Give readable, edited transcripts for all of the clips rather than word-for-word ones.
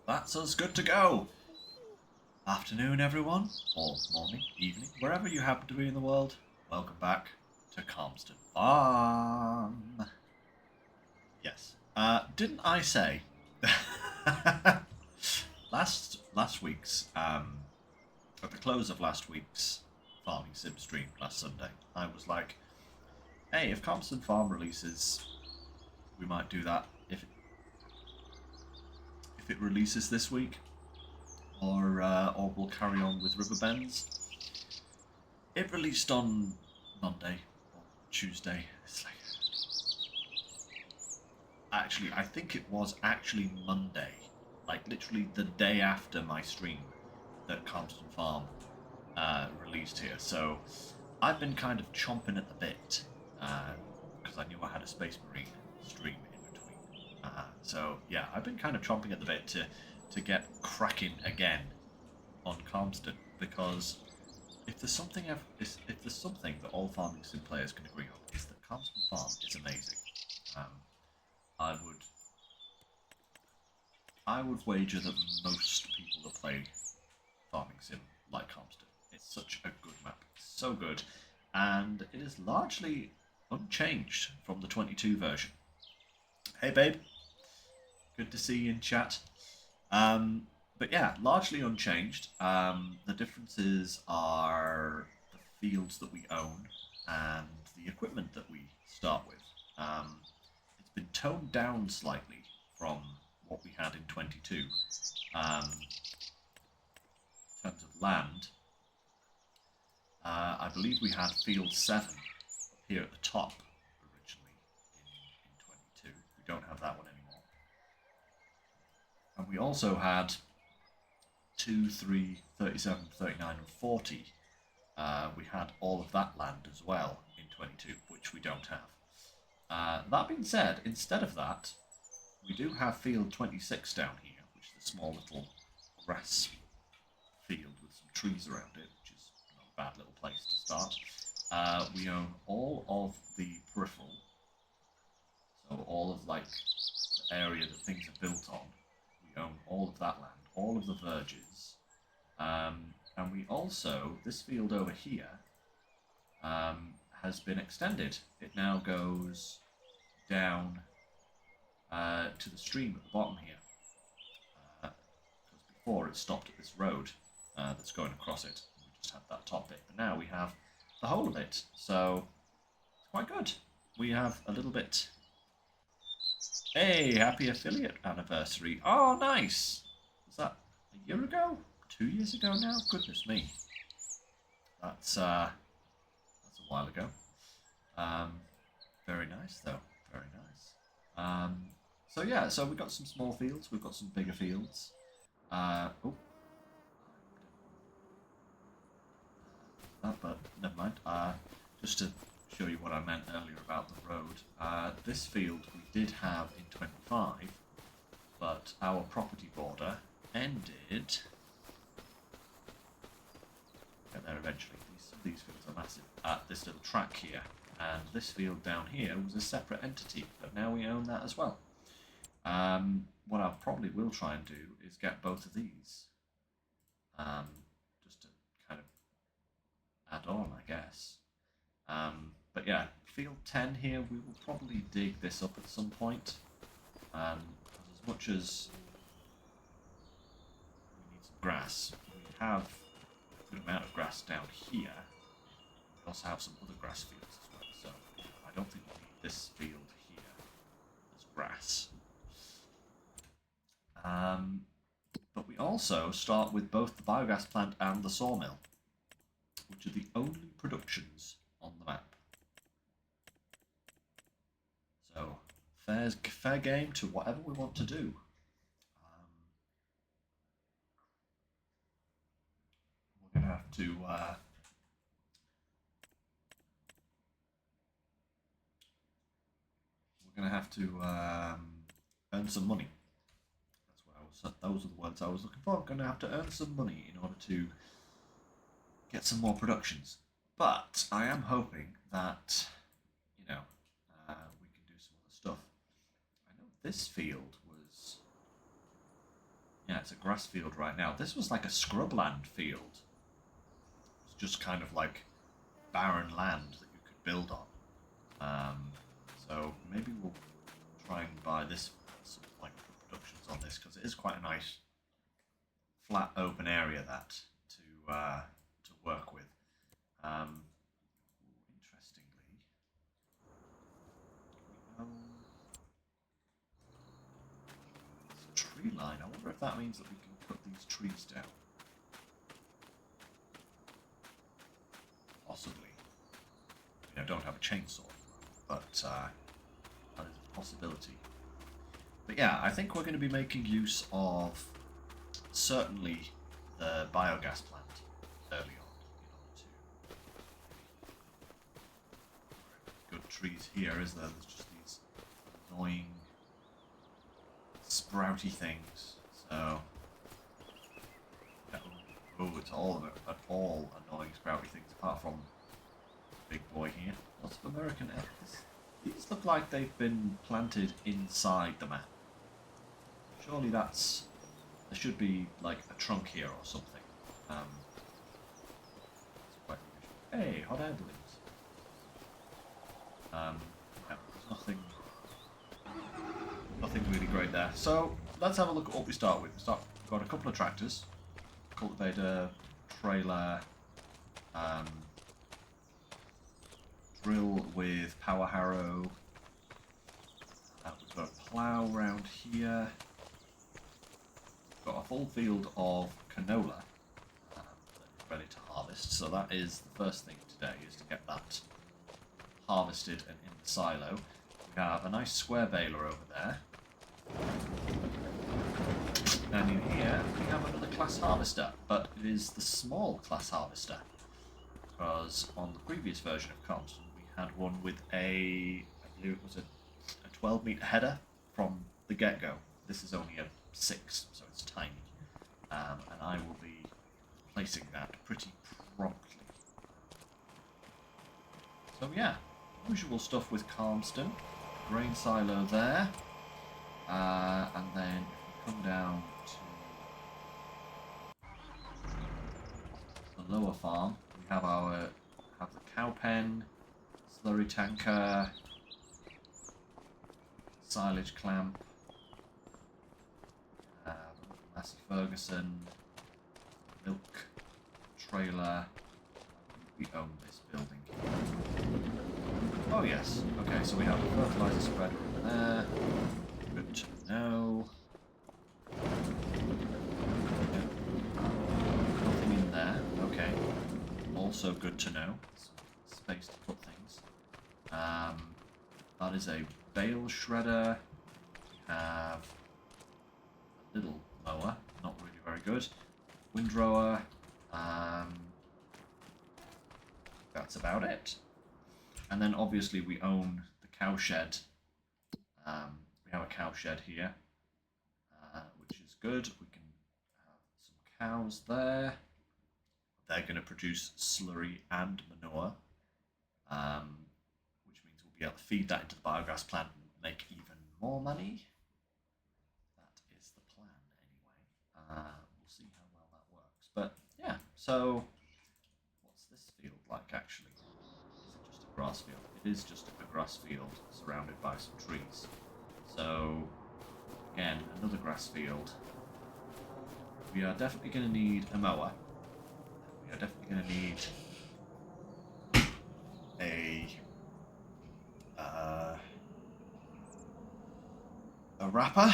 That's us good to go. Afternoon, everyone, or morning, evening, wherever you happen to be in the world. Welcome back to Calmsden Farm. Yes. Didn't I say last week's at the close of last week's farming sim stream last Sunday, I was like, hey, if Calmsden Farm releases, we might do that if it releases this week. Or we'll carry on with Riverbends. It released on Monday or Tuesday. It's like, actually, I think it was actually Monday, like literally the day after my stream that Calmsden Farm released here. So I've been kind of chomping at the bit because I knew I had a Space Marine stream in between. So yeah, I've been kind of chomping at the bit to get cracking again on Calmsden, because if there's something that all farming sim players can agree on, it's that Calmsden Farm is amazing. Um, I would wager that most people that play farming sim like Calmsden. It's such a good map, it's so good, and it is largely unchanged from the 22 version. Hey babe, good to see you in chat. But yeah, largely unchanged. The differences are the fields that we own and the equipment that we start with. It's been toned down slightly from what we had in 22. In terms of land, I believe we had field 7 up here at the top originally in 22. We don't have that one anymore. And we also had 2, 3, 37, 39, and 40. We had all of that land as well in 22, which we don't have. That being said, instead of that, we do have field 26 down here, which is a small little grass field with some trees around it, which is not a bad little place to start. We own all of the peripheral, so all of like the area that things are built on. We own all of that land, all of the verges, and we also, this field over here has been extended. It now goes down to the stream at the bottom here, because before it stopped at this road that's going across it. We just had that top bit, but now we have the whole of it, so it's quite good. We have a little bit. Hey, happy affiliate anniversary! Oh, nice. Was that a year ago? 2 years ago now? Goodness me. That's a while ago. Very nice though. Very nice. So yeah, so we've got some small fields. We've got some bigger fields. Oh, but never mind. Just to show you what I meant earlier about the road. This field we did have in 25, but our property border ended. Get there eventually. These fields are massive. This little track here, and this field down here was a separate entity, but now we own that as well. What I probably will try and do is get both of these, just to kind of add on, I guess. But yeah, field 10 here, we will probably dig this up at some point. As much as we need some grass, we have a good amount of grass down here. We also have some other grass fields as well, so I don't think we need this field here as grass. But we also start with both the biogas plant and the sawmill, which are the only productions on the map. So fair game to whatever we want to do. We're gonna have to earn some money. Those are the words I was looking for. I'm going to have to earn some money in order to get some more productions. But I am hoping that, we can do some other stuff. I know this field was Yeah, it's a grass field right now. This was like a scrubland field. It's just kind of like barren land that you could build on. So maybe we'll try and buy this, some like productions on this, because it is quite a nice flat open area that to work with. Interestingly, we own this tree line. I wonder if that means that we can cut these trees down. Possibly. I don't have a chainsaw, but that is a possibility. But yeah, I think we're going to be making use of certainly the biogas plant early on in order to. Good trees here, is there? There's just these annoying sprouty things. So oh, it's all annoying sprouty things apart from big boy here. Lots of American apples. These look like they've been planted inside the map. Surely there should be like a trunk here or something. It's quite unusual. Hey, hot air balloons. Yeah, there's nothing really great there. So let's have a look at what we start with. We've got a couple of tractors, cultivator, trailer, drill with power harrow. We've got a plough round here. We've got a full field of canola that is ready to harvest. So that is the first thing today, is to get that harvested and in the silo. We have a nice square baler over there. And in here we have another class harvester, but it is the small class harvester. Because on the previous version of Calmsden we had one with I believe it was a 12 metre header from the get-go. This is only a 6, so it's tiny. And I will be replacing that pretty promptly. So yeah, usual stuff with Calmsden. Grain silo there. And then if we come down to the lower farm, we have the cow pen, slurry tanker, silage clamp, Massey Ferguson, milk trailer. We own this building. Oh yes, okay, so we have a fertilizer spreader over there. Good to know. Nothing in there. Okay. Also good to know. Some space to put things. That is a bale shredder. We have a little mower, not really very good. Windrower. That's about it. And then obviously we own the cow shed. We have a cow shed here, which is good. We can have some cows there. They're going to produce slurry and manure, which means we'll be able to feed that into the biogas plant and make even more money. That is the plan anyway. We'll see how well that works. But yeah, so what's this field like actually? Is it just a grass field? It is just a grass field surrounded by some trees. So again, another grass field. We are definitely going to need a mower. We are definitely going to need a wrapper,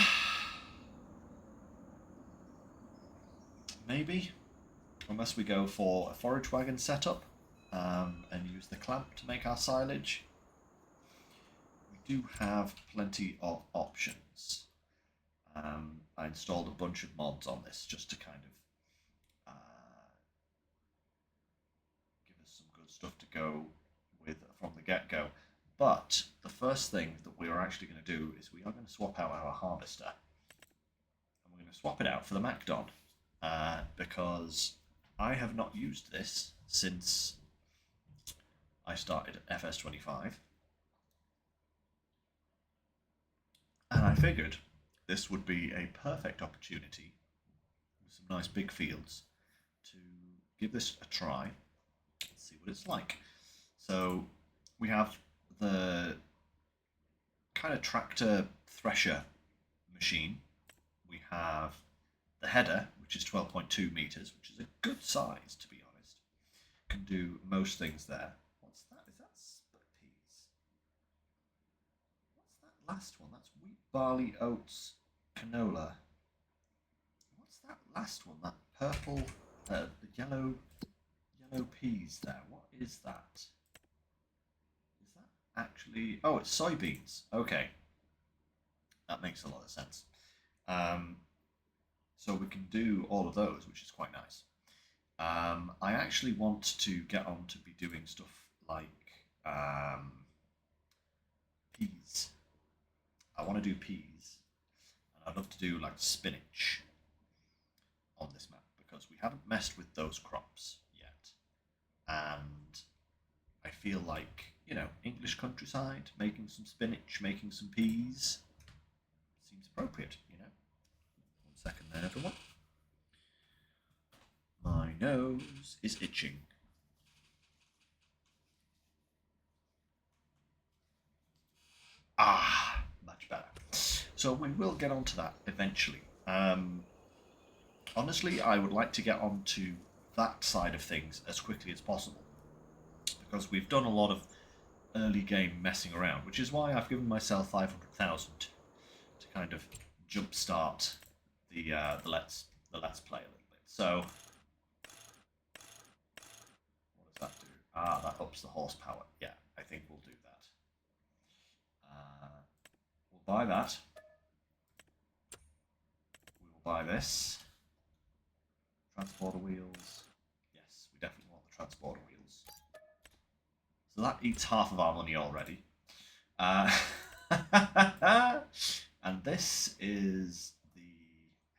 maybe, unless we go for a forage wagon setup and use the clamp to make our silage. We do have plenty of options. I installed a bunch of mods on this just to kind of give us some good stuff to go with from the get-go. But the first thing that we are actually going to do is we are going to swap out our harvester. And we're going to swap it out for the MacDon. Because I have not used this since I started FS25. And I figured this would be a perfect opportunity with some nice big fields to give this a try and see what it's like. So we have the kind of tractor thresher machine. We have the header, which is 12.2 meters, which is a good size, to be honest. Can do most things there. What's that? Is that split peas? What's that last one? That's wheat, barley, oats, canola. What's that last one? That purple, the yellow peas there. What is that? Is that actually? Oh, it's soybeans. Okay, that makes a lot of sense. So we can do all of those, which is quite nice. I actually want to get on to be doing stuff like peas. I want to do peas, and I'd love to do like spinach on this map because we haven't messed with those crops yet, and I feel like, you know, English countryside, making some spinach, making some peas seems appropriate, you know. 1 second there, everyone. My nose is itching. Ah, much better. So we will get onto that eventually. Honestly, I would like to get onto that side of things as quickly as possible, because we've done a lot of early game messing around, which is why I've given myself 500,000 to kind of jumpstart the let's play a little bit. So what does that do? Ah, that ups the horsepower. Yeah, I think we'll do that. We'll buy that. We will buy this. Transporter wheels. Yes, we definitely want the transporter wheels. So that eats half of our money already. And this is the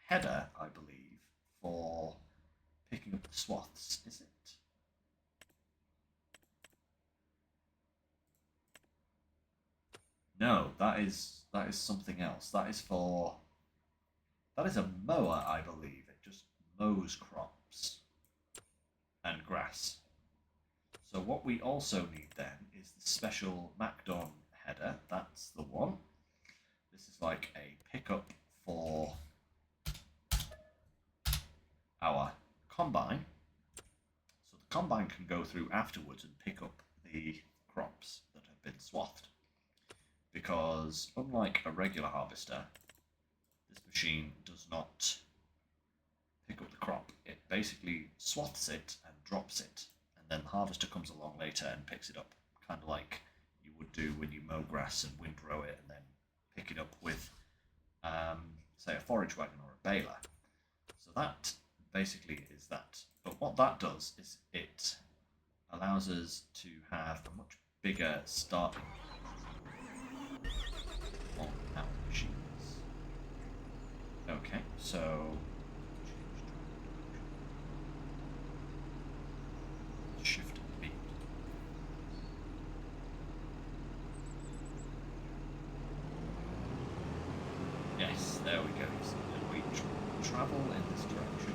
header, I believe, for picking up the swaths, is it? No, that is something else. That is a mower, I believe. It just mows crops and grass. So what we also need then is the special MacDon header. That's the one. This is like a pickup for our combine. So the combine can go through afterwards and pick up the crops that have been swathed. Because unlike a regular harvester, this machine does not pick up the crop. It basically swaths it and drops it, and then the harvester comes along later and picks it up, kind of like you would do when you mow grass and windrow it and then pick it up with, say, a forage wagon or a baler. So that basically is that. But what that does is it allows us to have a much bigger starting on our machines. Okay, so shift B. Yes, there we go. So we travel in this direction.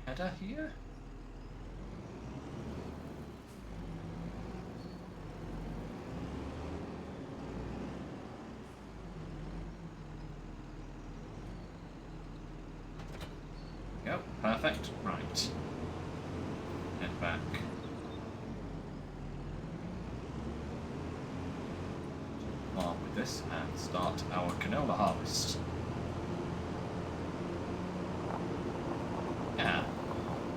Header here. Yep, perfect. Right. Head back. Farm with this and start our canola harvest.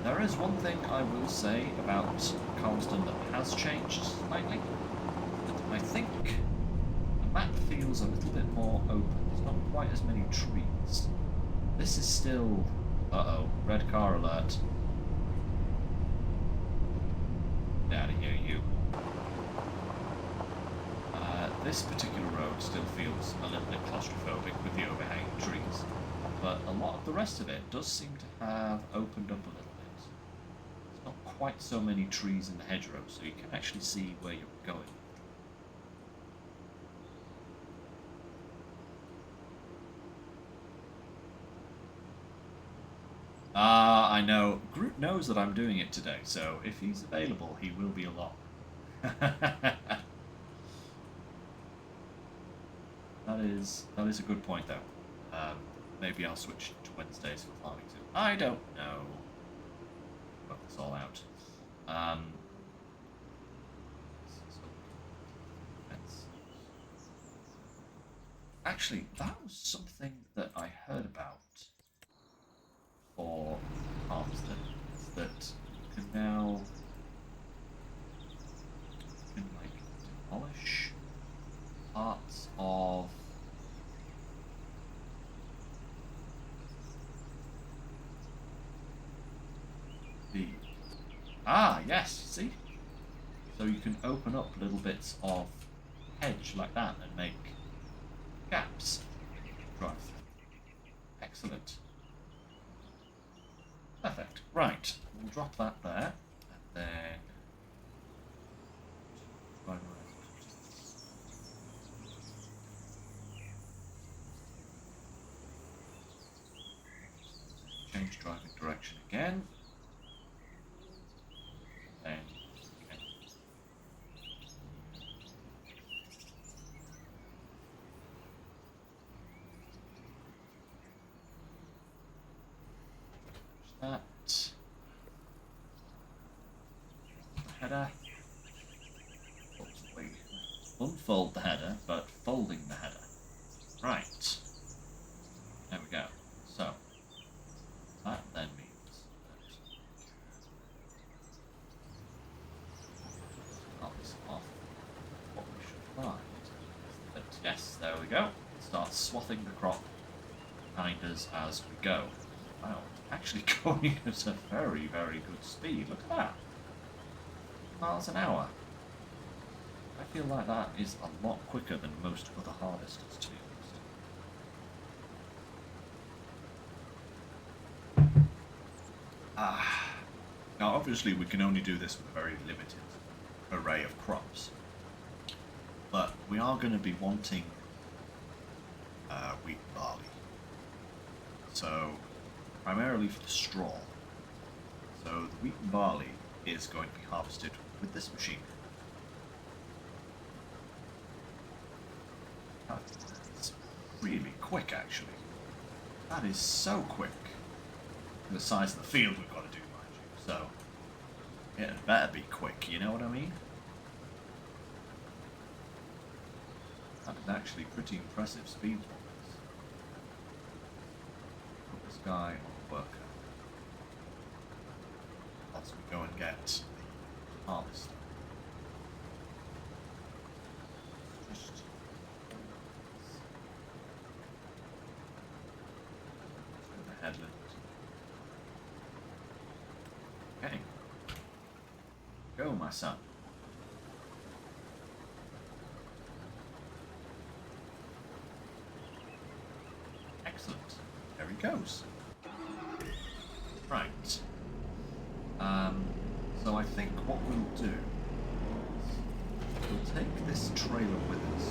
There is one thing I will say about Calmsden that has changed slightly. I think the map feels a little bit more open. There's not quite as many trees. This is still... Uh-oh, red car alert. Get out of here, you. This particular road still feels a little bit claustrophobic with the overhanging trees. a lot of the rest of it does seem to have opened up a little bit. There's not quite so many trees in the hedgerow, so you can actually see where you're going. Ah, I know. Groot knows that I'm doing it today, so if he's available, he will be along. That is a good point, though. Maybe I'll switch to Wednesdays for farming soon. I don't know. Work this all out. Actually, that was something that I heard about for Calmsden, is that you can now like demolish parts of the yes, see? So you can open up little bits of hedge like that and make gaps. Drive. Excellent. Perfect. Right, we'll drop that there, and then drive around. Change driving direction again. Then okay. That. The header. Hopefully unfold the header, but folding the header. Right. There we go. So that then means that off. What we should find is that, yes, there we go. Start swathing the crop behind us as we go. Wow, it's actually going at a very, very good speed. Look at that. Miles an hour. I feel like that is a lot quicker than most other harvesters, to be honest. Now obviously we can only do this with a very limited array of crops. But we are going to be wanting wheat and barley. So primarily for the straw. So the wheat and barley is going to be harvested with this machine. That's really quick, actually. That is so quick. For the size of the field we've got to do, mind you. So it better be quick, you know what I mean? That is actually pretty impressive speed for this. Put this guy on worker. As we go and get the harvest. Just the headland. Okay. Go, my son. Excellent. There he goes. Right. So I think what we'll do is we'll take this trailer with us.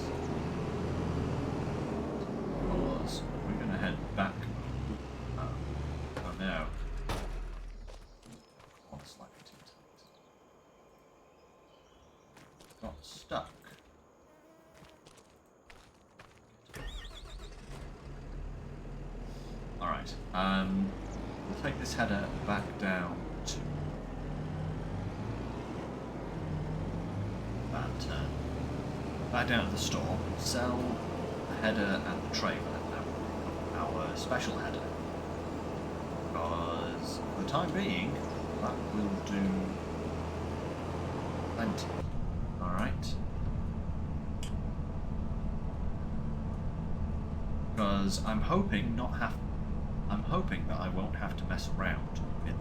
Because we're going to head back. Oh no. Oh, slightly too tight. Got stuck. Alright. We'll take this header back down to back down to the store, sell the header and the trailer, our special header, because for the time being that will do plenty. Alright. Because I'm hoping that I won't have to mess around with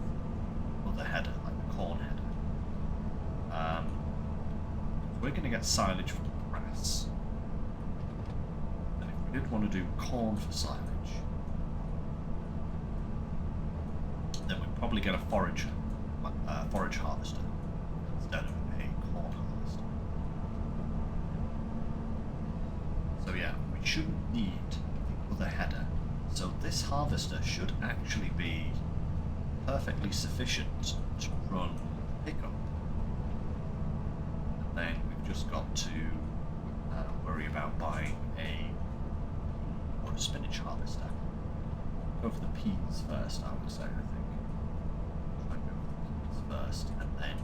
other header, like the corn header. We're going to get silage from grass. And if we did want to do corn for silage, probably get a forage harvester instead of a corn harvester. So yeah, we shouldn't need the other header. So this harvester should actually be perfectly sufficient to run pickup. And then we've just got to worry about buying a spinach harvester. Go for the peas first, I would say, I think. Try and go for the peas first, and then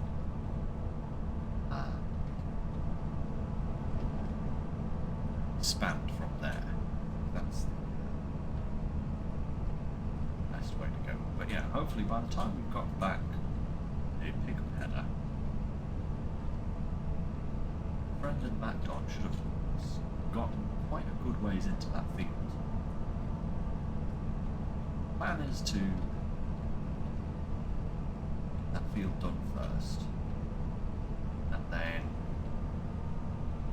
expand from there. That's the best way to go. But yeah, hopefully by the time we've got back a pickup header, Brendan MacDon should have gotten quite a good ways into that field. The plan is to get that field done first, and then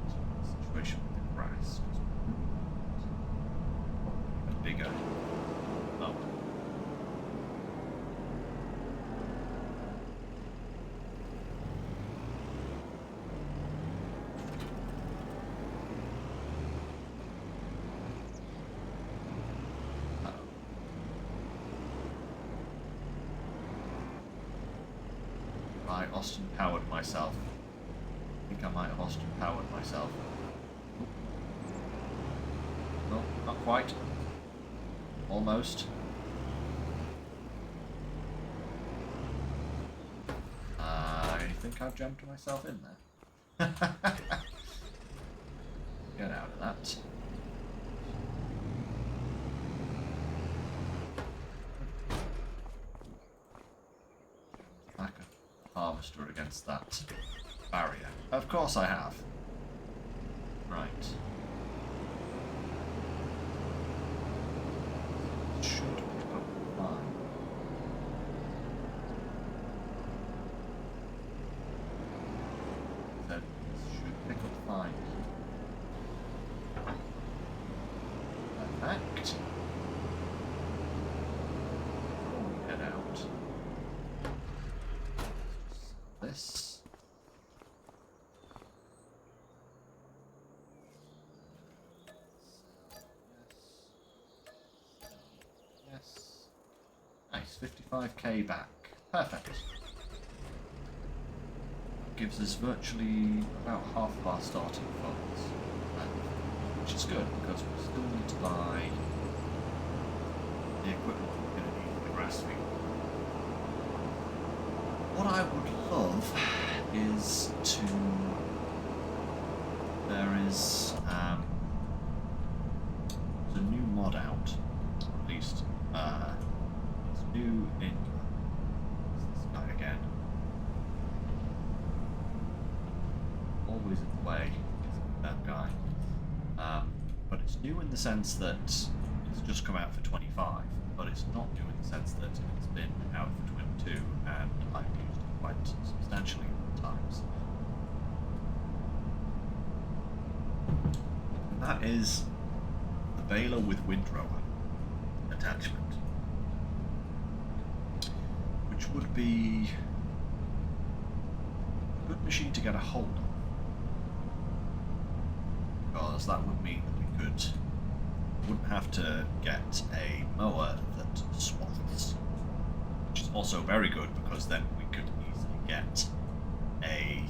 the situation with the grass, a bigger mower. I Austin powered myself. I think I might have Austin powered myself. No, not quite. Almost. I think I've jammed myself in there. Get out of that. Back a harvester against that barrier. Of course I have. Right. Should pick up fine. That should pick up fine. Perfect. Before we head out, this. Yes. Nice, 55k back. Perfect. Gives us virtually about half of our starting funds, which is good because we still need to buy the equipment we're going to need for the grass field. What I would love is to... There is a new mod out, at least. It's new in... This guy again. Always in the way, that guy. But it's new in the sense that it's just come out for 25, but it's not new in the sense that it's been out for 22, and I've used it quite substantially at times. And that is the baler with windrower attachment, which would be a good machine to get a hold of, because that would mean that wouldn't have to get a mower that swaths, which is also very good because then we could easily get a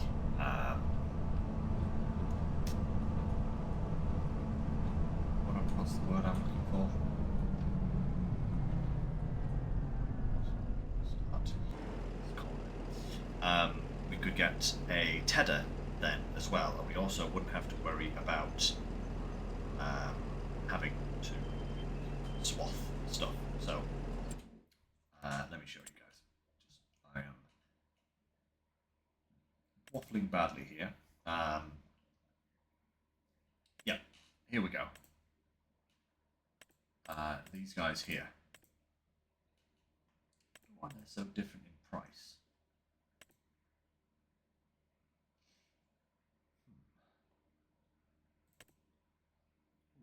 what's the word I'm looking for? We could get a tedder then as well, and we also wouldn't have to worry about having to swath stuff. So let me show you guys. I am waffling badly here. Yeah, here we go. These guys here. I don't know why they're so different in price.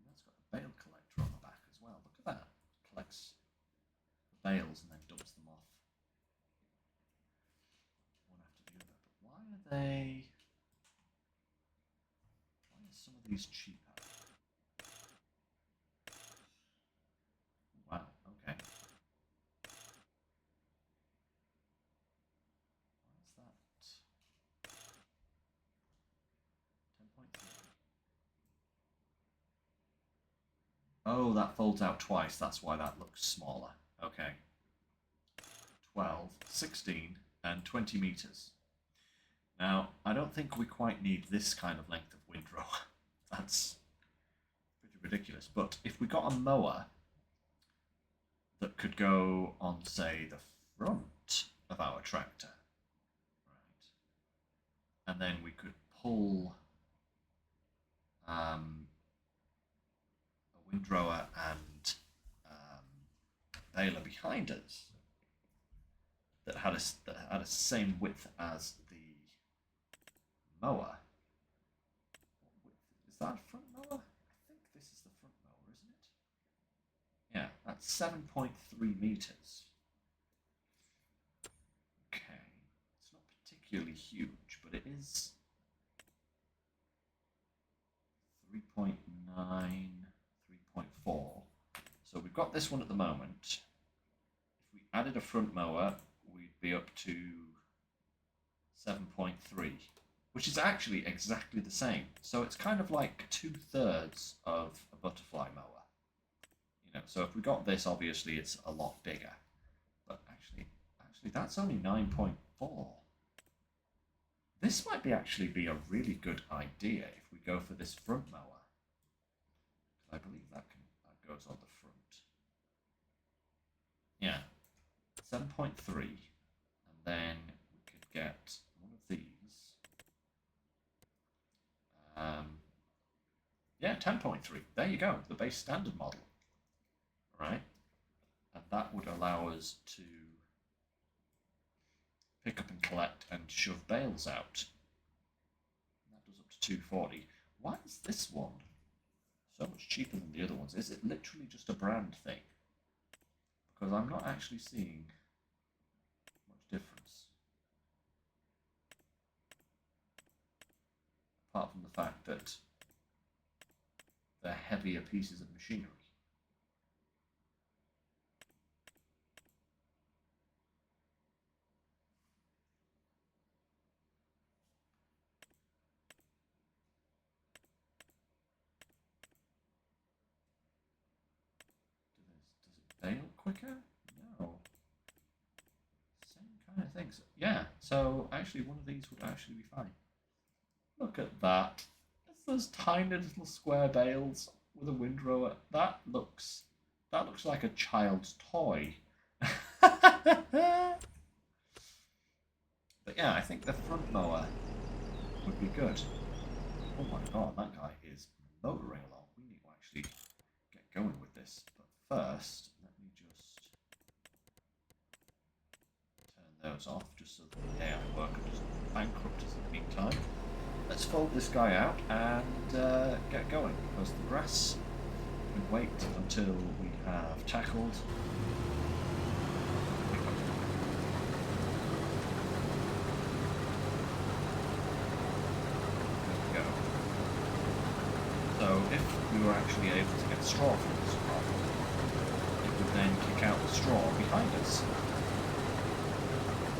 That's got a bale collector on the back as well. Look at that. Collects the bales and then dumps them off they... Why are some of these cheaper? Wow, okay. Why is that? 10.3. Oh, that folds out twice. That's why that looks smaller. Okay. 12, 16, and 20 meters. Now, I don't think we quite need this kind of length of windrow. That's pretty ridiculous. But if we got a mower that could go on, say, the front of our tractor, right, and then we could pull a windrower and baler behind us that had a same width as the mower. What width? Is that a front mower? I think this is the front mower, isn't it? Yeah, that's 7.3 meters. Okay, it's not particularly huge, but it is 3.9, 3.4. So we've got this one at the moment. If we added a front mower, we'd be up to 7.3, which is actually exactly the same. So it's kind of like 2/3 of a butterfly mower. You know, so if we got this, obviously it's a lot bigger. But actually that's only 9.4. This might actually be a really good idea if we go for this front mower. I believe that goes on the front. Yeah, 7.3, and then we could get one of these. Yeah, 10.3. There you go, the base standard model. Right, and that would allow us to pick up and collect and shove bales out. That does up to 240. Why is this one so much cheaper than the other ones? Is it literally just a brand thing? Because I'm not actually seeing much difference. Apart from the fact that they're heavier pieces of machinery. Does it bale quicker? No. Same kind of things. Yeah, so actually one of these would actually be fine. Look at that. It's those tiny little square bales with a windrower. That looks like a child's toy. But yeah, I think the front mower would be good. Oh my god, that guy is motoring along. We need to actually get going with this. But first, let me just turn those off just so that the AI worker doesn't bankrupt us in the meantime. Let's fold this guy out and get going, because the grass can wait until we have tackled. There we go. So if we were actually able to get straw from this crop, it would then kick out the straw behind us.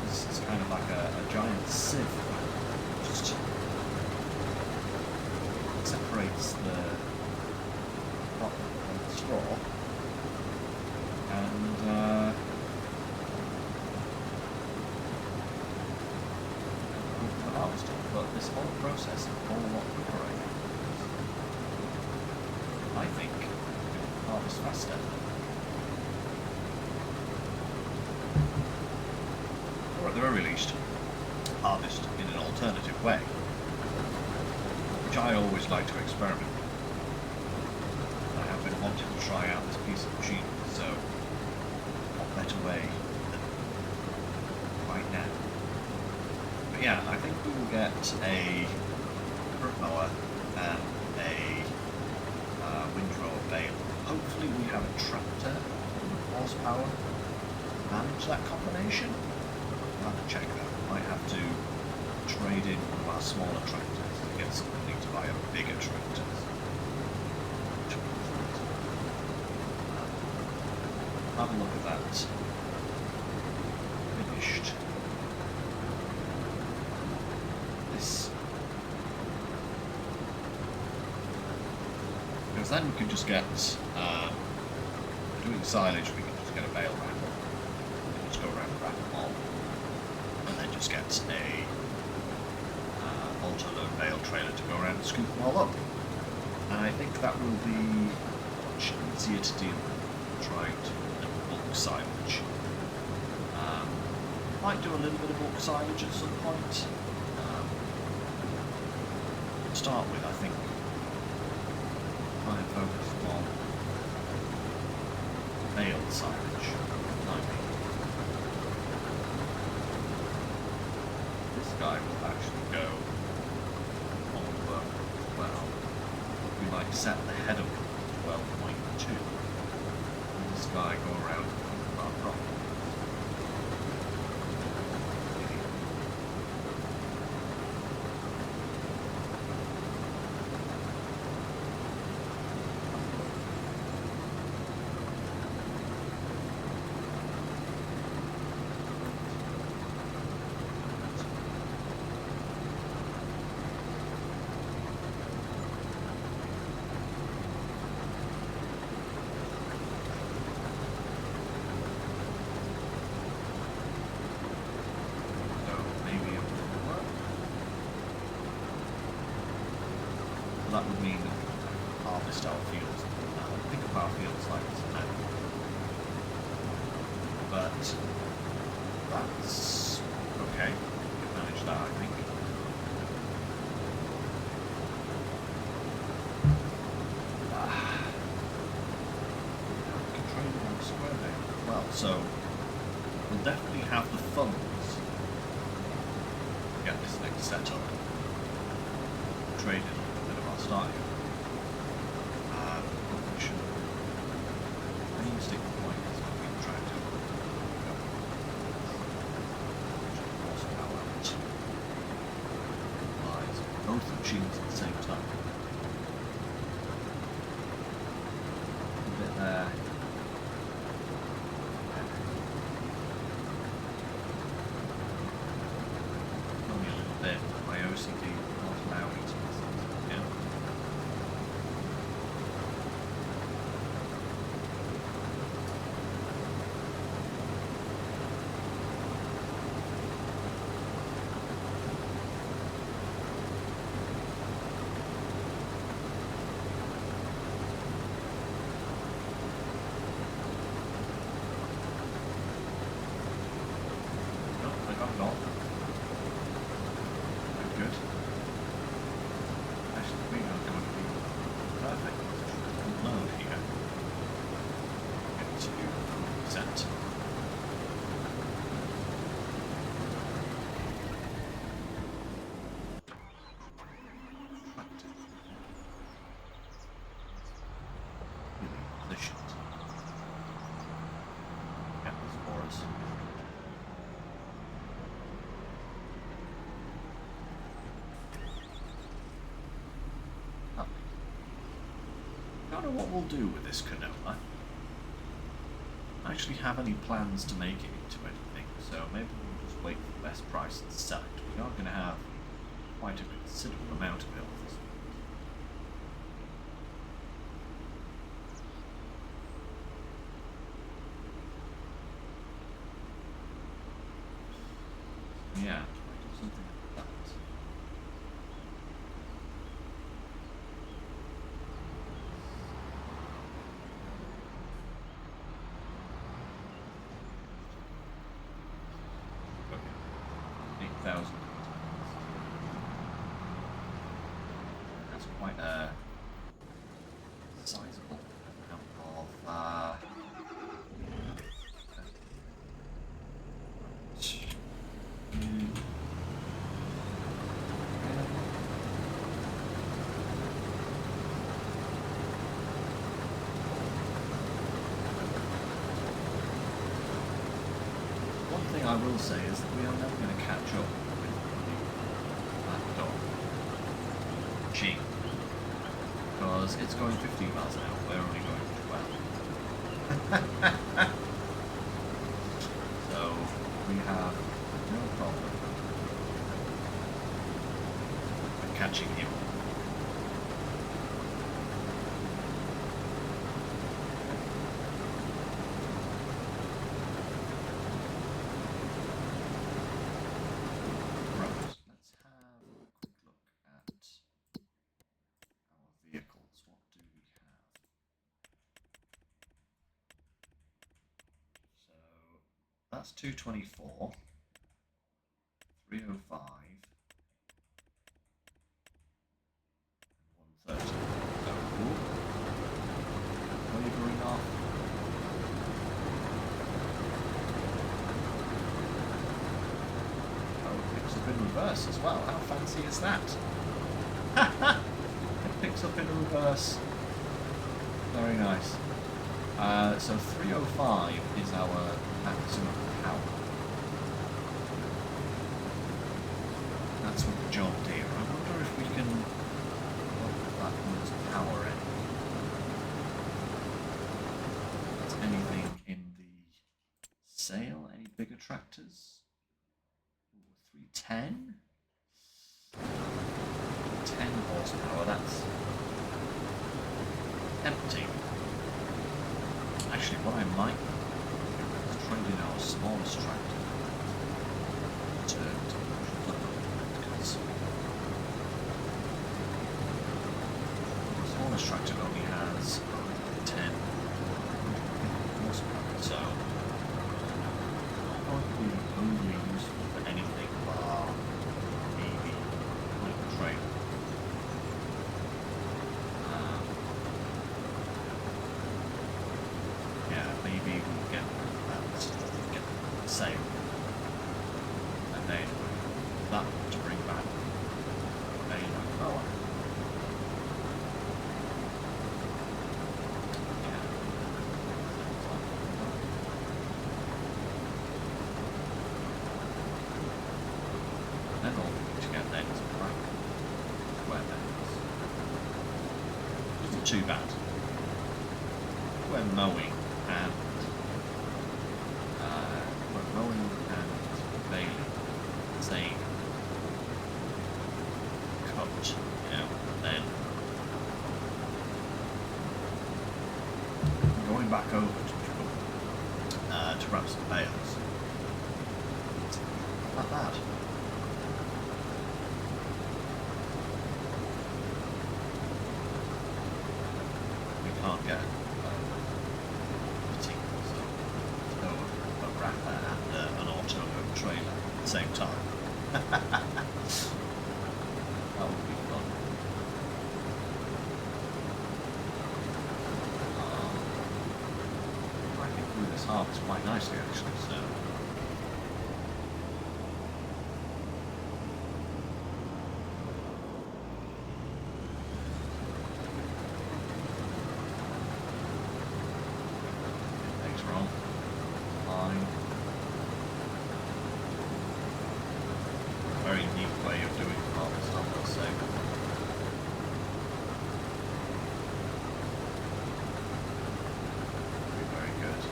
This is kind of like a giant sieve. Just separates the crop from the straw, and the harvesting. But this whole process is a whole lot quicker, I think we can harvest faster. Or at the very least, harvest in an alternative way, which I always like to experiment with. I have been wanting to try out this piece of machinery, so what better way than right now. But yeah, I think we will get a front mower and a windrower bale. Hopefully we have a tractor with horsepower to manage that combination. I'll have to check that. Might have to trade in one of our smaller tractors to get some money to buy a bigger tractor. Have a look at that. Finished. This. Because then we can just get, doing silage, we can just get a bale rack. We can just go around and wrap them all. And then just get a ultra-low bale trailer to go around and scoop them all up. And I think that will be much easier to deal with than trying to do bulk silage. Might do a little bit of bulk silage at some point. To start with, I think try and focus on bale silage. This guy will actually go on the work as well. We might set the head up to 12.2. And this guy go around our property. That would mean harvest our fields, pick up our fields like this now. But that's okay. We can manage that, I think. We can trade it on square there as well. So we'll definitely have the funds to get this thing set up. Trade it. Starting. We should stick the point is what we're trying to horsepower lies both machines at the same time. A bit there. Only a little bit, but my OCD will not allow me to. I don't know what we'll do with this canola. I don't actually have any plans to make it into anything, so maybe we'll just wait for the best price and sell it. We are going to have quite a considerable amount of it off this. Yeah, something like that. Okay, 8,000. That's quite a sizable amount of. One thing I will say is that we are never going to catch up with catching, because it's going 15 miles an hour. We're only going 12. So we have no problem with catching him. That's 224, 305, and 130. So, wavering off. Oh, it picks up in reverse as well. How fancy is that? It picks up in reverse. Very nice. So 305 is our maximum power. That's with the John Deere. I wonder if we can look at that one's power end. Is anything in the sale? Any bigger tractors? Ooh, 310? 10 horsepower, that's empty. Actually, what I might do is trade in our smallest tractor to push it up a little bit, because the smallest tractor only has 10 horsepower, so probably only useful for anything bar maybe little trailer. Maybe we'll get the sale, and then that one to bring back a mower. Yeah. And then all we need to get then is a crack square bends. Isn't too bad. We're mowing and baling, saying cut, you know, and then going back over to wrap some bales. Not bad. We can't get wrapper and an auto home trailer at the same time. That would be fun. Cracking through this harvest quite nicely actually, so thanks, Ron. Very neat way of doing harvest, I must say. Very good.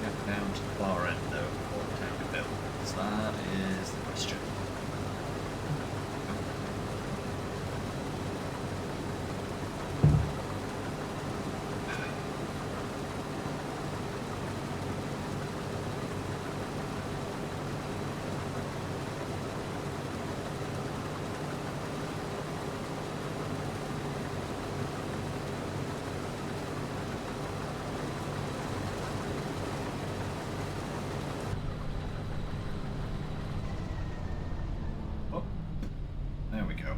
Get down to the far end though before we take a bill. So that is the question. There we go.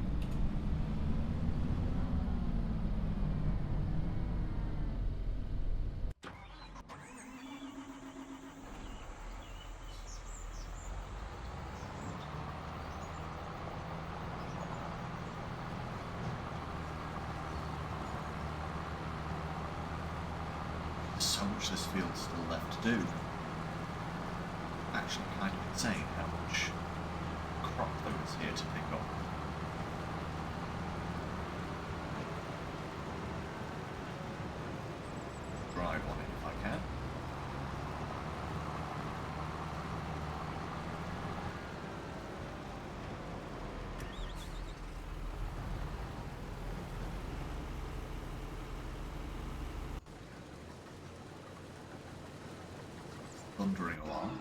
There's so much this field's still left to do. Actually kind of insane how much crop crop those here to pick up. Drive on it if I can. Thundering along.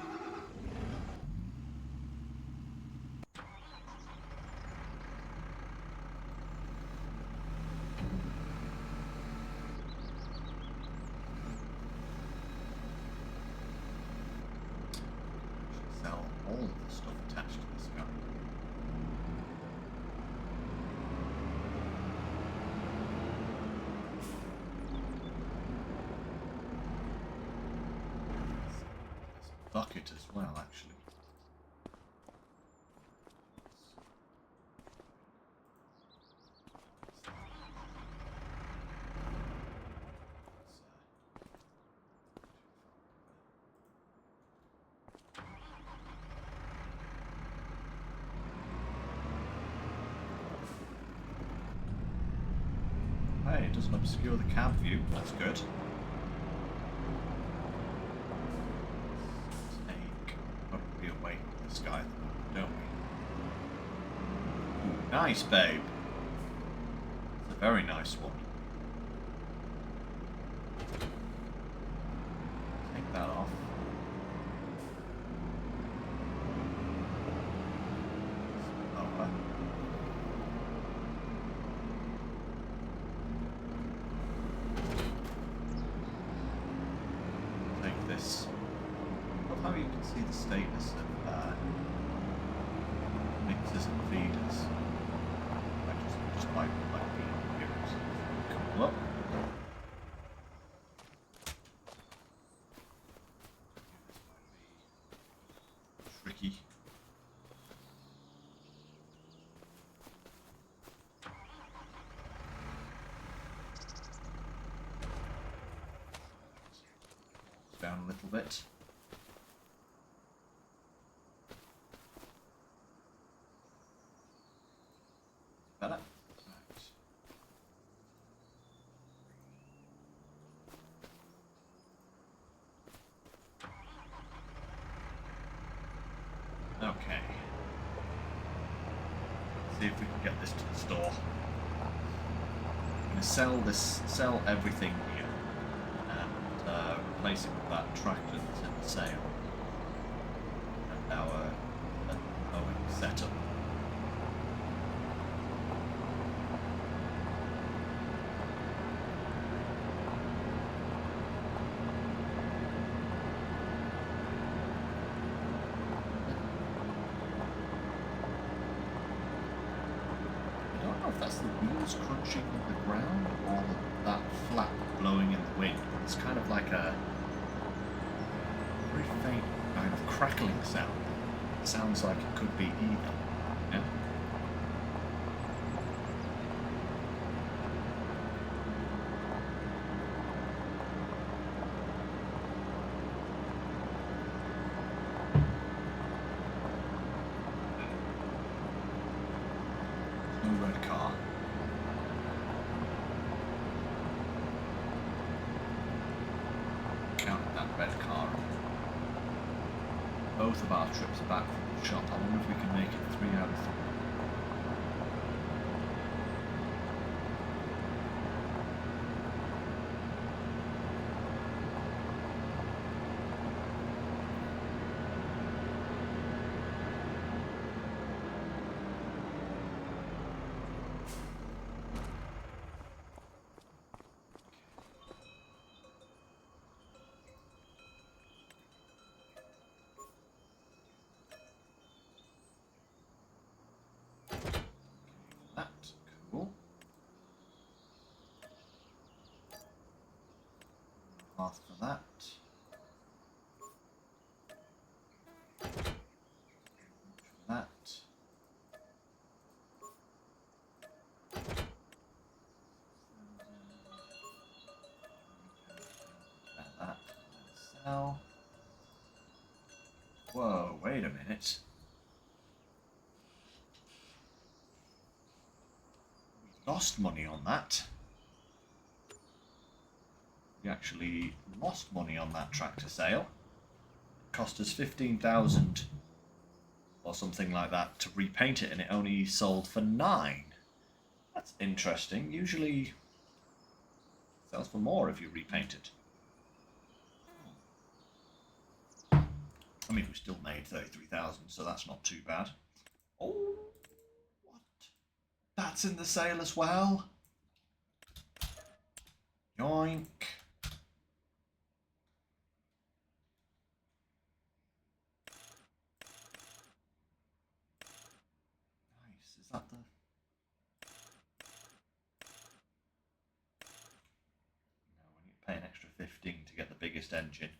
Sell all of the stuff attached to this guy. Bucket as well, actually. Hey, it doesn't obscure the cab view, that's good. Probably away from this guy, don't we? Ooh, nice, babe. It's a very nice one. Take that off. Lower. Take this. I love how you can see the status of mixers and feeders. I just like being here. Come up. Tricky. Down a little bit. Better. Right. Okay. See if we can get this to the store. I'm going to sell everything here and replace it with that tractor that's in the sale and our Owen setup. That's the wheels crunching on the ground or that flap blowing in the wind. It's kind of like a very faint kind of crackling sound. It sounds like it could be either. Yeah? No red car. Count that red car. Both of our trips back from the shop. I wonder if we can make it 3 out of 3. That, cool. Path for that. That. That. Sell. Whoa, wait a minute. lost money on that. We actually lost money on that tractor sale. It cost us 15,000 or something like that to repaint it, and it only sold for 9. That's interesting. Usually it sells for more if you repaint it. I mean, we still made 33,000, so that's not too bad. Oh, what? That's in the sale as well? Yoink. Nice. Is that the... No, we need to pay an extra 15 to get the biggest engine.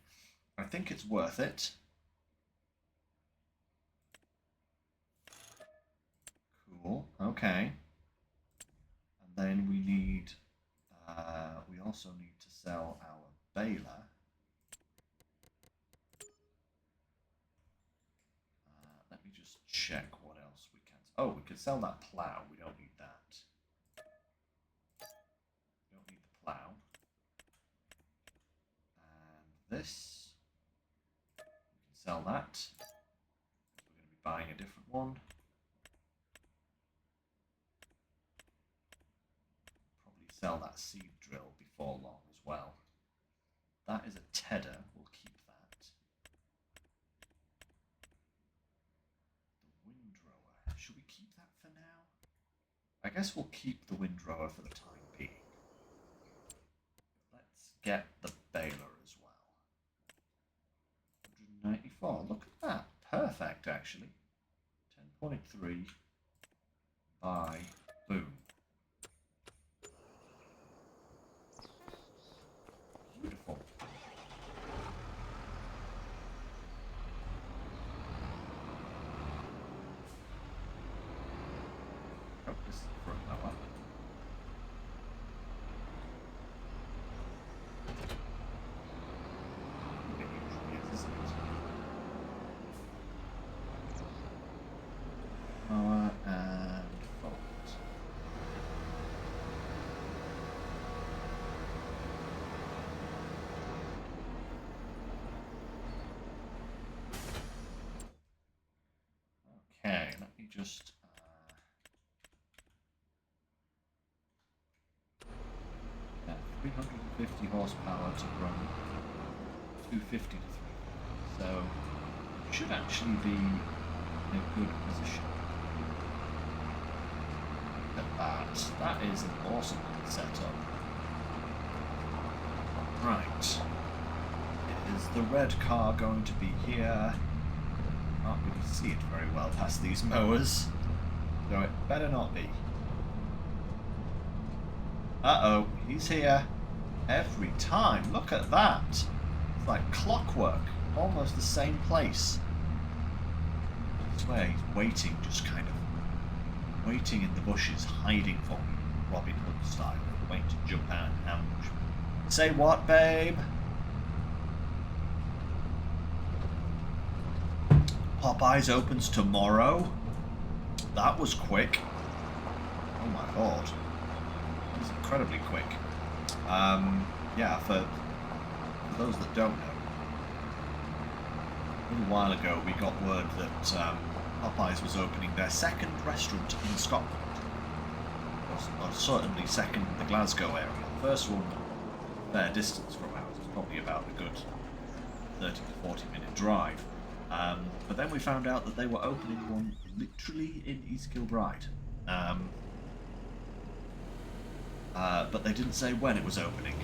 I think it's worth it. Cool. Okay. And then we need... we also need to sell our baler. Let me just check what else we can... Oh, we could sell that plough. We don't need that. We don't need the plough. And this... We can sell that. We're going to be buying a different one. Probably sell that seed drill before long as well. That is a tedder. We'll keep that. The windrower. Should we keep that for now? I guess we'll keep the windrower for the time being. Let's get the baler as well. 194. Look at that. Perfect, actually. 10.3 by boom. Beautiful. Oh, this is the front lower. It usually is, isn't it? Lower and forward. Okay, let me just... yeah, 350 horsepower to run 250 to 3. So, should actually be in a good position. Look at that. That is an awesome setup. Right. Is the red car going to be here? Can't really see it very well past these mowers, so it better not be. Uh-oh, he's here every time. Look at that. It's like clockwork, almost the same place. I swear he's waiting, just kind of waiting in the bushes, hiding for me, Robin Hood style, waiting to jump out and ambush me. Say what, babe? Popeyes opens tomorrow? That was quick. Oh my lord. That was incredibly quick. Yeah, for those that don't know, a little while ago we got word that Popeyes was opening their second restaurant in Scotland. Or certainly second in the Glasgow area. The first one, fair distance from ours, is probably about a good 30 to 40 minute drive. But then we found out that they were opening one literally in East Kilbride. But they didn't say when it was opening.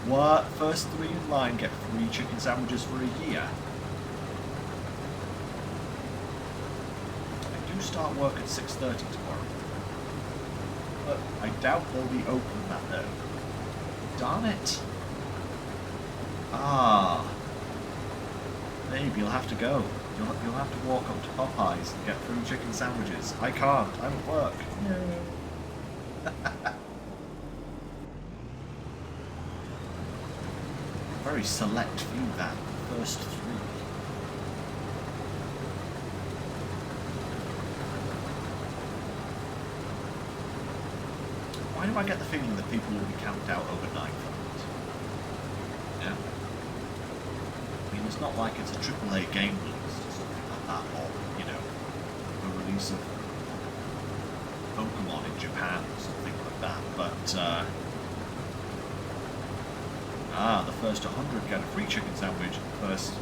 What? First 3 in line get free chicken sandwiches for a year? I do start work at 6:30 tomorrow. But I doubt they'll be open that early. Darn it! Ah, babe, you'll have to go. You'll have to walk up to Popeyes and get free chicken sandwiches. I can't. I'm at work. No. Very select few that. First 3. Why do I get the feeling that people will be camped out overnight for it? Yeah? I mean, it's not like it's a AAA game release or something like that, or, you know, a release of Pokemon in Japan or something like that, but, the first 100 get a free chicken sandwich, the first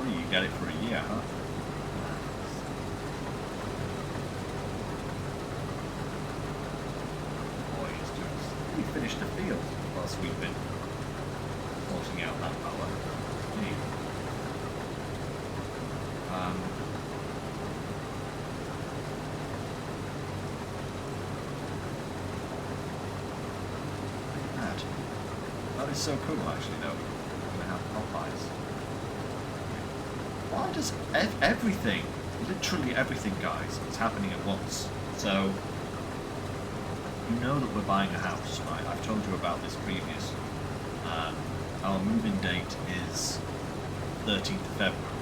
3 you get it for a year, huh? We finished the field whilst we've been sorting out that power. That is so cool, actually, though. We're going to have Popeyes. Why does everything, literally everything, guys, is happening at once? So, you know that we're buying a house, right? I've told you about this previously. Our move-in date is 13th of February.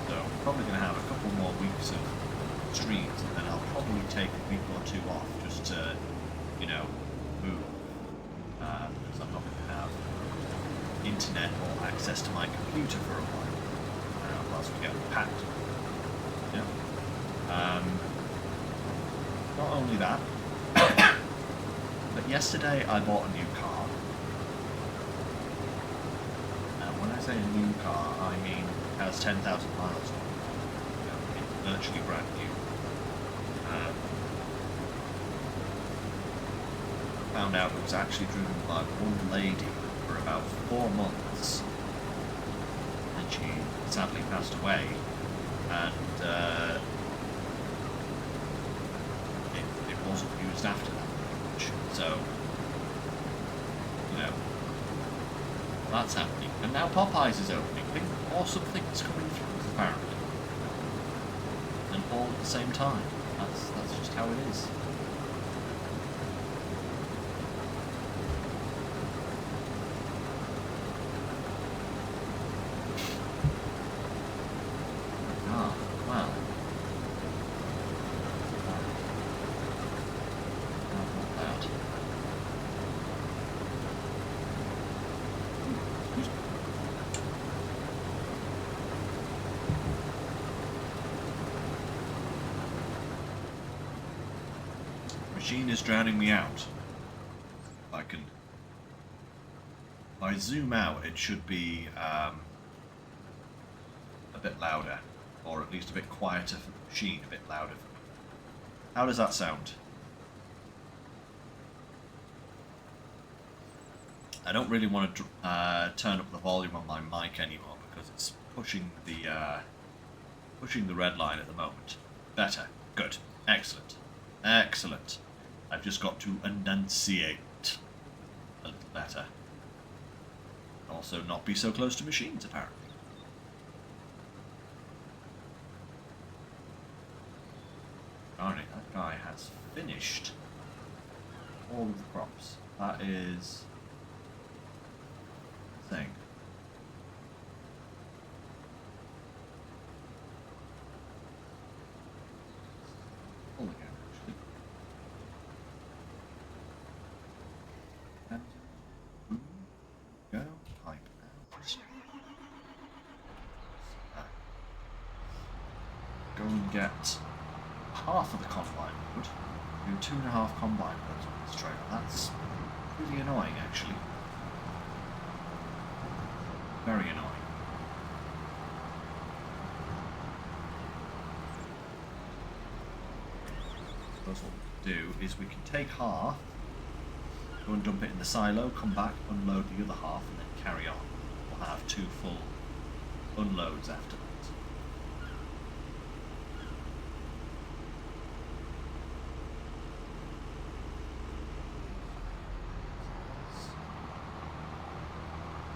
So we're probably going to have a couple more weeks of streams, and then I'll probably take a week or 2 off just to, you know, move. Because I'm not going to have internet or access to my computer for a while, whilst we get packed. Yeah. Not only that, but yesterday I bought a new car. When I say a new car, I mean it has 10,000 miles on it. You know, it's virtually brand new. Found out it was actually driven by one lady for about 4 months, and she sadly passed away, and it wasn't used after that much. So, you know, that's happening. And now Popeyes is opening. Awesome things coming through, apparently. And all at the same time. That's just how it is. Machine is drowning me out. If I zoom out, it should be a bit louder, or at least a bit quieter for the machine, a bit louder for me. How does that sound? I don't really want to turn up the volume on my mic anymore because it's pushing the red line at the moment. Better. Good. Excellent. Excellent. I've just got to enunciate a little better. Also not be so close to machines, apparently. Darn it, that guy has finished all of the crops. That is the thing. Full again, actually. And go, pipe out. Go and get half of the combine wood. Do 2.5 combine loads on this trailer. That's really annoying, actually. Very annoying. Suppose what we can do is we can take half, go and dump it in the silo, come back, unload the other half, and then carry on. We'll have 2 full unloads after that.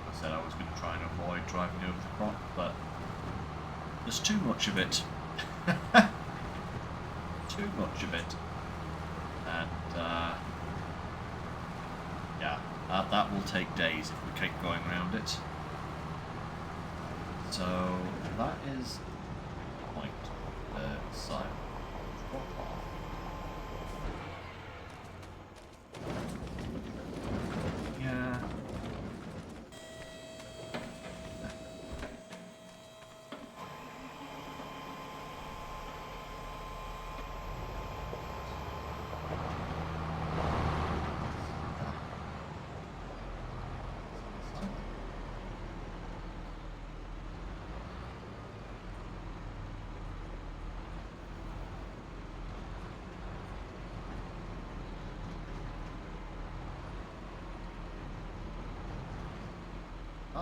I said I was going to try and avoid driving over the crop, but there's too much of it. Too much of it. And yeah, that will take days if we keep going around it. So that is the point of the silo. Drop off.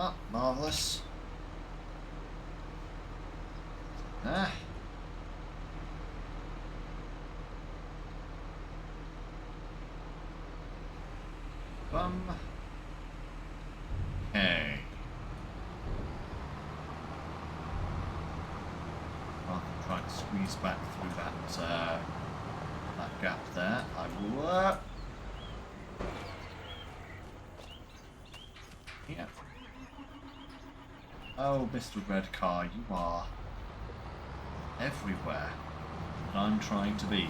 Ah, marvellous. Ah. Okay. Rather than trying to squeeze back through that gap there, I will. Yeah. Oh, Mr. Red Car, you are everywhere that I'm trying to be.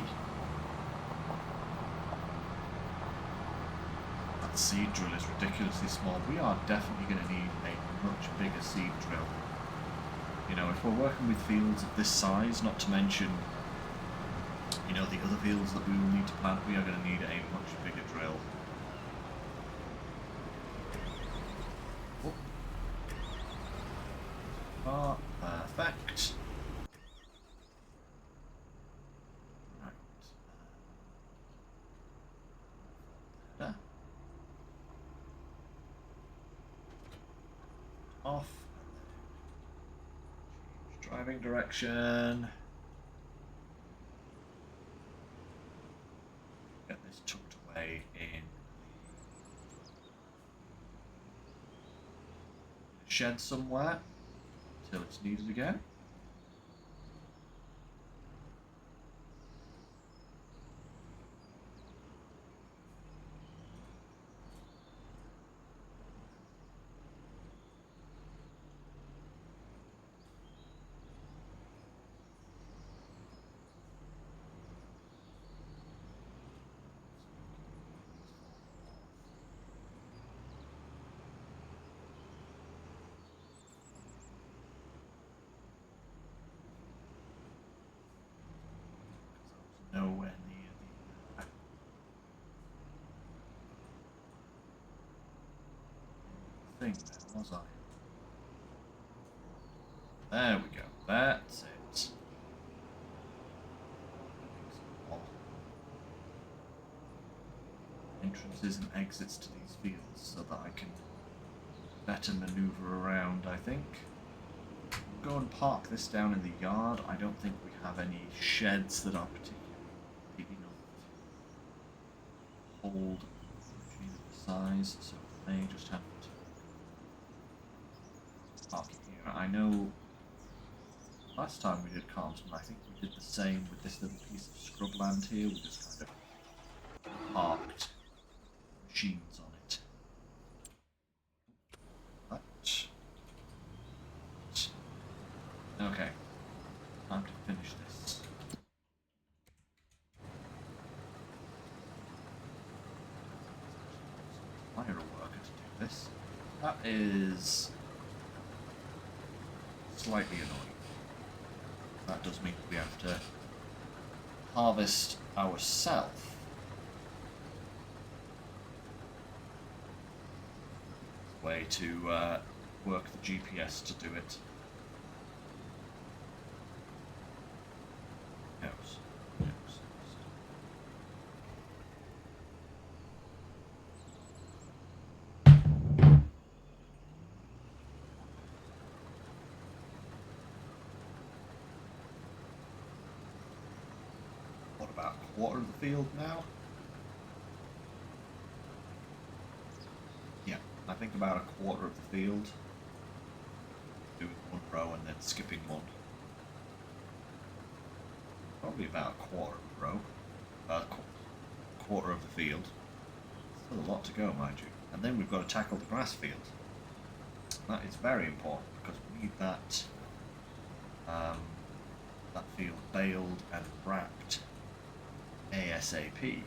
That seed drill is ridiculously small. We are definitely going to need a much bigger seed drill. You know, if we're working with fields of this size, not to mention, you know, the other fields that we will need to plant, we are going to need a much bigger drill. Oh. Perfect. Right. There. Off. Change driving direction. Get this tucked away in the shed somewhere until it's needed again. Nowhere near the thing then, was I? There we go. That's it. Entrances and exits to these fields so that I can better maneuver around, I think. Go and park this down in the yard. I don't think we have any sheds that are particularly big enough to hold a machine of the size, so I may just have to park it here. I know last time we did Calmsden, I think we did the same with this little piece of scrubland here. We just kind of parked machines on it. But okay, time to finish this. Hire a worker to do this. That is slightly annoying. That does mean we have to harvest ourselves. Way to work the GPS to do it. What about a quarter of the field now? Yeah, I think about a quarter of the field. Doing one row and then skipping one. Probably about a quarter of a row. Quarter of the field. Still a lot to go, mind you. And then we've got to tackle the grass field. That is very important because we need that that field baled and wrapped ASAP. We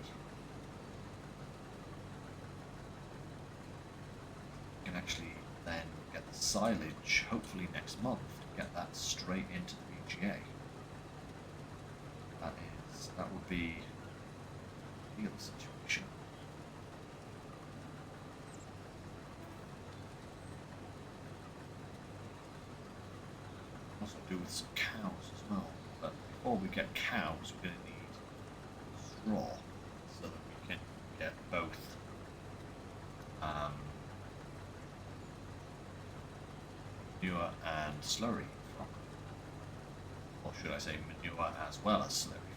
can actually then get the silage hopefully next month to get that straight into the VGA. That would be the ideal situation. Also do with some cows as well, but before we get cows we're going to need straw so that we can get both manure and slurry from? Or should I say manure as well as slurry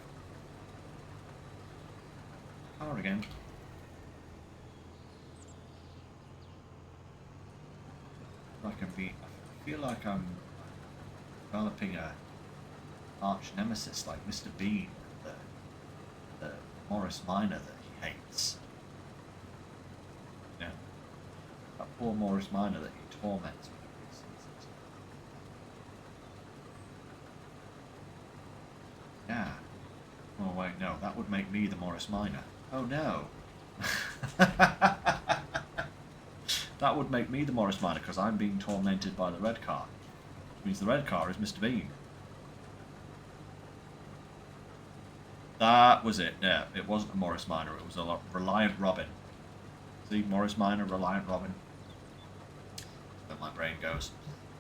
from? Car again. I feel like I'm developing a arch nemesis like Mr. Bean, the Morris Minor that he hates. Yeah. That poor Morris Minor that he torments when he sees it. Yeah. Oh wait, no, that would make me the Morris Minor. Oh no. That would make me the Morris Minor because I'm being tormented by the red car. Which means the red car is Mr. Bean. That was it, yeah. It wasn't a Morris Minor, it was a Reliant Robin. See, Morris Minor, Reliant Robin. Where my brain goes.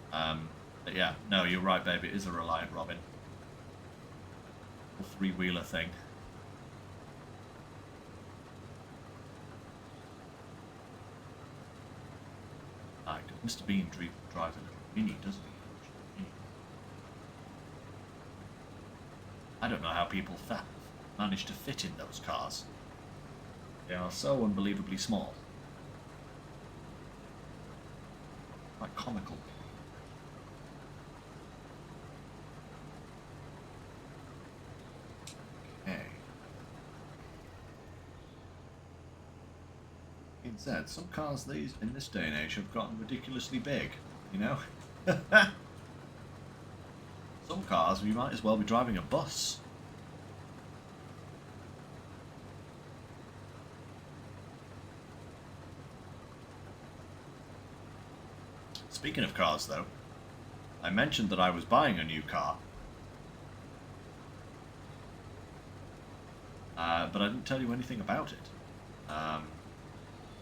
But yeah, no, you're right, baby, it is a Reliant Robin. A three-wheeler thing. Mr. Bean drives a little Mini, doesn't he? I don't know how people manage to fit in those cars. They are so unbelievably small. Quite comical. Okay. Being said, some cars in this day and age have gotten ridiculously big, you know? Some cars, you might as well be driving a bus. Speaking of cars, though, I mentioned that I was buying a new car. But I didn't tell you anything about it.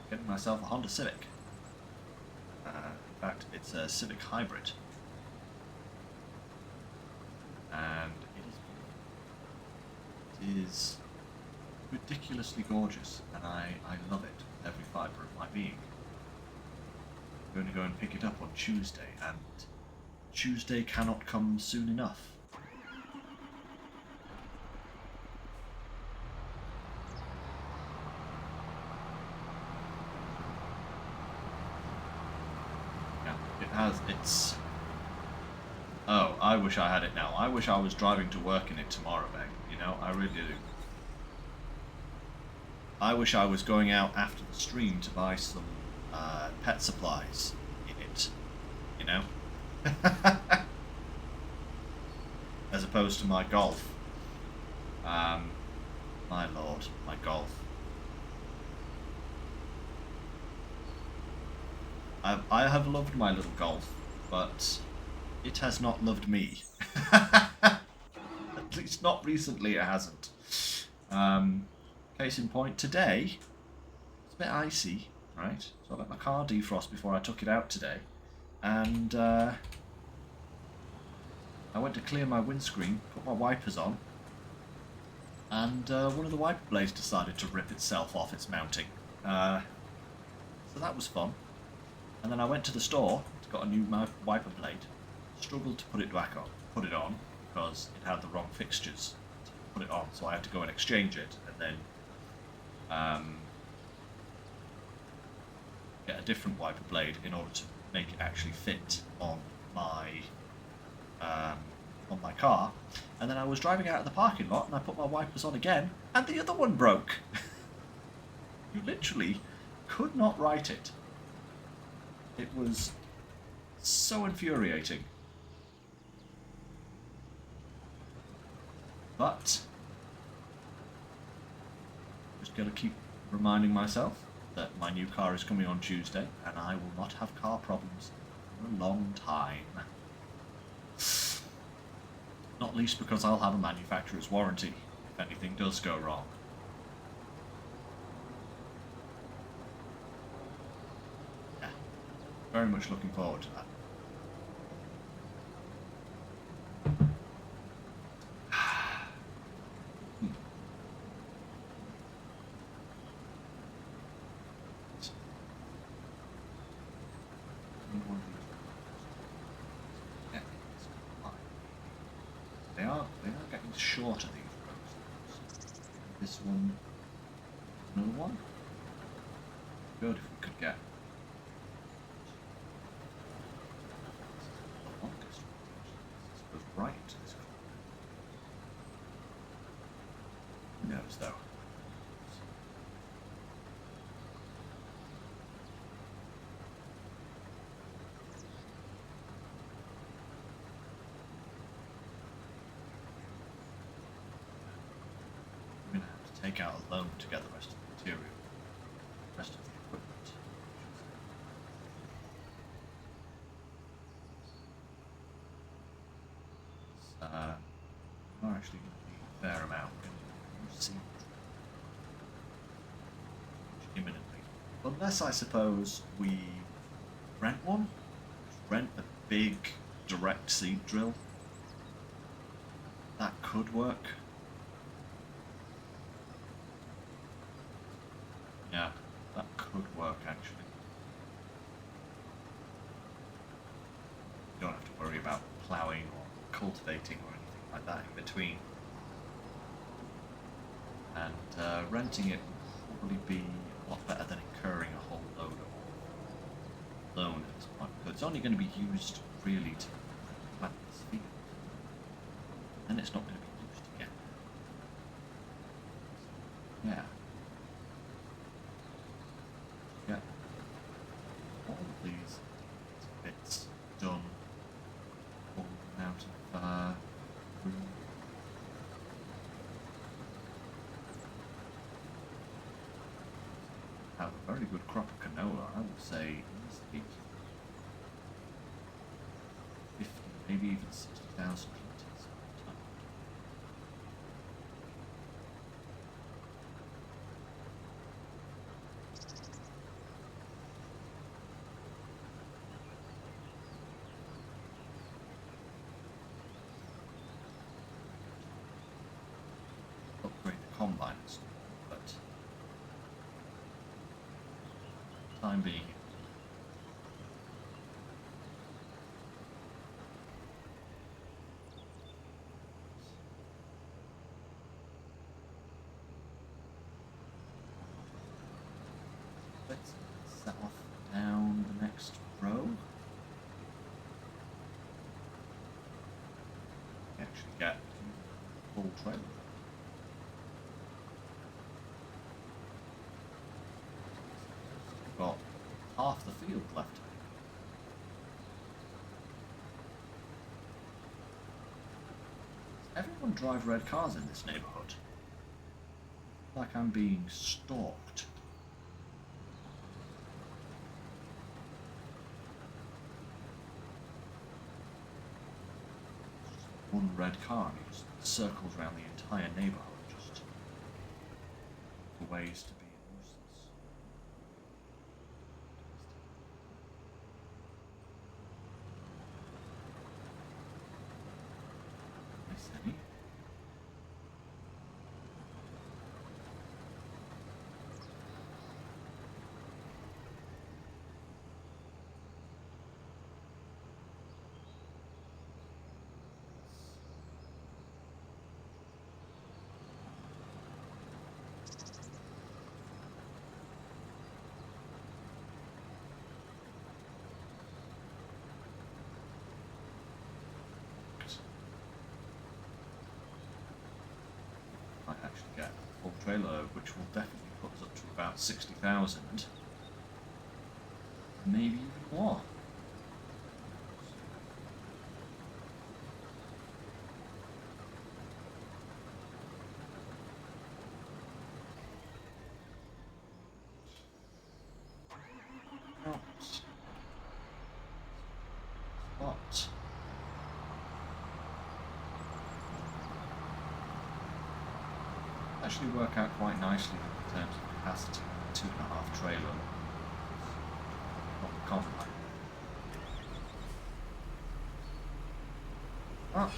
Getting myself a Honda Civic. In fact, it's a Civic Hybrid. And it is ridiculously gorgeous, and I love it with every fibre of my being. I'm going to go and pick it up on Tuesday, and Tuesday cannot come soon enough. It's... Oh, I wish I had it now. I wish I was driving to work in it tomorrow, babe. You know, I really do. I wish I was going out after the stream to buy some pet supplies in it. You know? As opposed to my Golf. My lord, my Golf. I have loved my little Golf, but it has not loved me. At least not recently, it hasn't. Case in point, today, it's a bit icy, right? So I let my car defrost before I took it out today. And I went to clear my windscreen, put my wipers on, and one of the wiper blades decided to rip itself off its mounting. So that was fun. And then I went to the store, got a new wiper blade, struggled to put it on, because it had the wrong fixtures to put it on, so I had to go and exchange it, and then get a different wiper blade in order to make it actually fit on my car. And then I was driving out of the parking lot, and I put my wipers on again, and the other one broke. You literally could not right it. It was so infuriating. But just gotta keep reminding myself that my new car is coming on Tuesday, and I will not have car problems for a long time. Not least because I'll have a manufacturer's warranty if anything does go wrong. Yeah, very much looking forward to that. shorter, these roads. This one, another one. Good if we could get the longest one. This goes right into this corner. Who knows though? Take out a loan to get the rest of the material, the rest of the equipment. Are actually going to be a fair amount. We'll see imminently. Unless I suppose we rent one, rent a big direct seed drill. That could work. Yeah, that could work actually. You don't have to worry about ploughing or cultivating or anything like that in between. And renting it would probably be a lot better than incurring a whole load of loan at this point, because it's only going to be used really to plant this field. And it's not going to be used again. Yeah. Yeah, all of these bits done, all out of room. Have a very good crop of canola, I would say easily 50, maybe even 60,000 litres per tonne. Upgrade the combine and stuff, but time being. Let's set off down the next row. We actually get full trailer. Got half the field left. Does everyone drive red cars in this neighbourhood? Like I'm being stalked. One red car and it just circles around the entire neighbourhood just for ways to be a nuisance. Miss any? Might actually get a full trailer, which will definitely put us up to about 60,000. Maybe even more. Spot. Actually work out quite nicely in terms of capacity. 2.5 trailer. Not the combine. Oh.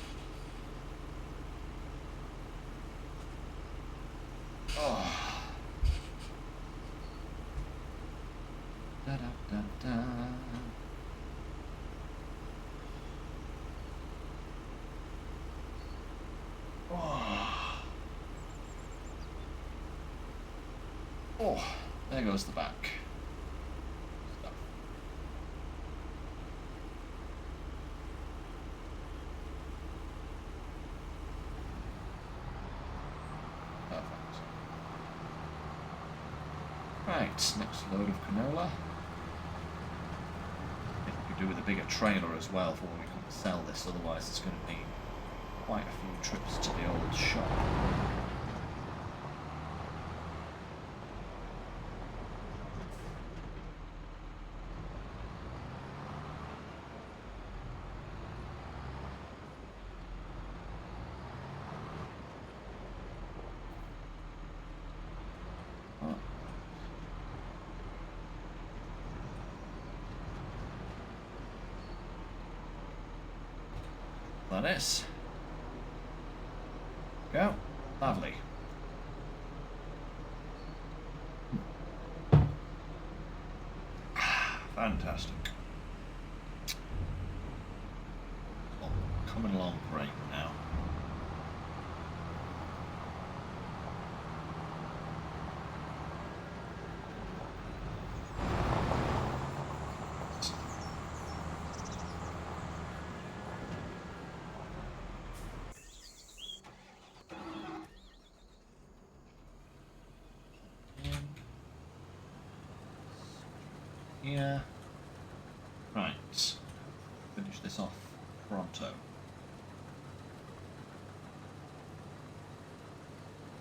Oh. Da da da da. Oh. goes the back. Stuff. Perfect. Right, next load of canola. I think we could do with a bigger trailer as well for when we come to sell this, otherwise it's going to need quite a few trips to the old shop. That is. Go. Lovely. Fantastic. Well, coming along great now. Yeah. Right. Finish this off pronto.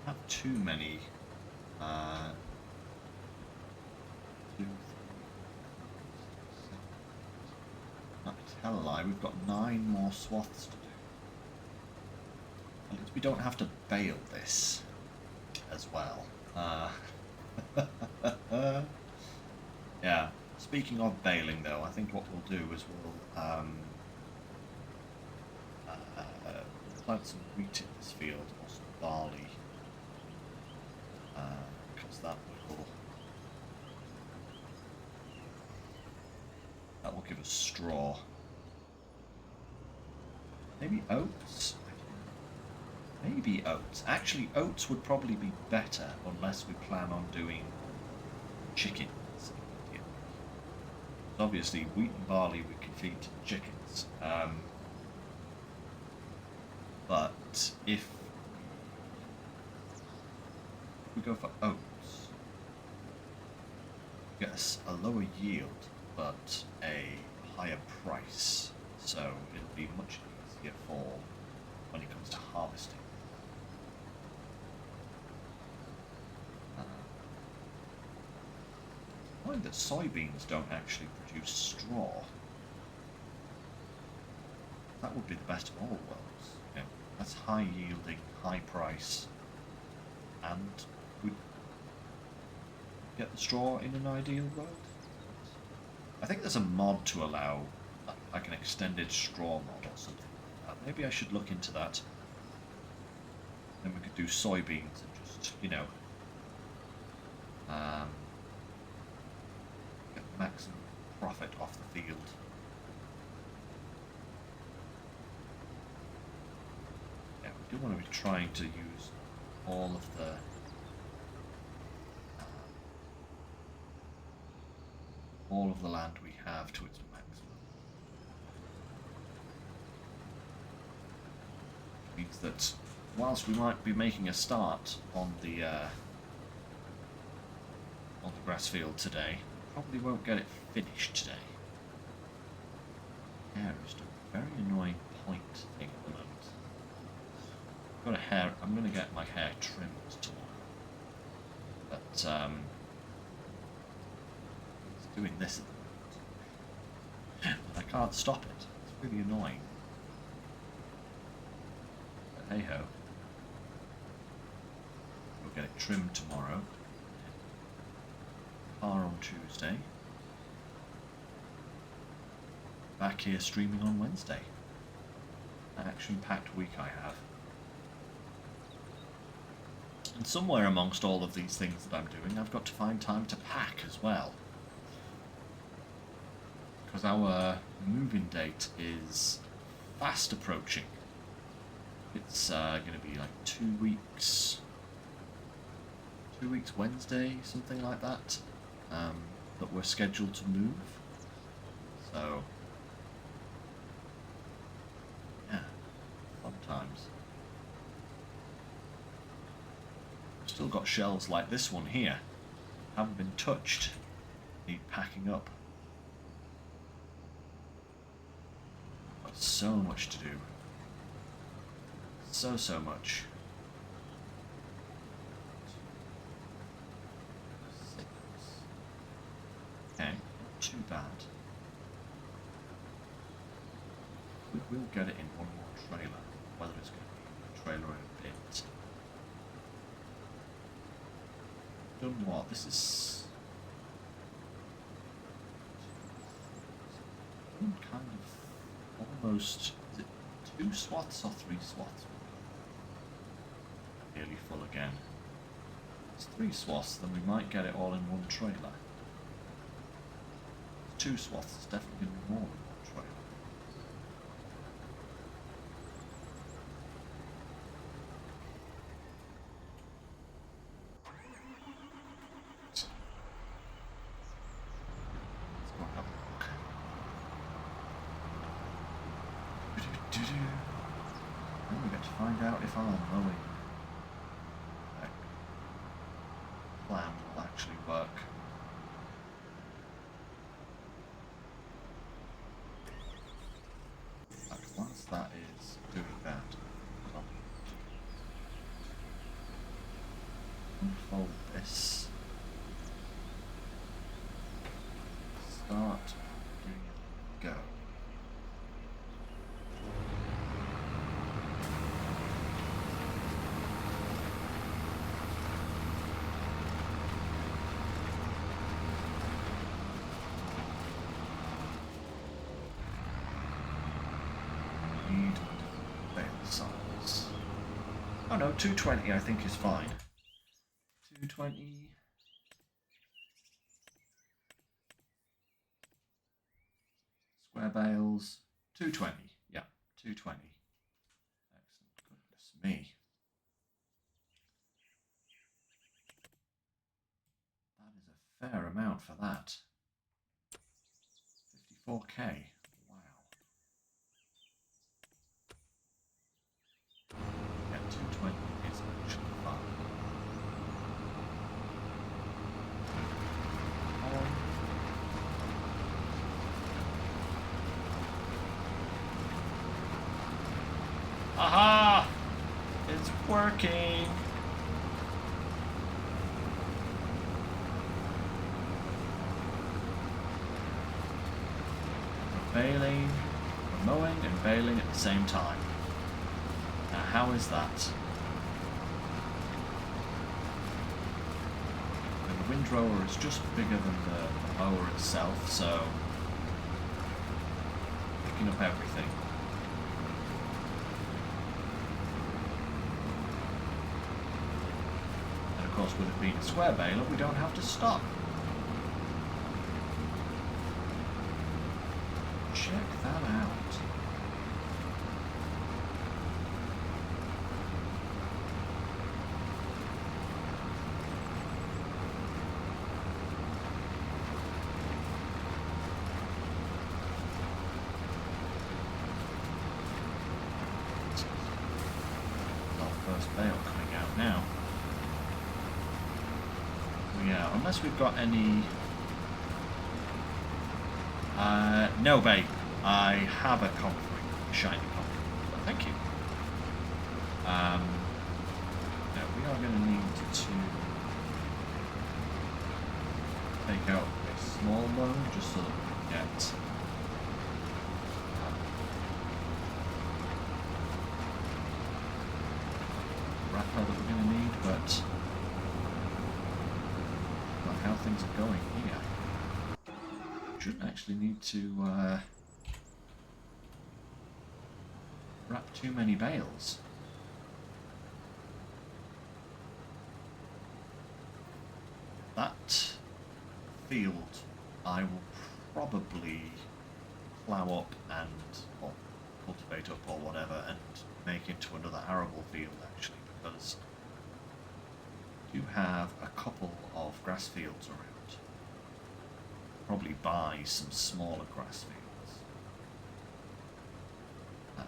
Not too many. 2, 3, 7. Not to tell a lie, we've got 9 more swaths to do. At least we don't have to bale this as well. Yeah. Speaking of baling, though, I think what we'll do is we'll plant some wheat in this field or some barley, because that will give us straw. Maybe oats. Maybe oats. Actually, oats would probably be better unless we plan on doing chickens. Obviously, wheat and barley we can feed to the chickens, but if we go for oats, we get a lower yield, but a higher price, so it'll be much easier for when it comes to harvesting. I find that soybeans don't actually produce straw. That would be the best of all worlds. You know, that's high yielding, high price, and we get the straw in an ideal world. I think there's a mod to allow like an extended straw mod or something like that. Maybe I should look into that. Then we could do soybeans and just, you know, maximum profit off the field. Yeah, we do want to be trying to use all of the land we have to its maximum. Which means that whilst we might be making a start on the grass field today, probably won't get it finished today. Hair is doing a very annoying point thing at the moment. I'm going to get my hair trimmed tomorrow, but it's doing this at the moment. I can't stop it. It's really annoying. But hey ho, we'll get it trimmed tomorrow. On Tuesday. Back here streaming on Wednesday. An action-packed week I have. And somewhere amongst all of these things that I'm doing, I've got to find time to pack as well. Because our move-in date is fast approaching. It's going to be like 2 weeks. 2 weeks Wednesday, something like that. that we're scheduled to move. So, yeah, fun times. We've still got shelves like this one here. Haven't been touched. Need packing up. Got so much to do. So much. Okay, not too bad. We will get it in one more trailer, whether it's going to be a trailer or a bit. Done what? This is kind of almost. Is it 2 swaths or 3 swaths? Nearly full again. It's 3 swaths, then we might get it all in one trailer. 2 swaths is definitely going to be more than one trailer. Let's go have a look. Then we get to find out if our mowing plan will actually work. Once that is doing that, I'll unfold this, start giving it a go. Size. Oh no, 220 I think is fine. 220. Square bales. 220. Yeah, 220. Excellent. Goodness me. That is a fair amount for that. 54k. Yeah, 220 is actually fine. Aha! It's working! We're baling, we're mowing and baling at the same time. Now, how is that? And the windrower is just bigger than the mower itself, so picking up everything. And of course, with it being a square baler, we don't have to stop. Check that out. First bale coming out now. Yeah, unless we've got any. No, babe. I have a comfort, shiny comfort. But thank you. No, we are going to need to take out a small loan just so that we can get. Wrapper that we're going to need, but not how things are going here. Shouldn't actually need to wrap too many bales. That field I will probably plough up and cultivate up or whatever and make into another arable field actually, because we do have a couple of grass fields around. probably buy some smaller grass fields. I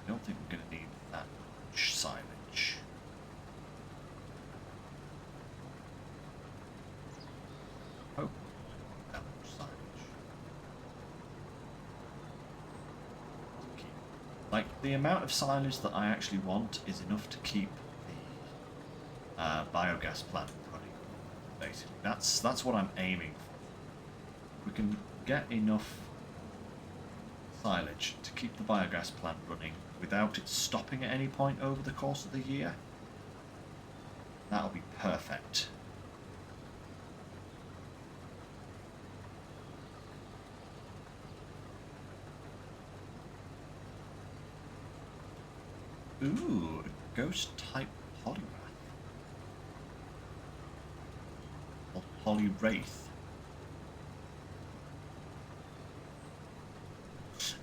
don't think we're going to need that much silage. Oh, that much silage. Like, the amount of silage that I actually want is enough to keep the biogas plant running, basically. That's what I'm aiming for. We can get enough silage to keep the biogas plant running without it stopping at any point over the course of the year. That'll be perfect. Ooh, a ghost type polyrath. Or polywraith.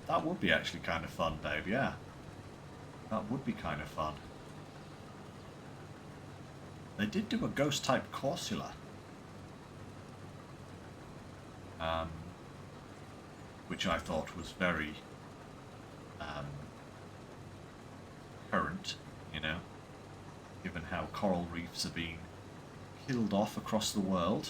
That would be actually kind of fun, babe, yeah. That would be kind of fun. They did do a ghost type Coursula. Which I thought was very current, you know, given how coral reefs are being killed off across the world.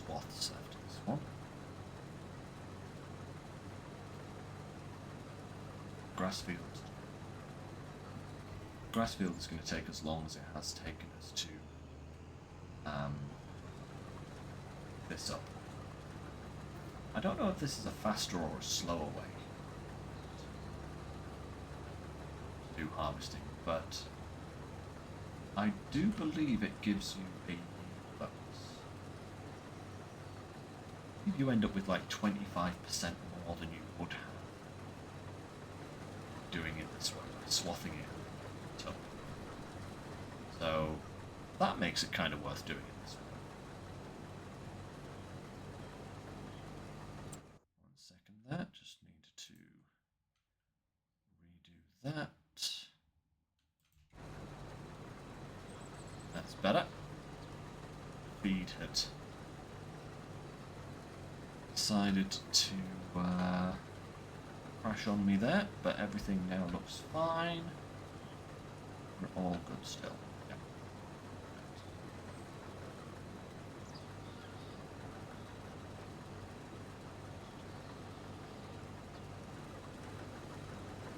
Swaths after this one. Grassfield. Grassfield is going to take as long as it has taken us to this up. I don't know if this is a faster or a slower way to do harvesting, but I do believe it gives you a bonus. You end up with like 25% more than you would have doing it this way, like swathing it up. So that makes it kind of worth doing it this way. 1 second there, just need to redo that. That's better. Feed had decided to crash on me there, but everything now looks fine. We're all good still. Yeah.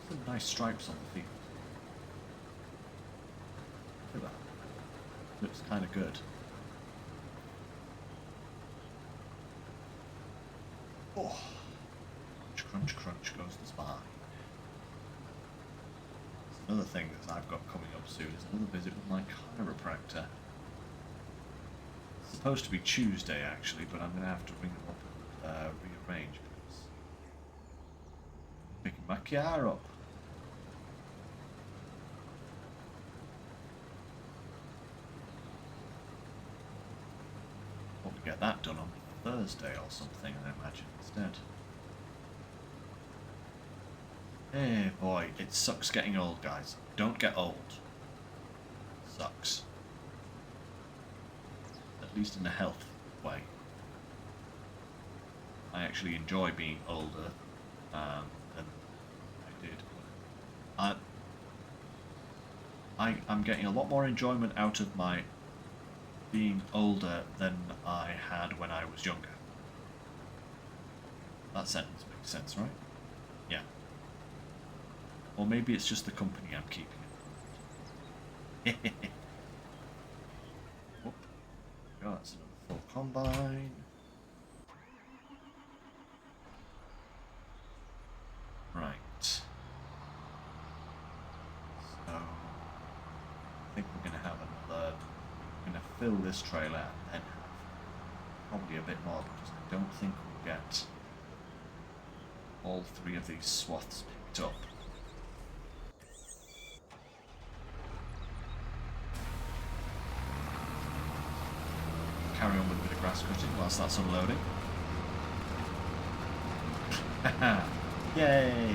Some nice stripes on the feet. Look at that. Looks kind of good. Oh, crunch, crunch goes the spine. Another thing that I've got coming up soon is another visit with my chiropractor. It's supposed to be Tuesday actually, but I'm going to have to ring them up and rearrange because I'm picking my car up. Want to get that done on Thursday or something, I imagine, instead. Hey boy, it sucks getting old, guys. Don't get old. Sucks. At least in a health way. I actually enjoy being older than I did. I'm getting a lot more enjoyment out of my being older than I had when I was younger. That sentence makes sense, right? Yeah. Or maybe it's just the company I'm keeping it. Whoop. Oh, that's another full combine. Right. So, I think we're going to have another... I'm going to fill this trailer and then have probably a bit more because I don't think we'll get all 3 of these swaths picked up. Carry on with a bit of grass cutting whilst that's unloading. Yay!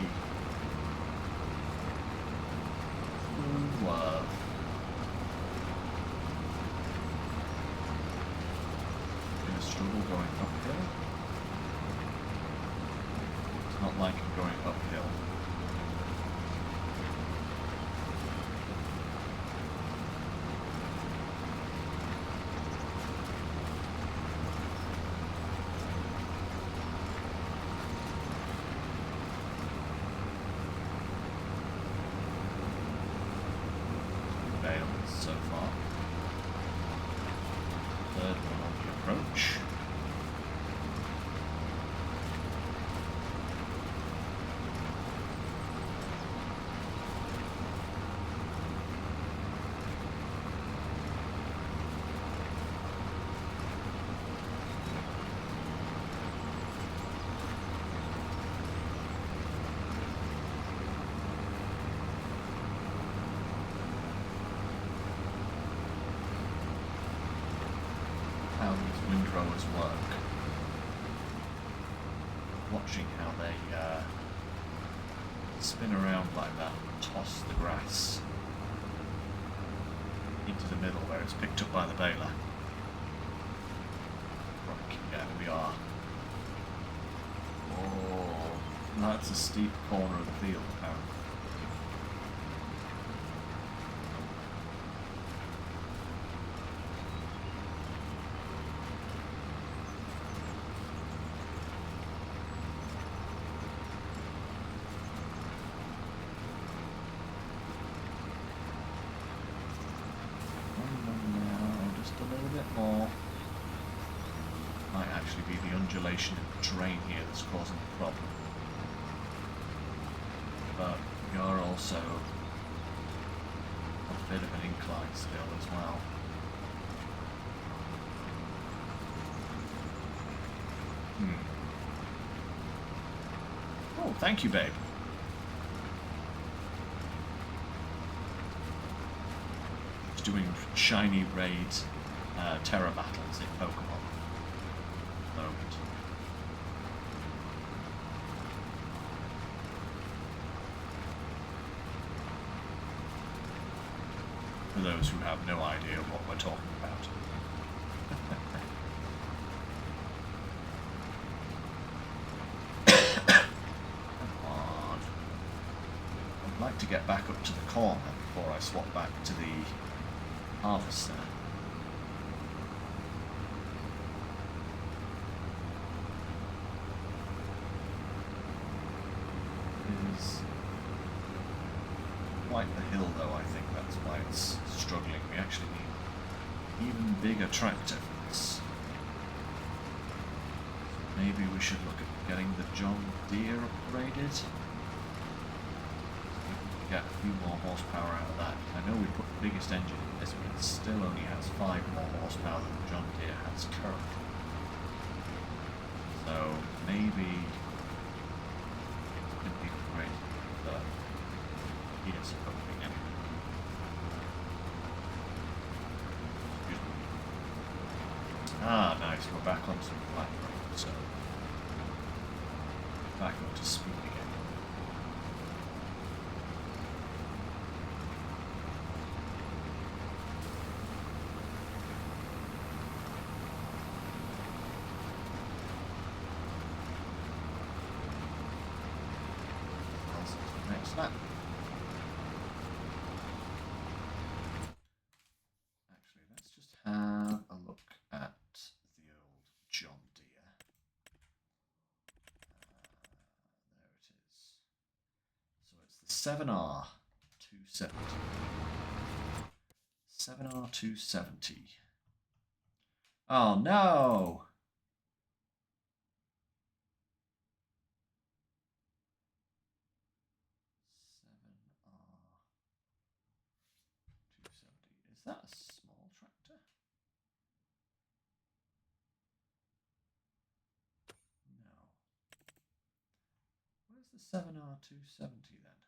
throwers work. Watching how they spin around like that and toss the grass into the middle where it's picked up by the baler. Right, yeah, we are. Oh, that's a steep corner of the field, apparently. Might actually be the undulation in the terrain here that's causing the problem. But we are also a bit of an incline still as well. Oh, thank you, babe. Just doing shiny raid terror battles in Pokemon. Moment. For those who have no idea what we're talking about. Come on. I'd like to get back up to the corner before I swap back to the harvester. Quite the hill though, I think that's why it's struggling. We actually need an even bigger tractor for this. Maybe we should look at getting the John Deere upgraded. So we can get a few more horsepower out of that. I know we put the biggest engine in this, but it still only has 5 more horsepower than the John Deere has currently. So maybe it could be upgraded further. Yes, probably anyway. Ah, nice. We're back on some flat road, so back up to speed again. Next lap. Have a look at the old John Deere. There it is. So it's the 7R 270. 7R 270. Oh no! Is that a small tractor? No. Where's the 7R270 then?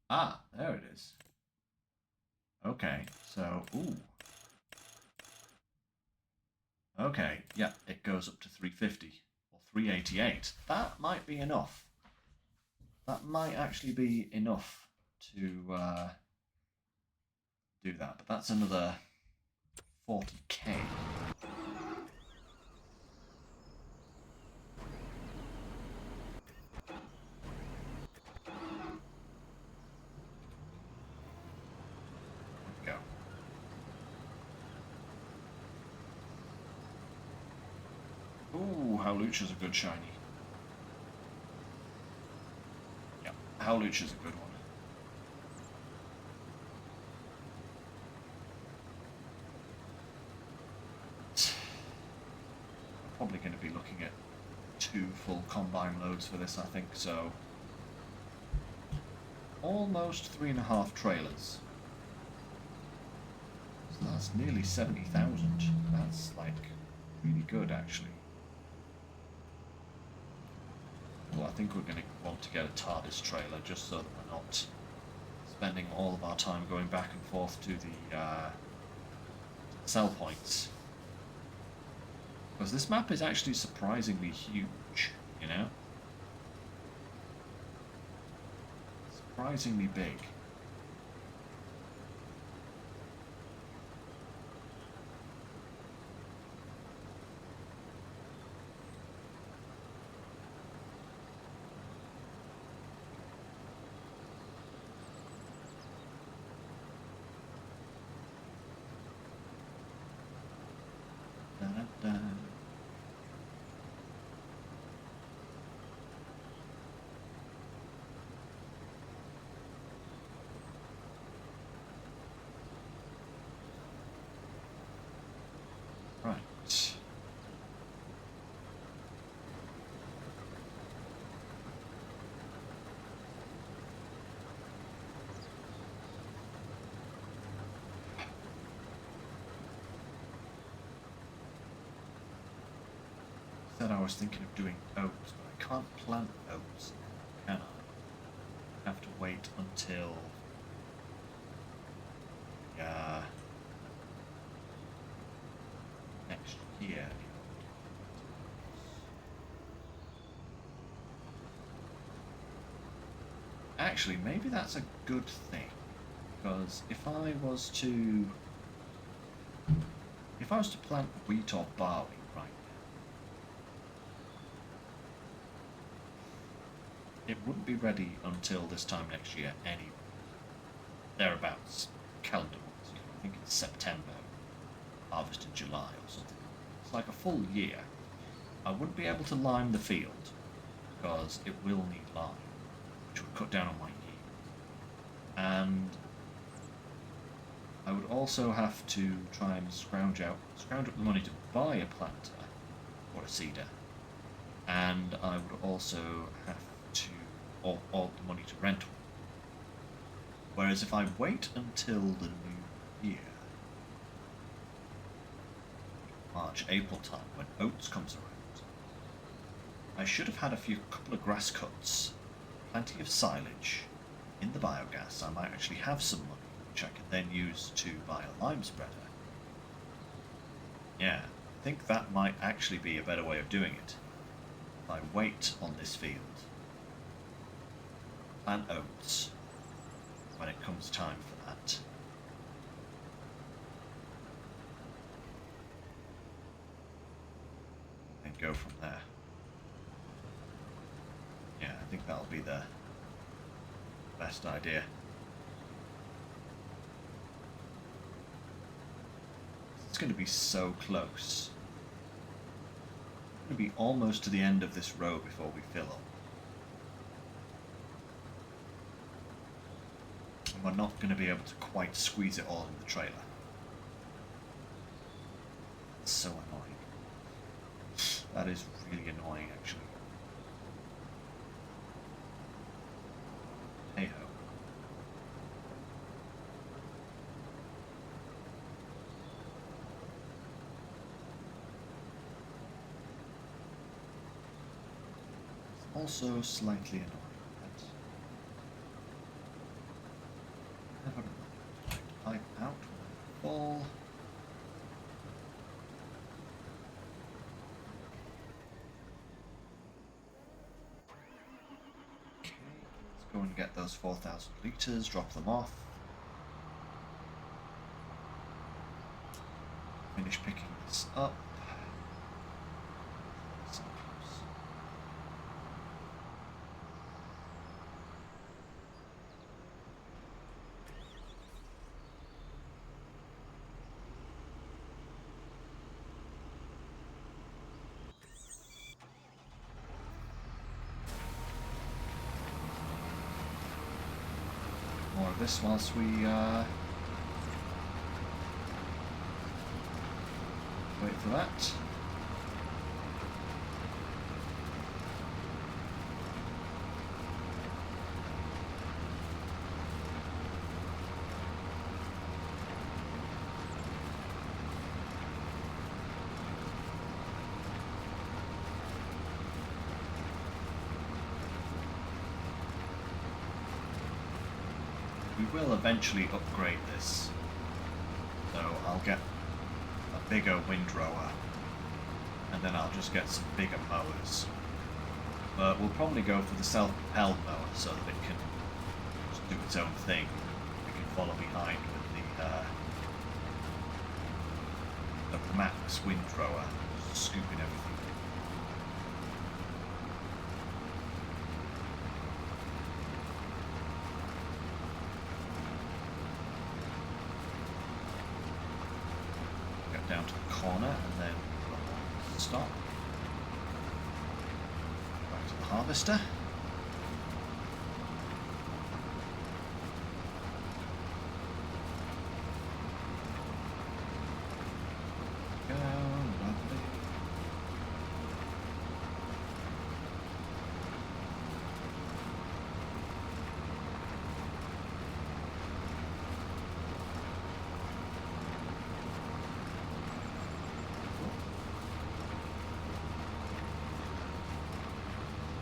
Ah, there it is. Okay, so, ooh. Okay, yeah, it goes up to 350 or 388. That might be enough. That might actually be enough to do that, but that's another 40k. Go. Ooh, Howlucha's a good shiny. Yeah, Howlucha's a good one. Probably going to be looking at 2 full combine loads for this, I think, so almost 3.5 trailers. So that's nearly 70,000. That's like really good, actually. Well, I think we're going to want to get a TARDIS trailer just so that we're not spending all of our time going back and forth to the sell points. Because this map is actually surprisingly huge, you know? Surprisingly big. Da-da-da. Right. Said I was thinking of doing oats, but I can't plant oats, can I? I have to wait until next year. Actually, maybe that's a good thing, because if I was to plant wheat or barley right now, it wouldn't be ready until this time next year anyway. Thereabouts, calendar-wise. I think it's September, harvest in July or something. It's like a full year. I wouldn't be able to lime the field, because it will need lime, which would cut down on my yield. And I would also have to try and scrounge up the money to buy a planter or a seeder, and I would also have to, or the money to rent one. Whereas if I wait until the new year, March, April time, when oats comes around, I should have had couple of grass cuts, plenty of silage in the biogas. I might actually have some money, which I can then use to buy a lime spreader. Yeah, I think that might actually be a better way of doing it. If I wait on this field, plant oats when it comes time for that. And go from there. Yeah, I think that'll be the best idea. It's going to be so close. It's going to be almost to the end of this row before we fill up. And we're not going to be able to quite squeeze it all in the trailer. It's so annoying. That is really annoying, actually. Hey-ho. It's also slightly annoying. Pipe out full. Okay, let's go and get those 4,000 litres, drop them off. Finish picking this up. More of this whilst we wait for that. will eventually upgrade this. So I'll get a bigger windrower, and then I'll just get some bigger mowers. But we'll probably go for the self-propelled mower so that it can just do its own thing. We can follow behind with the max windrower, just scooping everything. Get down to the corner and then stop. Back to the harvester.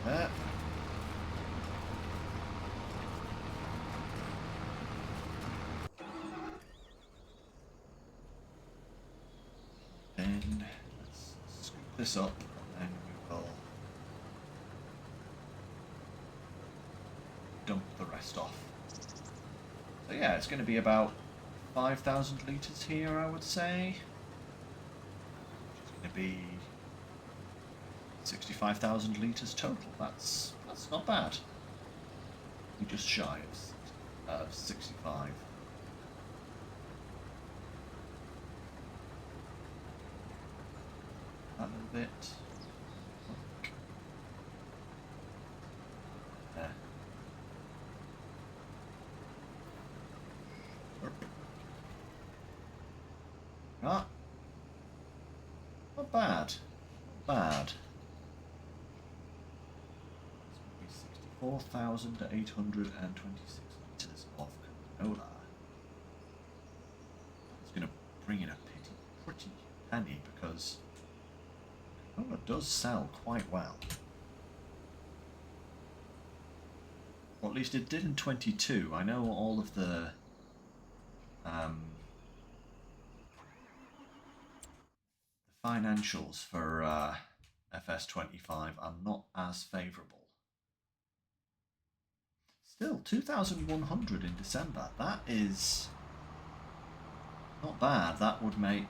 There. And let's scoop this up, and then we will dump the rest off. So yeah, it's going to be about 5,000 litres here, I would say. It's going to be 65,000 litres total. That's not bad. We're just shy of 65. That little bit. There. Ah. Not bad. Not bad. 4,826 litres of canola. It's going to bring in a pretty penny because canola does sell quite well. Or at least it did in 22. I know all of the financials for FS25 are not as favourable. Still, 2,100 in December. That is not bad. That would make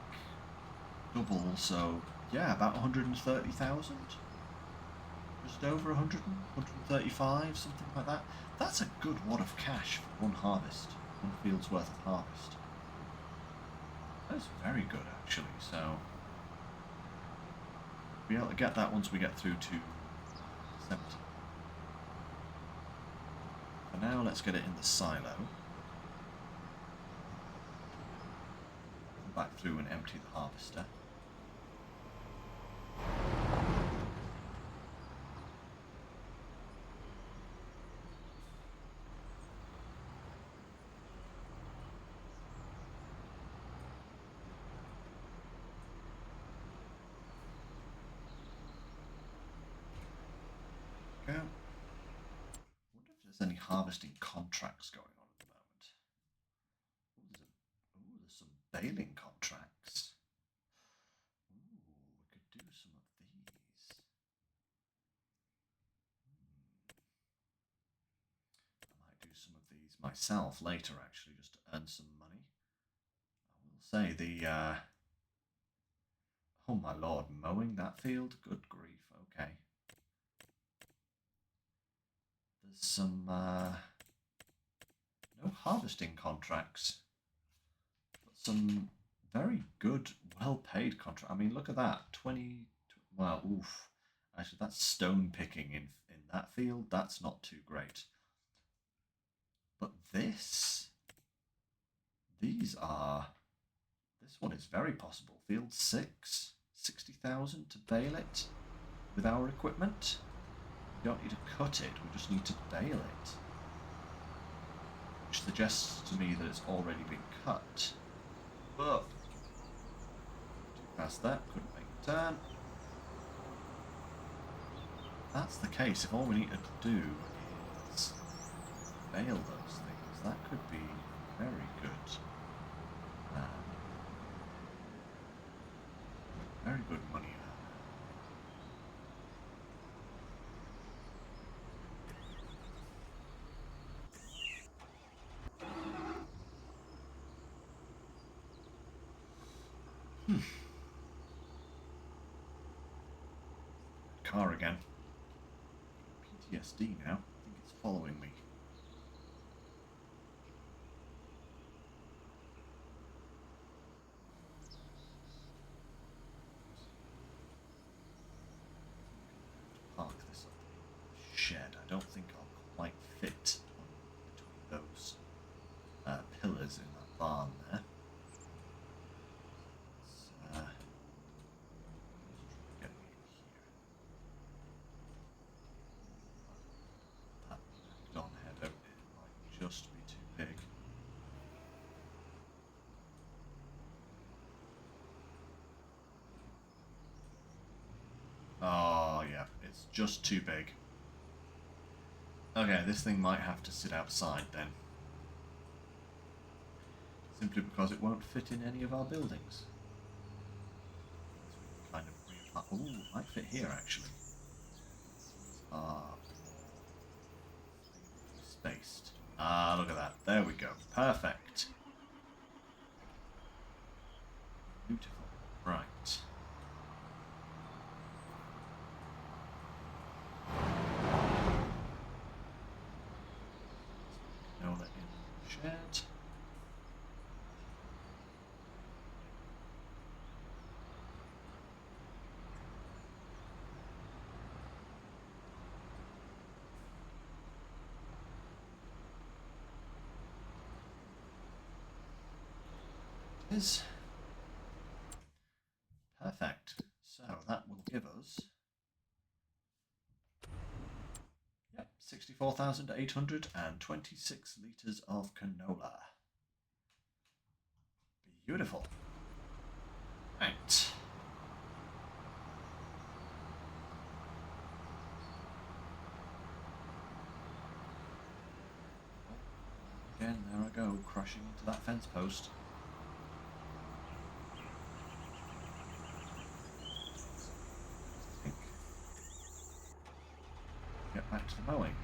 double, so yeah, about 130,000. Just over 100, 135, something like that. That's a good wad of cash for one harvest, one field's worth of harvest. That's very good, actually, so we'll be able to get that once we get through to 70. For now, let's get it in the silo. Come back through and empty the harvester. Go. I wonder if there's any harvesting contracts going on at the moment. Ooh, there's some baling contracts. Ooh, we could do some of these. I might do some of these myself later, actually, just to earn some money. I will say oh my lord, mowing that field? Good grief, okay. There's some no harvesting contracts, but some very good, well-paid contract. I mean, look at that, 20. Well, oof. Actually, that's stone picking in that field. That's not too great. But these are. This one is very possible. Field 6, 60,000 to bale it with our equipment. We don't need to cut it, we just need to bale it. Which suggests to me that it's already been cut. But too fast there, couldn't make a turn. If that's the case, if all we need to do is bale those things, that could be very good. Very good money. Car again. PTSD now. I think it's following me. Park this up the shed. I don't think I'll quite fit between those pillars in that barn there. Just be too big. Oh yeah, it's just too big. Okay, this thing might have to sit outside then. Simply because it won't fit in any of our buildings. Kind of ooh, it might fit here actually. Spaced. Look at that. There we go. Perfect. Beautiful. Right. Canola in shed. Is perfect. So that will give us 64,826 litres of canola. Beautiful. Right. Again, there I go, crashing into that fence post. Get back to the mowing.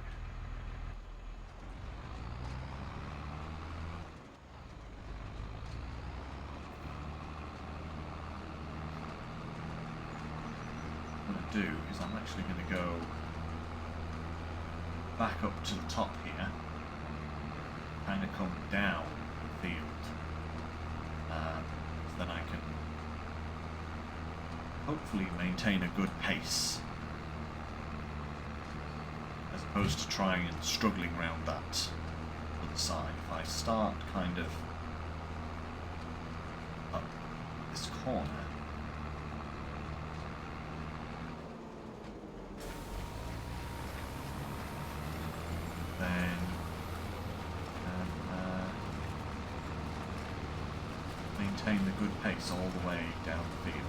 What I'm going to do is I'm actually going to go back up to the top here, kind of come down the field, so then I can hopefully maintain a good pace, as opposed to trying and struggling around that other side. If I start kind of up this corner, then maintain the good pace all the way down the field.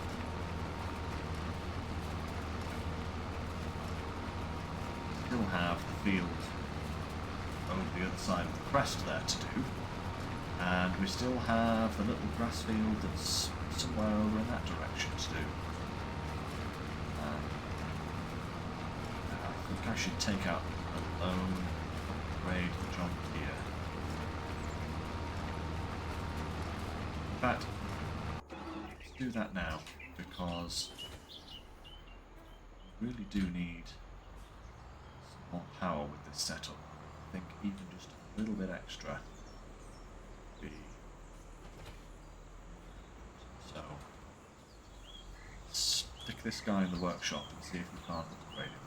Still have the field over the other side of the crest there to do, and we still have the little grass field that's somewhere over in that direction to do. I think I should take out a loan, upgrade the John Deere. In fact, let's do that now, because we really do need some more power with this setup. I think even just a little bit extra would be. So, stick this guy in the workshop and see if we can't upgrade him.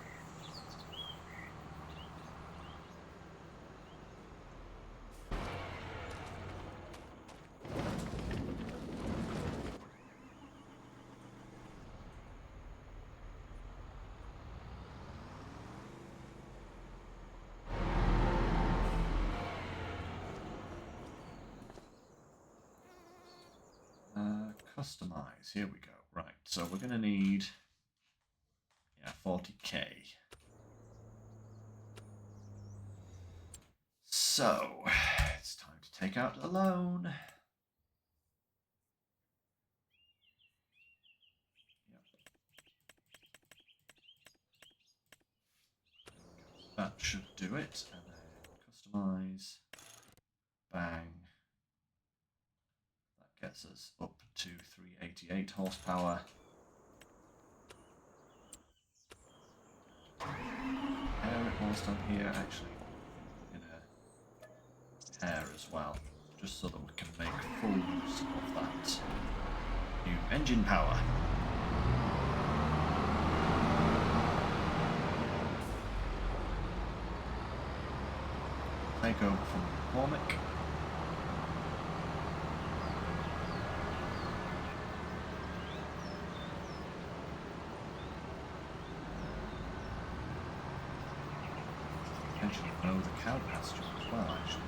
Customize, here we go. Right, so we're going to need 40k. So take out the loan. That should do it, and then customize, bang. That gets us up to 388 horsepower. Hair it whilst I'm here, actually. I'm gonna hair as well, just so that we can make full use of that new engine power. Take over from McCormick. Potentially mow the cow pasture as well, actually.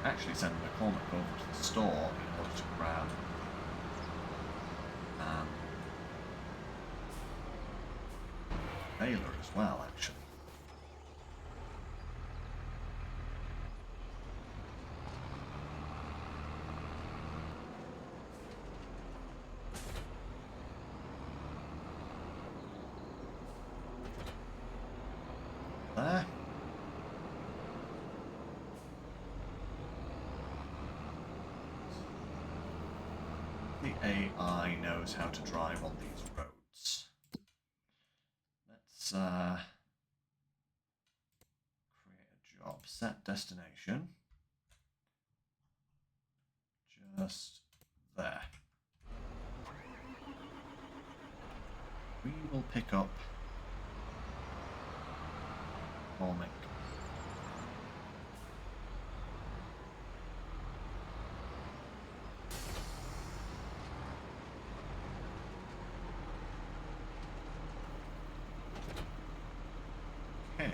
Actually send McCormick over to the store in order to grab baler as well, actually. There. The AI knows how to drive on these roads. Let's create a job. Set destination. Just there. We will pick up McCormick. Okay.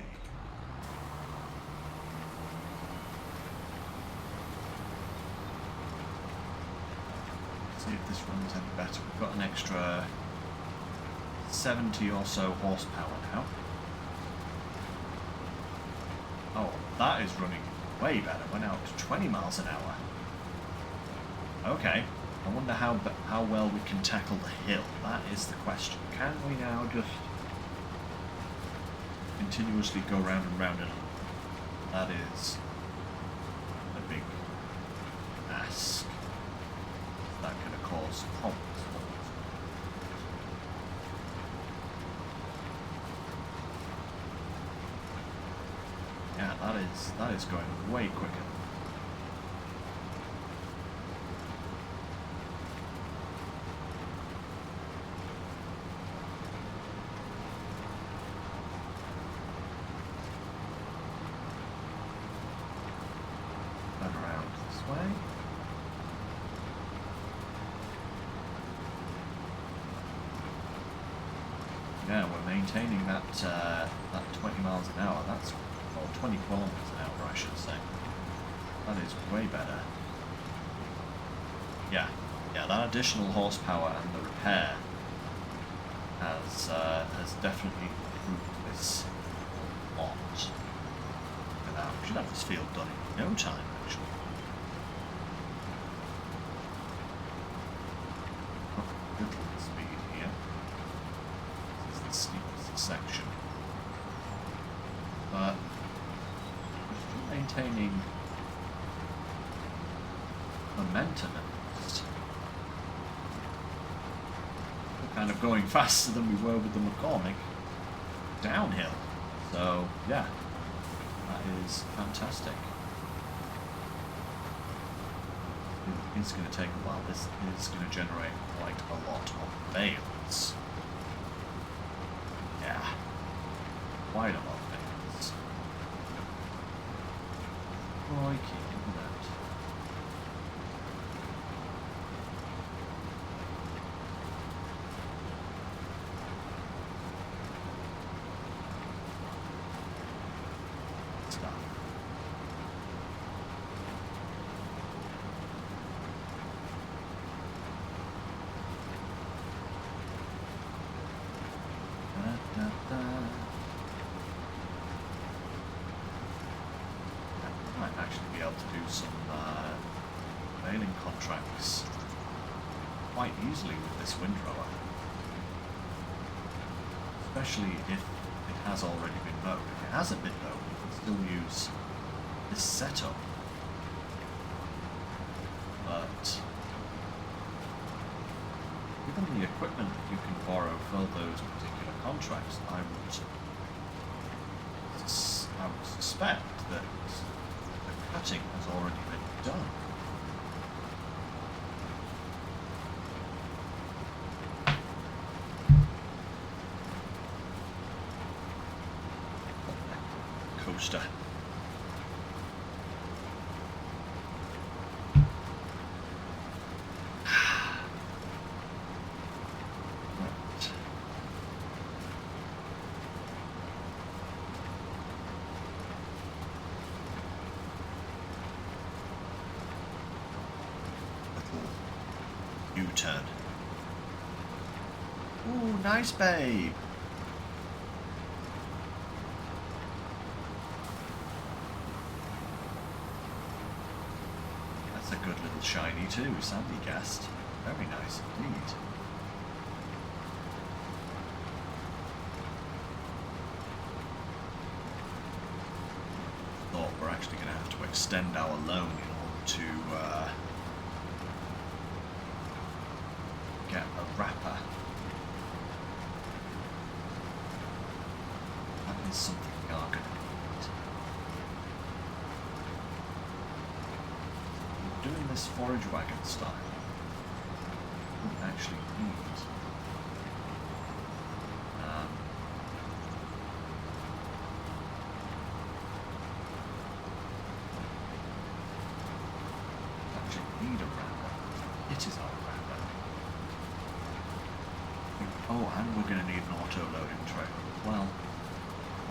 See if this runs any better. We've got an extra 70 or so horsepower now. Oh, that is running way better. We're now up to 20 miles an hour. Okay. I wonder how well we can tackle the hill. That is the question. Can we now just continuously go round and round it? That is a big ask. That could have caused problems. Yeah, that is going way quicker. Turn around this way. Yeah, we're maintaining that 20 miles an hour. That's, or 20 kilometers an hour, I should say. That is way better. Yeah, that additional horsepower and the repair has definitely improved this a lot. Look at that. We should have this field done in no time, actually. Little speed here. This is the steepest section. But we're still maintaining momentum at least. We're kind of going faster than we were with the McCormick downhill. So yeah, that is fantastic. It's going to take a while. This is going to generate quite a lot of bales. Yeah, quite a lot of bales. Crikey, look at that. Stuff. contracts quite easily with this windrower. Especially if it has already been mowed. If it hasn't been mowed, you can still use this setup. But given the equipment that you can borrow for those particular contracts, I would suspect that the cutting has already been done. Coaster. U-turn. Ooh, nice, babe. That's a good little shiny too, sandy guest. Very nice indeed. Thought we're actually going to have to extend our loan in order to get a wrapper. That is something we are going to need. We're doing this forage wagon style. We actually need a wrapper. It is our wrapper. Oh, and we're going to need an auto-loading trailer as well.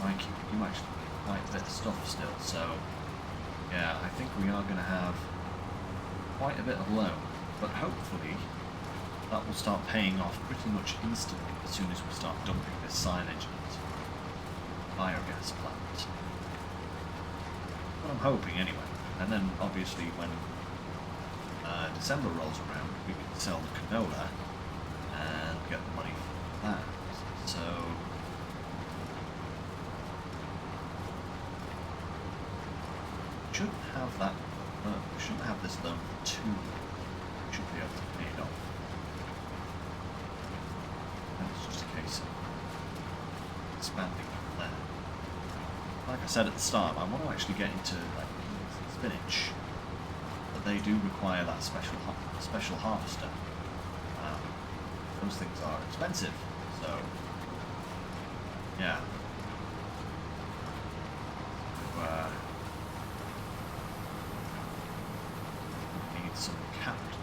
Like, you actually need quite a bit of stuff still, so yeah, I think we are going to have quite a bit of loan, but hopefully that will start paying off pretty much instantly as soon as we start dumping this silage into the biogas plant. What I'm hoping anyway. And then obviously when December rolls around, we can sell the canola and get the money for that. So we shouldn't have that. We shouldn't have this loan for too long. We should be able to pay it off. And it's just a case of expanding from there. Like I said at the start, I want to actually get into like spinach. But they do require that special harvester. Those things are expensive, so yeah. We need some capital.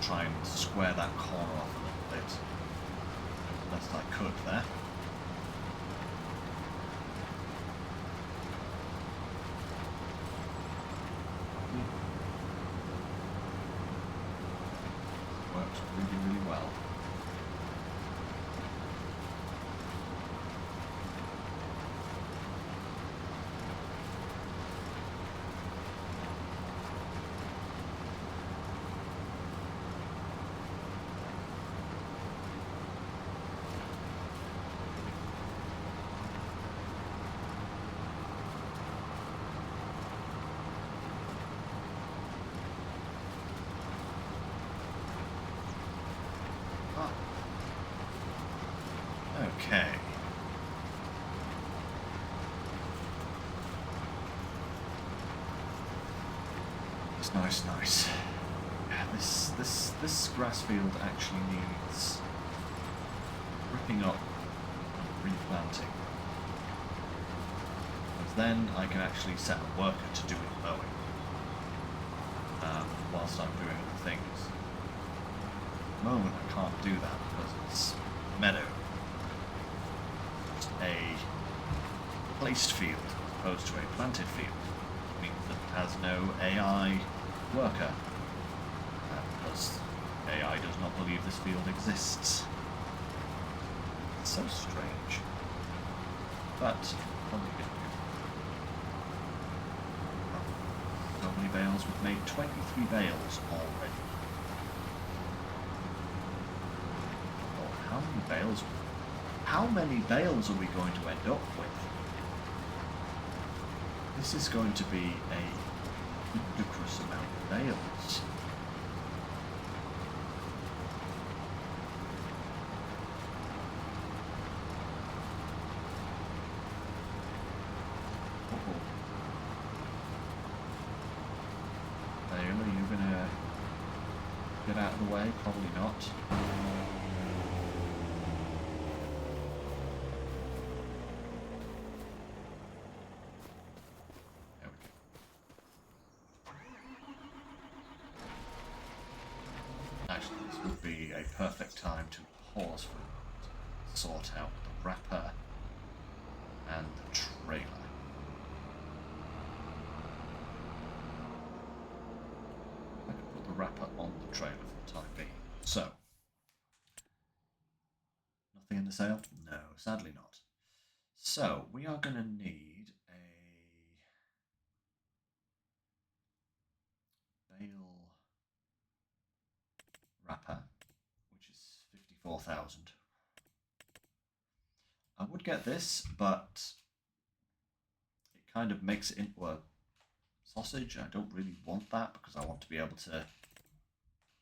Try and square that corner off a little bit. The best I could there. Works really, really well. Okay. It's nice. Yeah, this grass field actually needs ripping up and replanting. Because then I can actually set a worker to do it mowing. Whilst I'm doing other things. At the moment I can't do that because it's meadow. A placed field as opposed to a planted field, which means that it has no AI worker because AI does not believe this field exists. It's so strange. But, what are we going to do? So many bales? We've made 23 bales already. Oh, how many bales? How many bales are we going to end up with? This is going to be a ludicrous amount of bales. Are you gonna get out of the way? Probably not. There we go. Actually, this would be a perfect time to pause for a moment, sort out the wrapper and the trailer. Wrapper on the trailer for the time being. So, nothing in the sale? No, sadly not. So, we are going to need a bale wrapper, which is 54,000. I would get this, but it kind of makes it into a sausage. I don't really want that because I want to be able to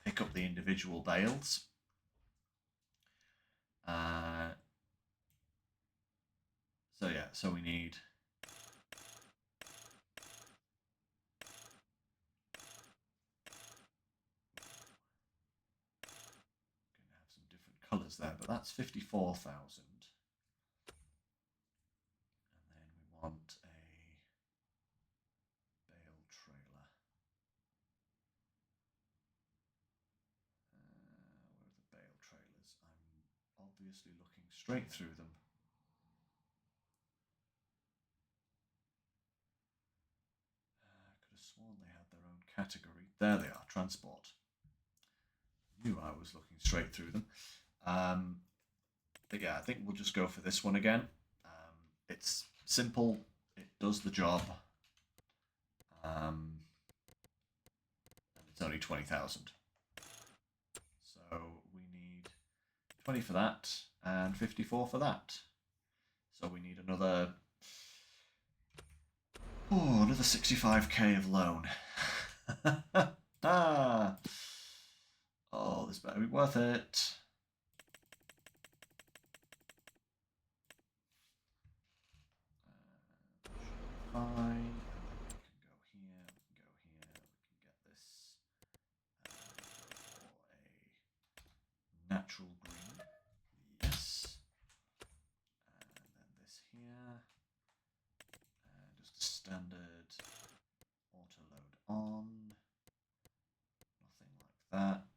pick up the individual bales. So yeah, so we need going to have some different colours there, but that's 54,000. And then we want a bale trailer. Where are the bale trailers? I'm obviously looking straight through them. I could have sworn they had their own category. There they are, transport. Knew I was looking straight through them. But yeah, I think we'll just go for this one again. It's simple, it does the job, and it's only 20,000. So we need 20 for that and 54 for that. So we need another 65k of loan. Oh, this better be worth it. Fine. We can go here. We can get this for a natural green. Yes. And then this here. And just a standard auto load on. Nothing like that.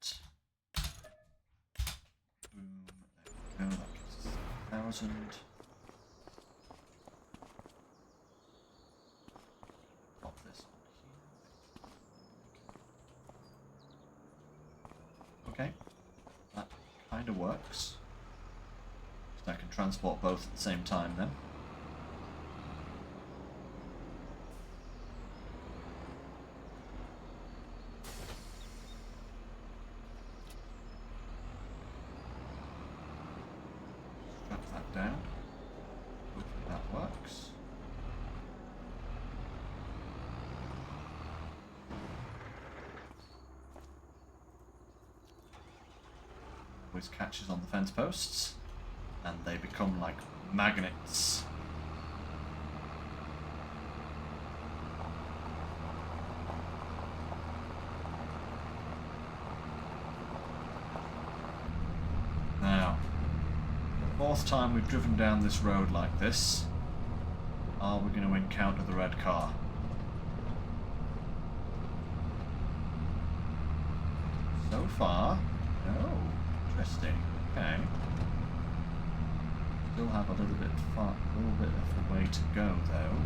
Boom. There we go. That gives us 1,000. Pop this on here. Okay. That kind of works. So I can transport both at the same time then. Strap that down. Hopefully that works. Always catches on the fence posts, and they become like magnets. Now, the fourth time we've driven down this road like this, are we going to encounter the red car? So far, no. Interesting. Okay. Still have a little bit of a way to go though.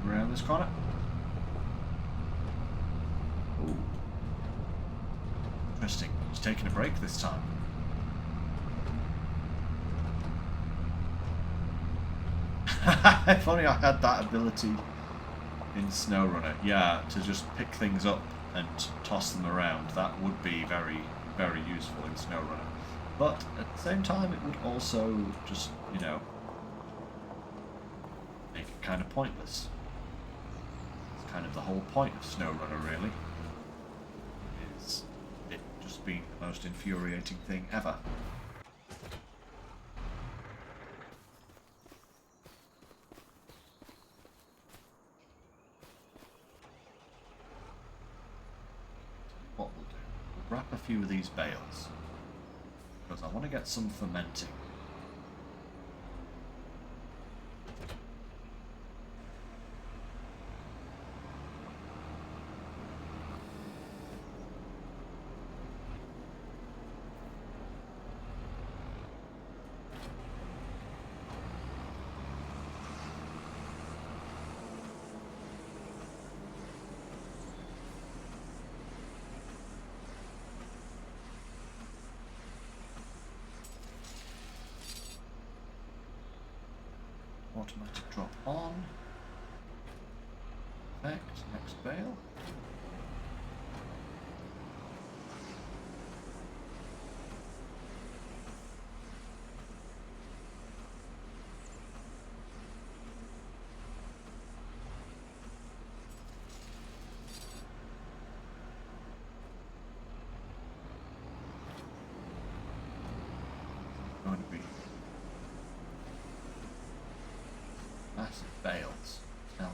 Around this corner. interesting. He's taking a break this time. If only I had that ability in SnowRunner. Yeah, to just pick things up and toss them around. That would be very, very useful in SnowRunner. But at the same time, it would also just, you know, make it kind of pointless. It's kind of the whole point of SnowRunner, really. Is it just being the most infuriating thing ever. What we'll do, we'll wrap a few of these bales, because I want to get some fermenting. Automatic drop on. Perfect. Next bale. Going to be massive bales, I tell you.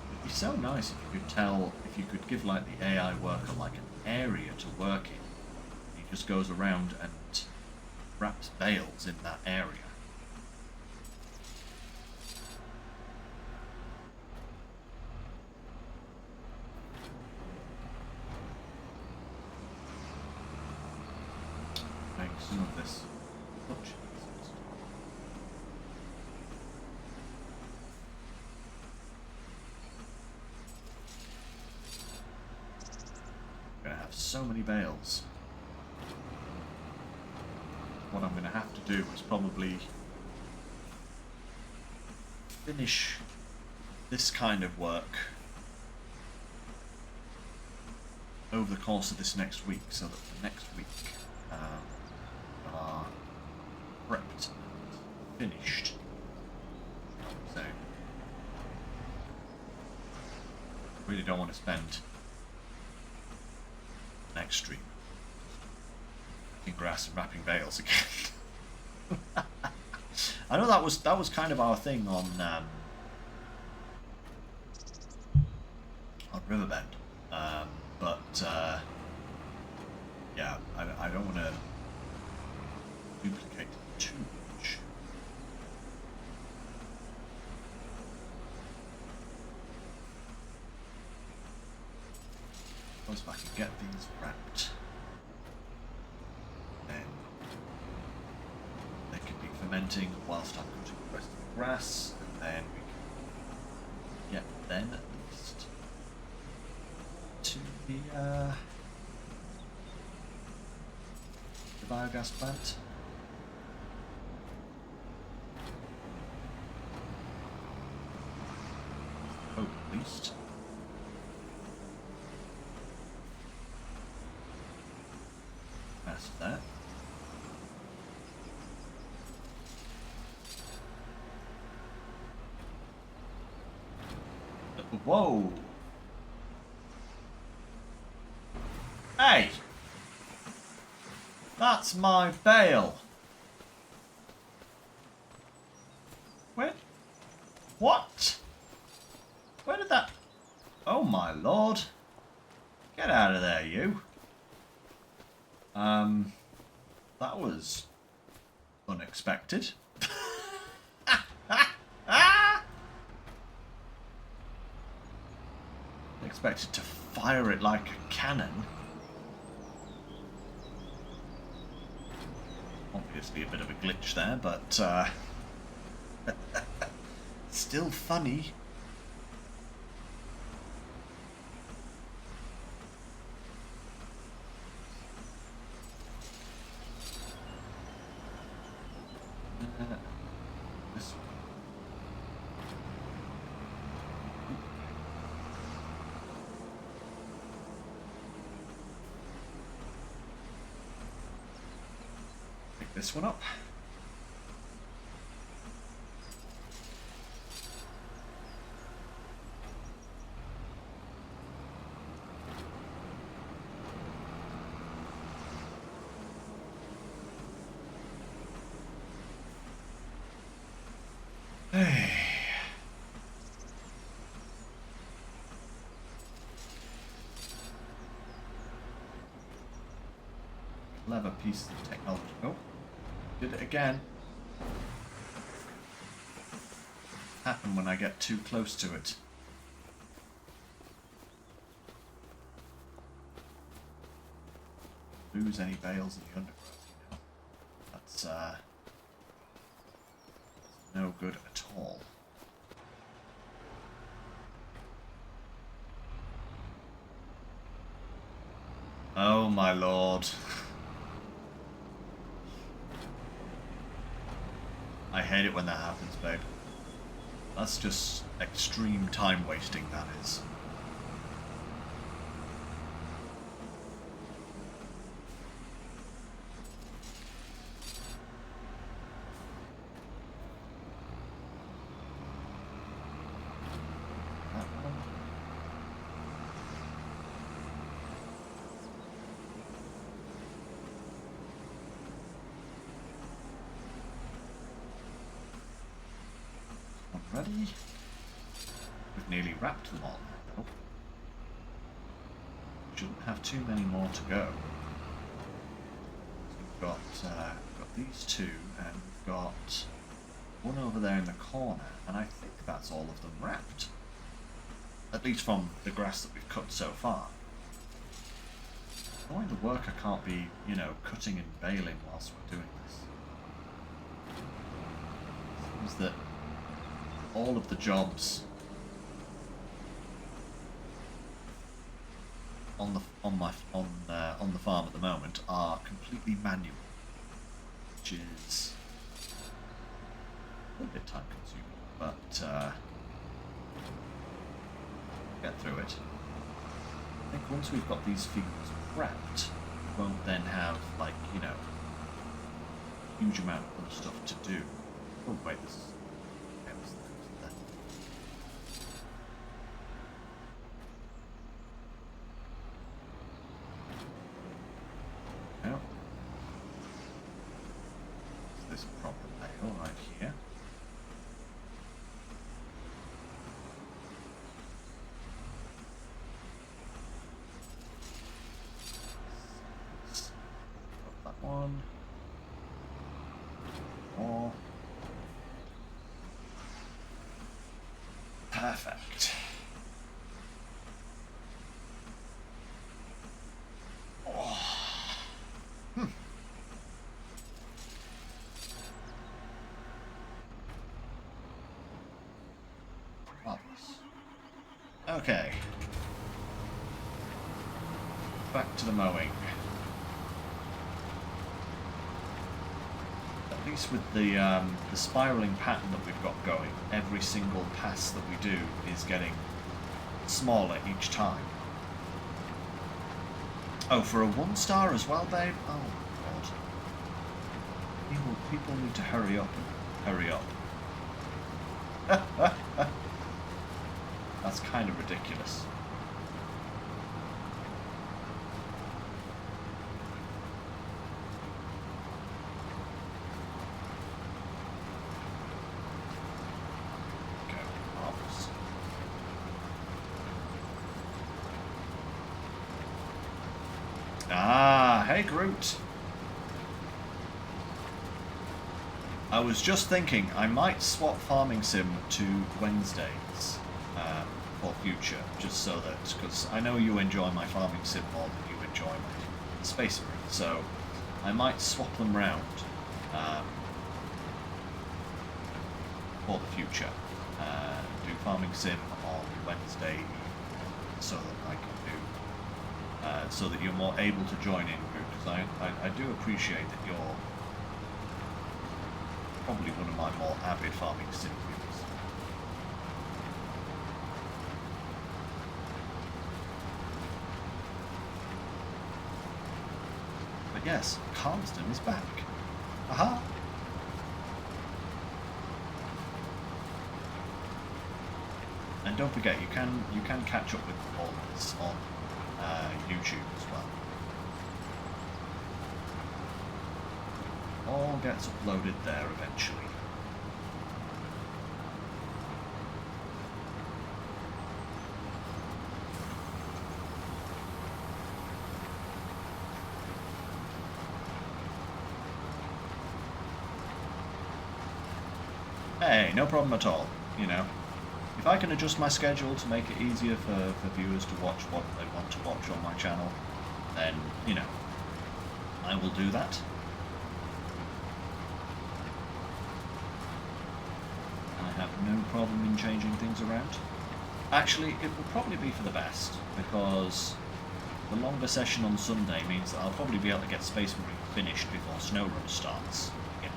It'd be so nice if you could tell, if you could give like the AI worker like an area to work in. He just goes around and wraps bales in that area. Make some of this much easier. I'm gonna have so many bales. What I'm gonna have to do is probably finish this kind of work over the course of this next week, so that the next week are prepped and finished. So, really don't want to spend the next stream in grass and wrapping bales again. I know that was kind of our thing on Riverbend, but yeah, I don't want to duplicate too much. Suppose if I can get these wrapped, then they can be fermenting whilst I'm cutting the rest of the grass, and then we can get then at least to the biogas plant. Hope at least. That's that. Whoa! Hey! That's my bale! Where? What? Where did that... Oh my lord. Get out of there, you. That was unexpected. Expected to fire it like a cannon. Obviously a bit of a glitch there, but still funny. This one. Pick this one up. Hey. Clever piece of technology. Oh, did it again. Happen when I get too close to it. Lose any bales in the undergrowth, you know. That's no good at all. Oh my lord. I hate it when that happens, babe. That's just extreme time wasting, that is. Ready? We've nearly wrapped them all now. Shouldn't have too many more to go. So we've got these two, and we've got one over there in the corner, and I think that's all of them wrapped. At least from the grass that we've cut so far. Why the worker can't be, you know, cutting and baling whilst we're doing this? Seems that all of the jobs on the farm at the moment are completely manual, which is a little bit time consuming, but get through it. I think once we've got these fields prepped, we won't then have, like, you know, a huge amount of other stuff to do. Oh wait, this is... This proper bale right here. Got that one. More. Perfect. Okay. Back to the mowing. At least with the spiralling pattern that we've got going, every single pass that we do is getting smaller each time. Oh, for a 1-star as well, babe? Oh, God. People need to hurry up and hurry up. That's kind of ridiculous. Okay, harvest. Hey, Groot. I was just thinking I might swap Farming Sim to Wednesdays for future, just so that, because I know you enjoy my Farming Sim more than you enjoy my Space Marine, so I might swap them round for the future. Do Farming Sim on Wednesday so that I can do, so that you're more able to join in, because I do appreciate that you're probably one of my more avid Farming Sim viewers. But yes, Calmsden is back. Aha! And don't forget, you can catch up with all of this on YouTube as well. All gets uploaded there eventually. Hey, no problem at all, you know. If I can adjust my schedule to make it easier for viewers to watch what they want to watch on my channel, then, you know, I will do that. I have no problem in changing things around. Actually, it will probably be for the best, because the longer session on Sunday means that I'll probably be able to get Space Marine finished before SnowRun starts again.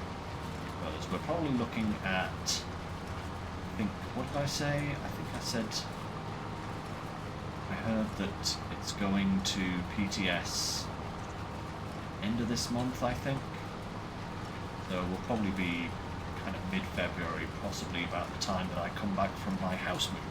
Because we're probably looking at, I think, what did I say? I think I said, I heard that it's going to PTS end of this month, I think. So we'll probably be kind of mid-February, possibly about the time that I come back from my house move.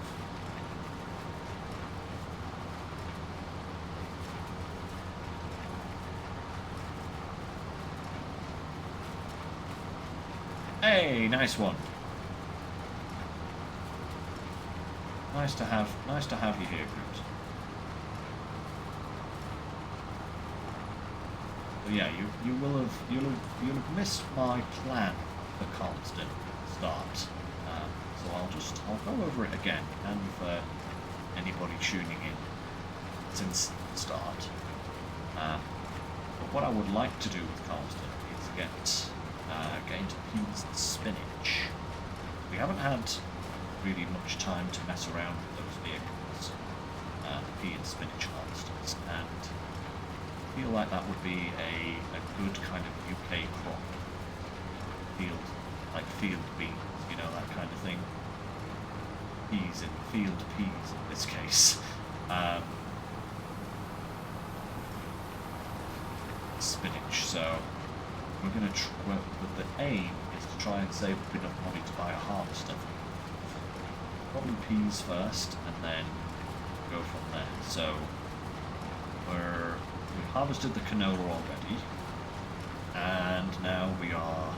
Hey, nice one. Nice to have you here, Groot. But yeah, you'll have missed my plan for Calmsden start. So I'll go over it again, and for anybody tuning in since the start. But what I would like to do with Calmsden is get into peas and spinach. We haven't had really much time to mess around with those vehicles, the pea and spinach harvesters, and I feel like that would be a good kind of UK crop. Field beans, you know, that kind of thing. Peas in field peas in this case. Spinach, so we're going to the aim is to try and save up enough money to buy a harvester. Probably peas first, and then go from there. So we've harvested the canola already, and now we are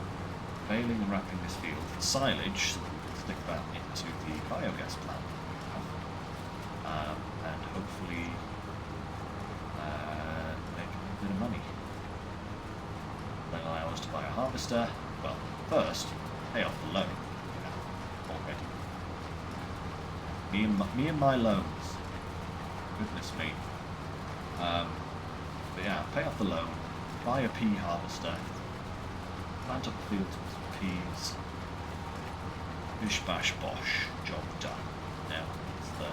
baling and wrapping this field for silage, so that we can stick that into the biogas plant, and hopefully make a bit of money. Then allow us to buy a harvester. Well, first pay off the loan we have already. Me and my loans. Goodness me. But yeah, pay off the loan, buy a pea harvester, plant up the field with some peas, bish bash bosh, job done. Now it's the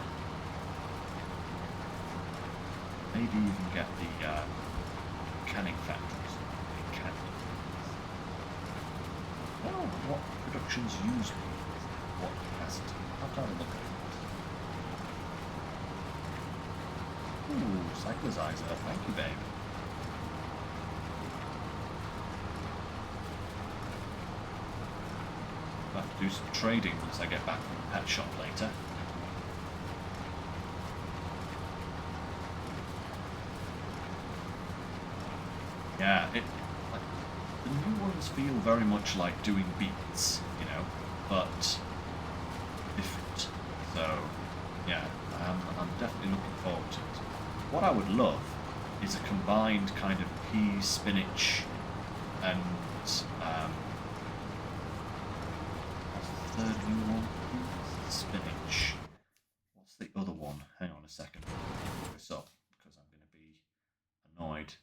maybe even get the canning factories in Canada. Oh, what productions use peas? What capacity? I'll have a look at it. Ooh, cyclizer, thank you, babe. I'll have to do some trading once I get back from the pet shop later. Yeah, the new ones feel very much like doing beats, you know, but different. So, yeah, I'm definitely looking forward to it. What I would love is a combined kind of pea, spinach, and what's the third new one? Peas, spinach. What's the other one? Hang on a second. I'll look this up because I'm going to be annoyed.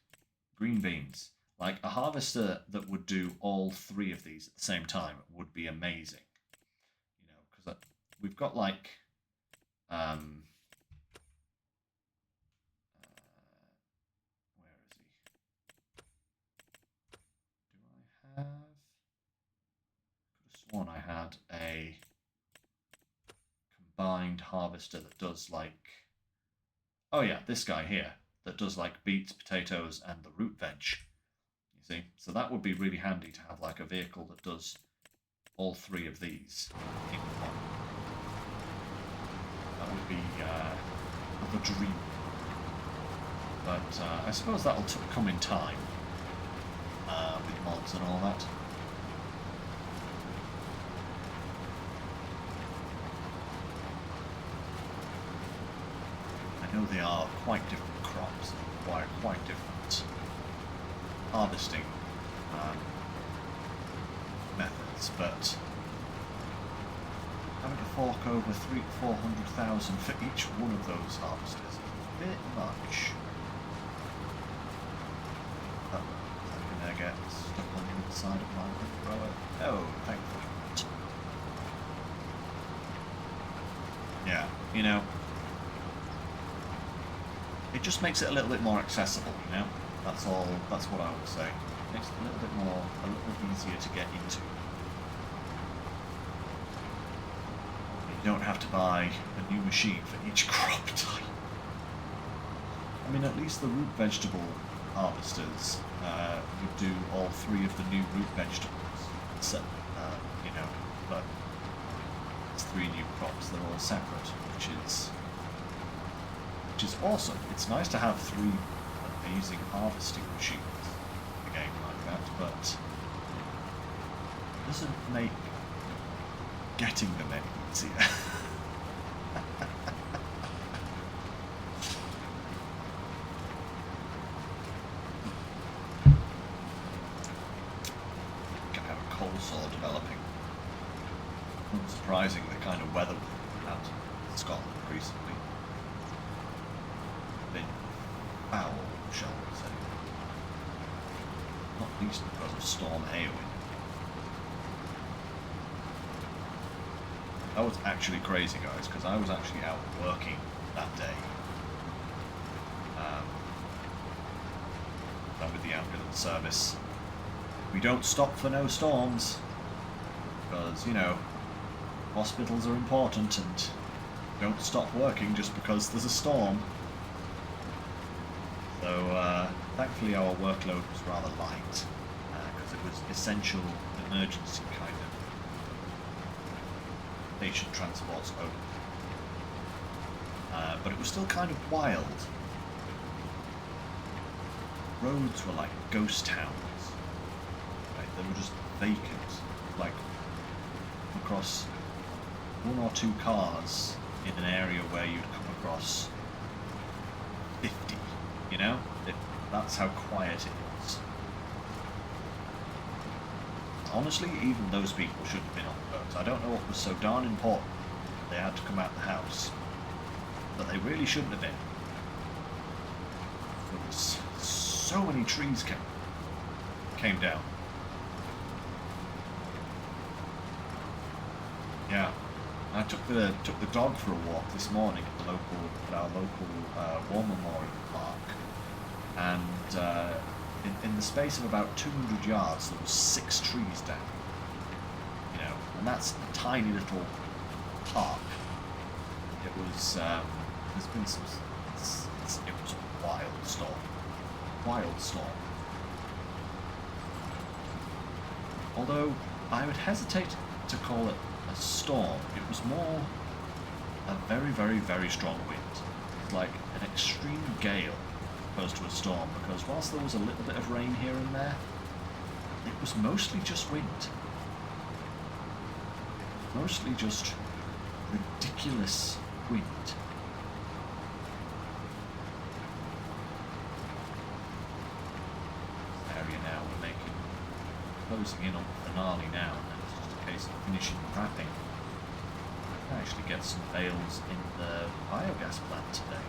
Green beans. Like a harvester that would do all three of these at the same time would be amazing. You know, because we've got like where is he? Do I have? Could have sworn I had a combined harvester that does like. Oh yeah, this guy here that does like beets, potatoes, and the root veg. You see, so that would be really handy to have like a vehicle that does all three of these in one. That would be the dream. But I suppose that'll come in time with mods and all that. I know they are quite different crops and require quite different harvesting methods, but having to fork over 400,000 for each one of those harvesters is a bit much. Oh, is that going to get stuck on the other side of my rower? Oh, thankfully not. Yeah, you know, it just makes it a little bit more accessible, you know? That's all, that's what I would say. It makes it a little bit easier to get into. You don't have to buy a new machine for each crop type. I mean, at least the root vegetable harvesters would do all three of the new root vegetables. So, you know, but it's three new crops. They're all separate, which is awesome. It's nice to have three amazing harvesting machines in a game like that, but it doesn't make getting them any easier. Can have a coal saw developing. Unsurprising the kind of weather we've had in Scotland recently. Been foul, shall we say. Not least because of Storm Eowyn. That was actually crazy, guys, because I was actually out working that day. I'm with the ambulance service. We don't stop for no storms, because, you know, hospitals are important and don't stop working just because there's a storm. So, thankfully our workload was rather light, because it was essential emergency kind of patient transports only. But it was still kind of wild. Roads were like ghost towns. Right? They were just vacant. Like, across one or two cars in an area where you'd come across 50, you know? That's how quiet it was. Honestly, even those people shouldn't have been on the boats. I don't know what was so darn important they had to come out the house, but they really shouldn't have been. There was so many trees came down. Yeah, I took the dog for a walk this morning at our local war memorial park, and in the space of about 200 yards there was 6 trees down. You know, and that's a tiny little park. It was there's been some. It was a wild storm. Wild storm. Although I would hesitate to call it a storm. It was more a very, very, very strong wind. It's like an extreme gale opposed to a storm, because whilst there was a little bit of rain here and there, it was mostly just wind. Mostly just ridiculous wind. closing in on the finale now, and then it's just a case of finishing the wrapping. I can actually get some bales in the biogas plant today.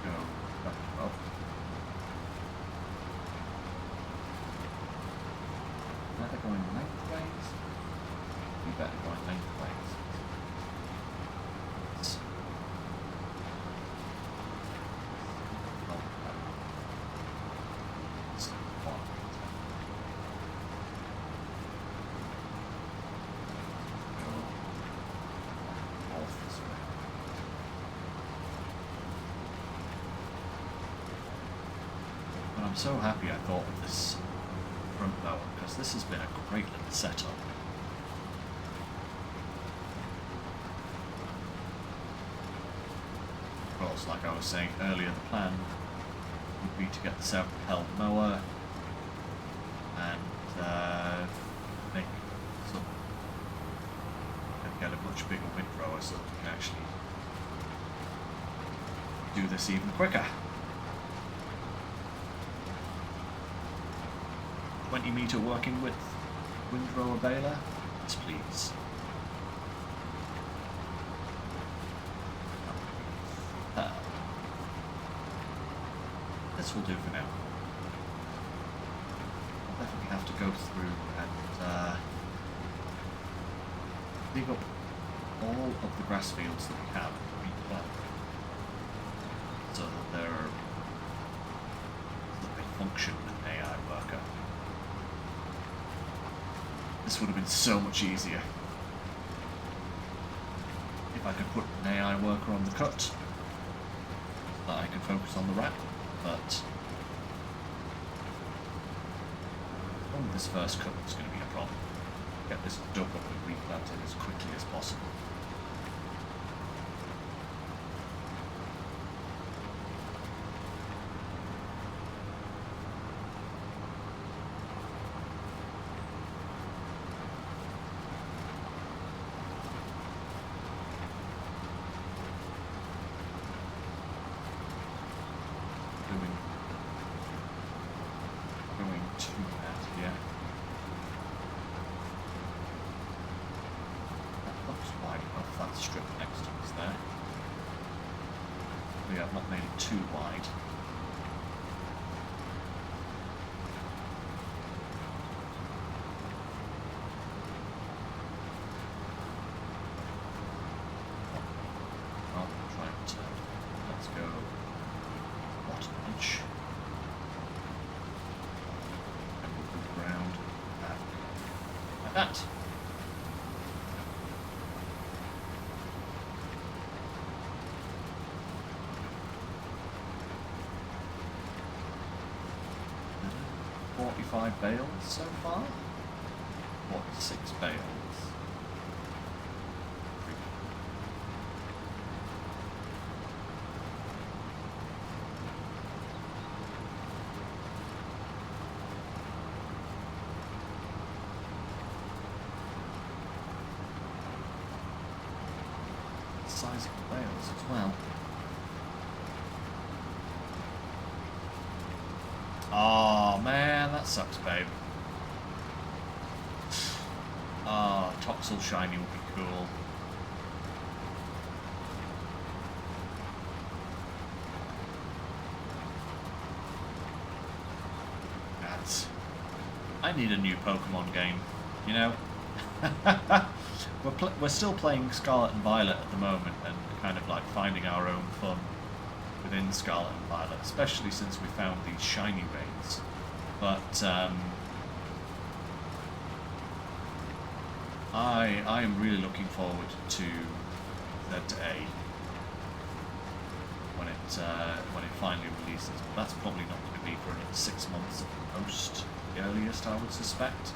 Go back up. Better going lengthways? We better going lengthways. I'm so happy I thought of this front mower, because this has been a great little setup. Of course, like I was saying earlier, the plan would be to get the self-propelled mower and make some, and get a much bigger windrower so that we can actually do this even quicker. 20-metre working width windrower baler, yes please. This will do for now. I'll definitely have to go through and dig up all of the grass fields that we have and replant so that they function with an AI worker. This would have been so much easier if I could put an AI worker on the cut so that I could focus on the wrap, but this first cut is going to be a problem. Get this dug up and replanted as quickly as possible. Not made it too wide. I'll try and turn. Let's go bottom edge. And we'll move around like that. Bales so far? 46 bales. Size of the bales as well. Oh man, that sucks, babe. Ah, oh, Toxel Shiny would be cool. I need a new Pokemon game, you know? We're still playing Scarlet and Violet at the moment and kind of like finding our own fun within Scarlet and Violet, especially since we found these shiny raids. But I am really looking forward to Z-A when it finally releases. But that's probably not going to be for another 6 months at most, the earliest I would suspect.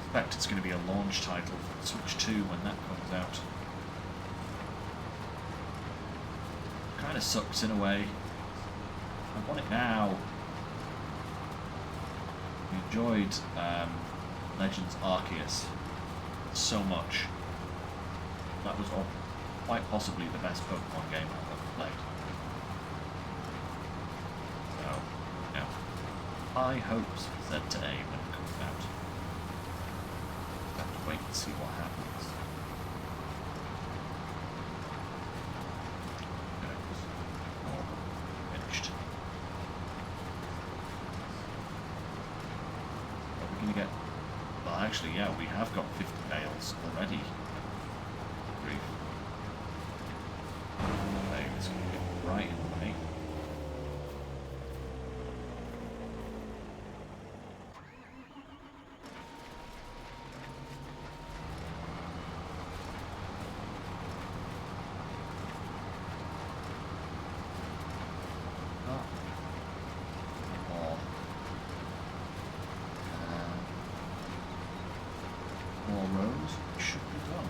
I suspect it's going to be a launch title for Switch 2 when that comes out. Kind of sucks in a way. I want it now. We enjoyed Legends Arceus so much. That was quite possibly the best Pokemon game I've ever played. So, you know, high hopes for ZA when it comes out. Have to wait and see what happens. Okay, all finished. Are we going to get... Well, actually, yeah, we have got 50 bales already. Grief. Okay, it's going to get right in the way. More rows should be done.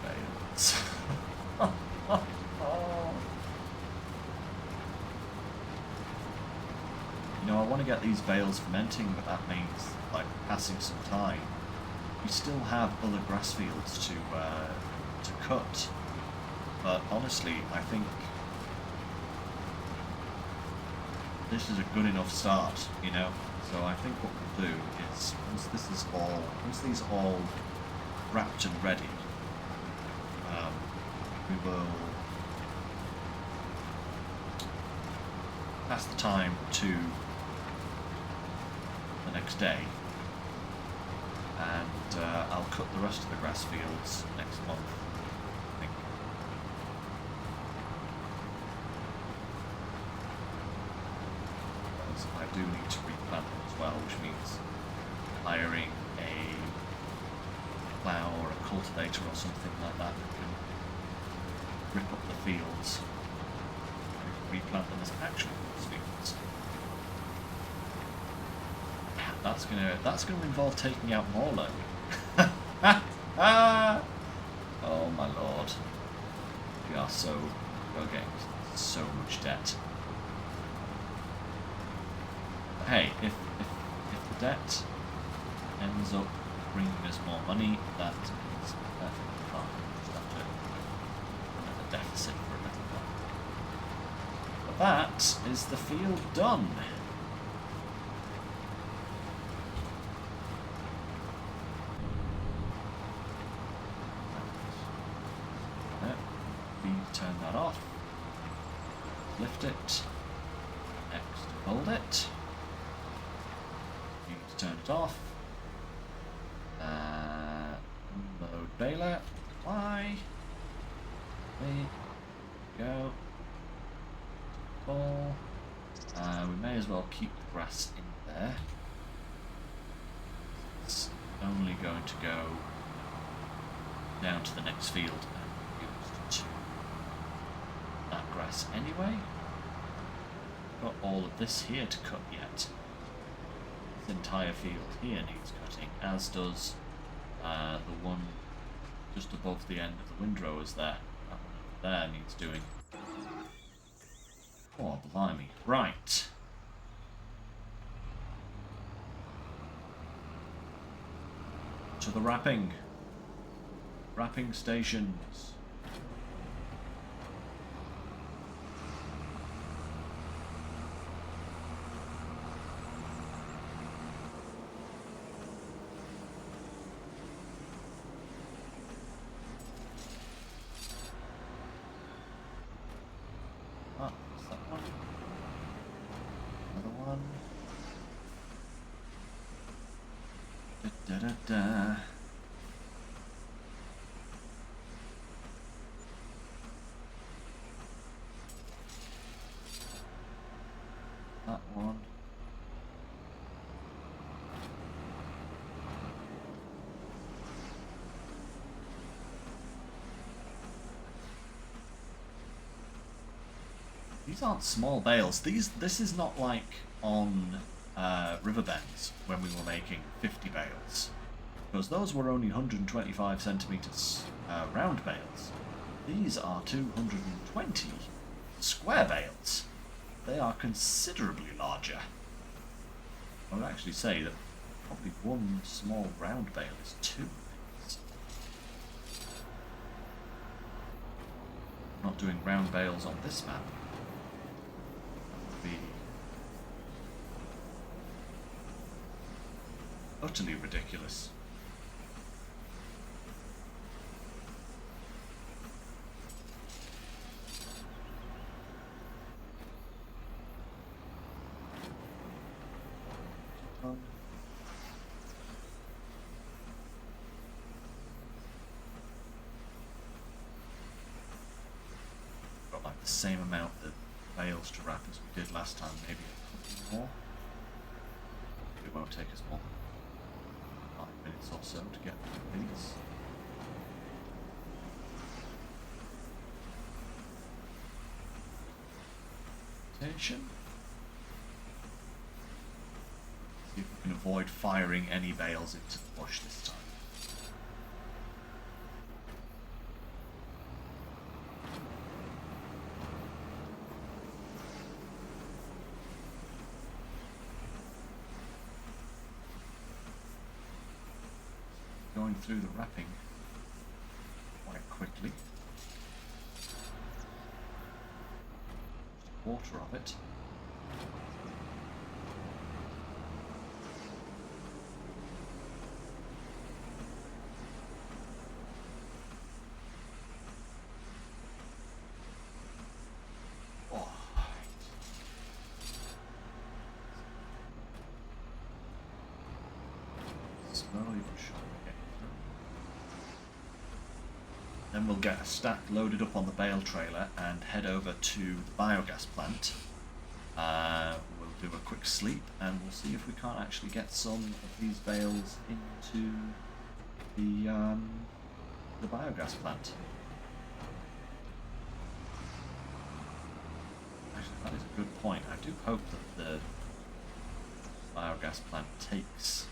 Bales. You know, I want to get these bales fermenting, but that means, like, passing some time. We still have other grass fields to cut, but honestly, I think this is a good enough start, you know. So I think what we'll do is once these all wrapped and ready, we will pass the time to the next day, and I'll cut the rest of the grass fields next month, I think. I do need to replant them as well, which means hiring a plough or a cultivator or something like that that can rip up the fields and replant them as actual fields. That's gonna involve taking out more loan. Oh my lord, we're getting so much debt. Hey, if the debt ends up bringing us more money, that is perfectly fine. We just have to run at a deficit for a little while. But that is the field done. Turn that off. Lift it. Next, hold it. Turn it off. Unload baler. Why? There we go. Ball. We may as well keep the grass in there. It's only going to go down to the next field and used to that grass anyway. Got all of this here to cut yet. This entire field here needs cutting, as does the one just above the end of the windrowers there. That one over there needs doing. Oh, blimey. Right. To the wrapping. Wrapping stations. Ah, what's that one? Another one. Da da da da. That one. These aren't small bales. This is not like on riverbends when we were making 50 bales, because those were only 125 centimeters round bales. These are 220 square bales. They are considerably larger. I would actually say that probably one small round bale is two things. I'm not doing round bales on this map. That would be utterly ridiculous. Got like the same amount of bales to wrap as we did last time, maybe a couple more. It won't take us more than 5 minutes or so to get through these. Rotation. See if we can avoid firing any bales into the bush this time. Going through the wrapping quite quickly. Just a quarter of it. Slowly but surely getting through. Then we'll get a stack loaded up on the bale trailer and head over to the biogas plant. We'll do a quick sleep and we'll see if we can't actually get some of these bales into the biogas plant. Actually, that is a good point. I do hope that the biogas plant takes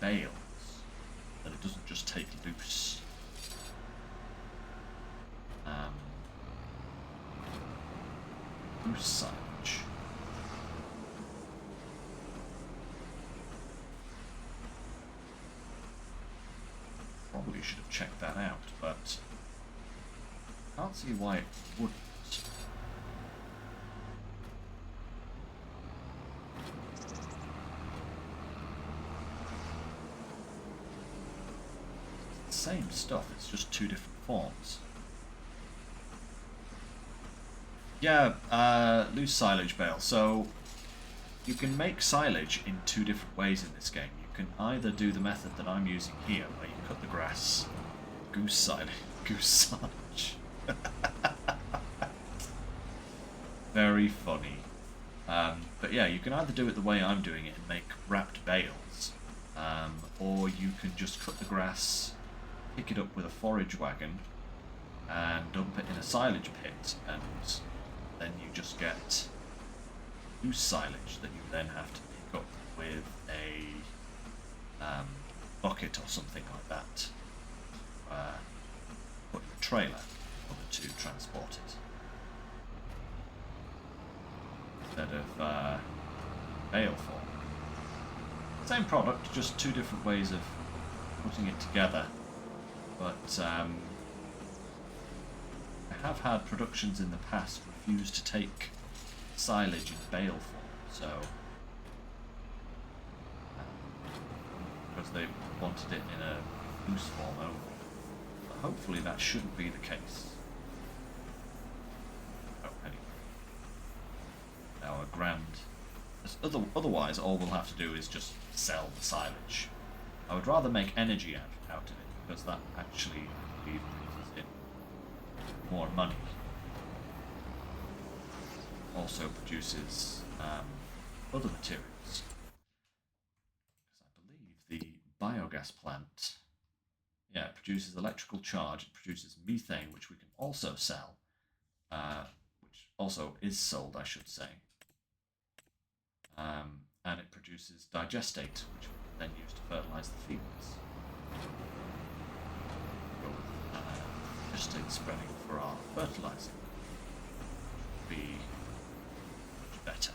bales, that it doesn't just take loose silage. Probably should have checked that out, but can't see why it wouldn't. Same stuff, it's just two different forms. Yeah, loose silage bale. So you can make silage in two different ways in this game. You can either do the method that I'm using here, where you cut the grass, goose silage. Very funny. But yeah, you can either do it the way I'm doing it and make wrapped bales, or you can just cut the grass, pick it up with a forage wagon and dump it in a silage pit, and then you just get loose silage that you then have to pick up with a bucket or something like that, put in a trailer in order to transport it instead of bale form. Same product, just two different ways of putting it together. But I have had productions in the past refuse to take silage in bale form, so because they wanted it in a loose form only. But hopefully that shouldn't be the case. Oh, anyway. Our grand... Otherwise, all we'll have to do is just sell the silage. I would rather make energy out of it, because that actually brings in more money. Also produces other materials. Because I believe the biogas plant, yeah, it produces electrical charge, it produces methane, which we can also sell, which also is sold, I should say. And it produces digestate, which we can then use to fertilise the fields. Digestate spreading for our fertilising would be much better.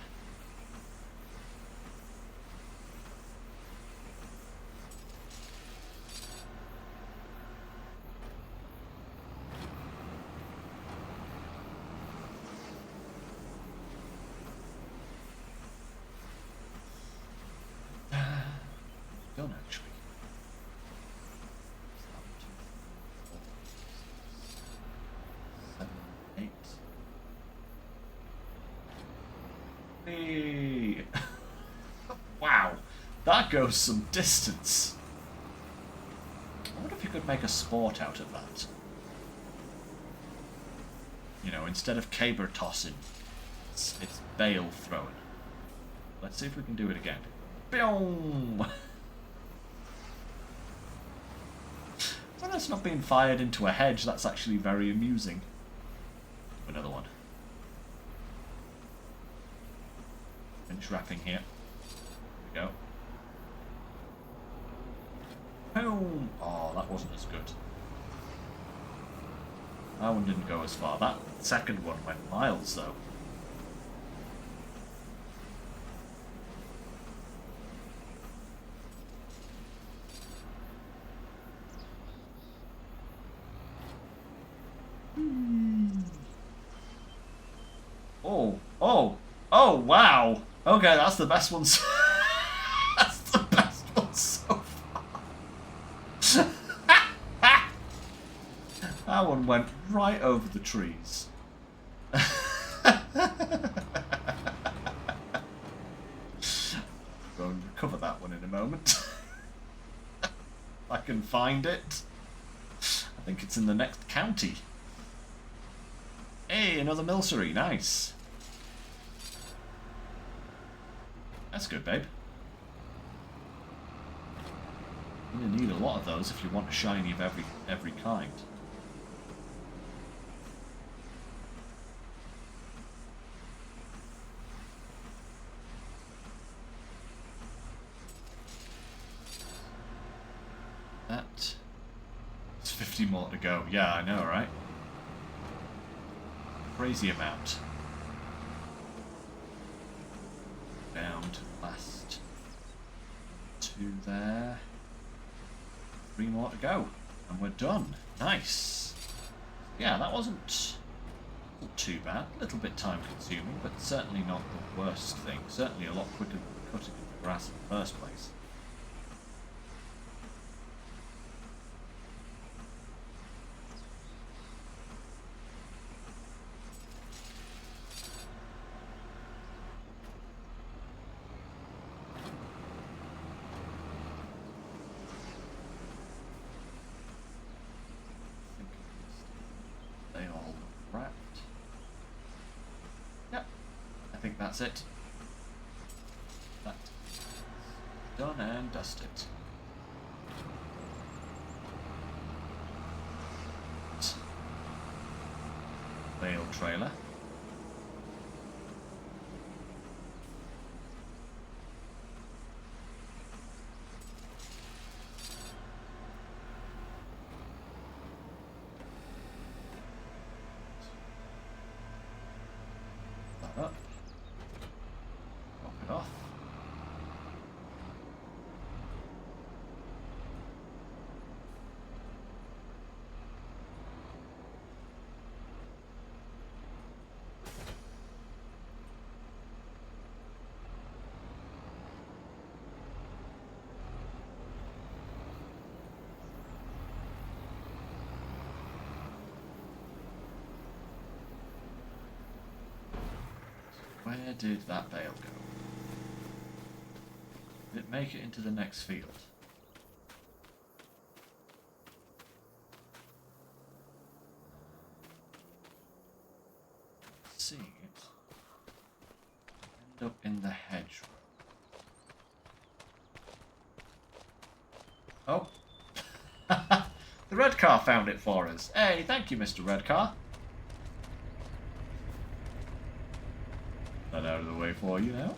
done actually. 7, 8. Hey. Wow, that goes some distance. I wonder if you could make a sport out of that. You know, instead of caber tossing, it's bale throwing. Let's see if we can do it again. Boom! When it's not being fired into a hedge, that's actually very amusing. Another one. Finish wrapping here. There we go. Boom! Oh, that wasn't as good. That one didn't go as far. That second one went miles, though. Oh, wow! Okay, that's the best one. That's the best one so far. That one went right over the trees. Go and recover that one in a moment. If I can find it. I think it's in the next county. Hey, another milcery, nice. That's good, babe. You're gonna need a lot of those if you want a shiny of every kind. That. It's 50 more to go. Yeah, I know, right? Crazy amount. Down to the last 2 there. 3 more to go. And we're done. Nice. Yeah, that wasn't too bad. A little bit time consuming, but certainly not the worst thing. Certainly a lot quicker than cutting the grass in the first place. That's it. That done and dusted. Bale trailer. That up. Off. Where did that bale go? Did it make it into the next field? Seeing it end up in the hedgerow. Oh! The red car found it for us. Hey, thank you, Mr. Red Car. That out of the way for you now.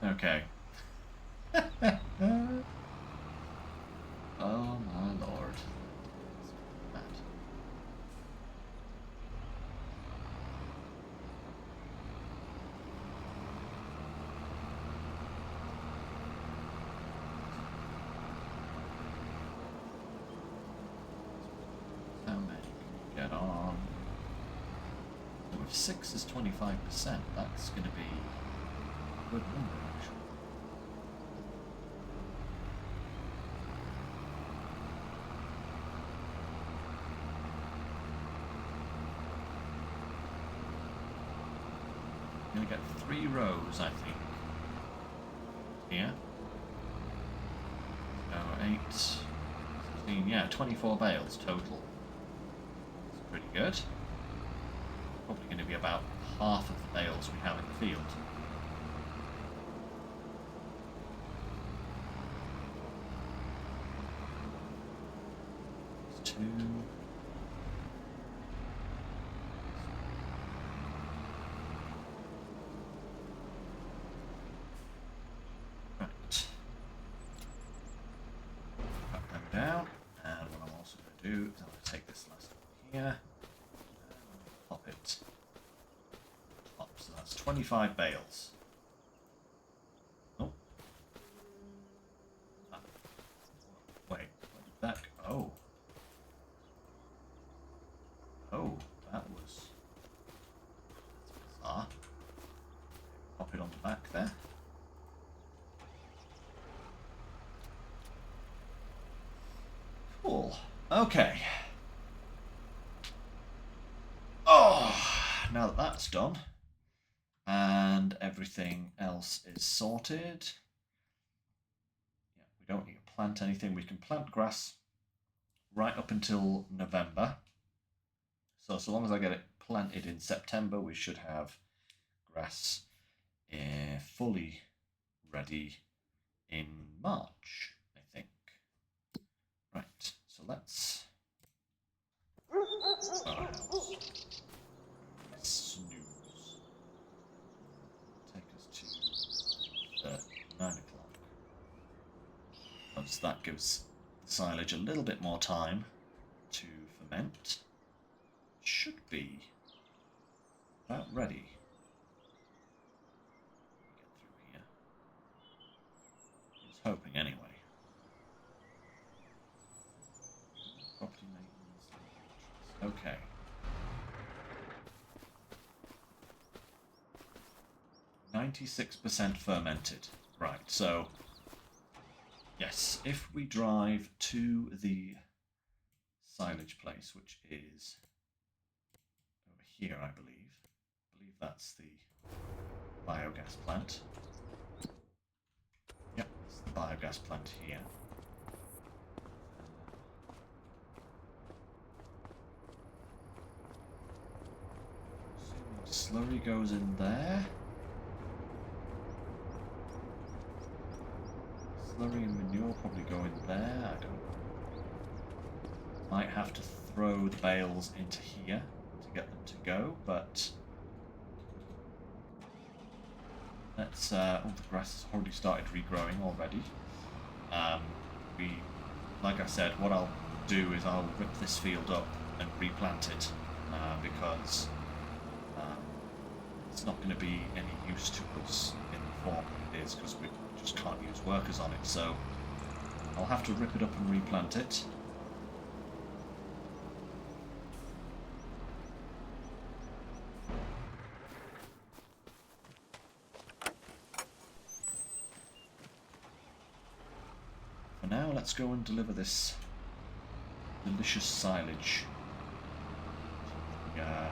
Okay. Oh my lord. That. How many can we get on? So if 6 is 25%, that's going to be a good number actually. 3 rows, I think. Here. So 8, 16, yeah, 24 bales total. That's pretty good. Probably going to be about half of the bales we have in the field. There's 2. Right. Cut them down, and what I'm also going to do is I'm going to take this last one here and pop it top. So that's 25 bales. Oh. Ah. Wait, where did that go? Oh. Oh, that was... that's bizarre. Pop it on the back there. Cool. Okay. Oh, now that that's done and everything else is sorted, yeah, we don't need to plant anything. We can plant grass right up until November. So long as I get it planted in September, we should have grass fully ready in March, I think. Right, so let's start our house. Snooze. Take us to 9 o'clock. Once that gives the silage a little bit more time to ferment, should be about ready. Get through here. I was hoping anyway. Property maintenance. Okay. %96 fermented. Right, so yes, if we drive to the silage place, which is over here, I believe that's the biogas plant. Yep, it's the biogas plant here. Slurry goes in there. Slurry and manure probably go in there. I don't. Might have to throw the bales into here to get them to go, but let's. Oh, the grass has already started regrowing already. Like I said, what I'll do is I'll rip this field up and replant it because it's not going to be any use to us in the form it is, because we just can't use workers on it. So I'll have to rip it up and replant it. For now, let's go and deliver this delicious silage to the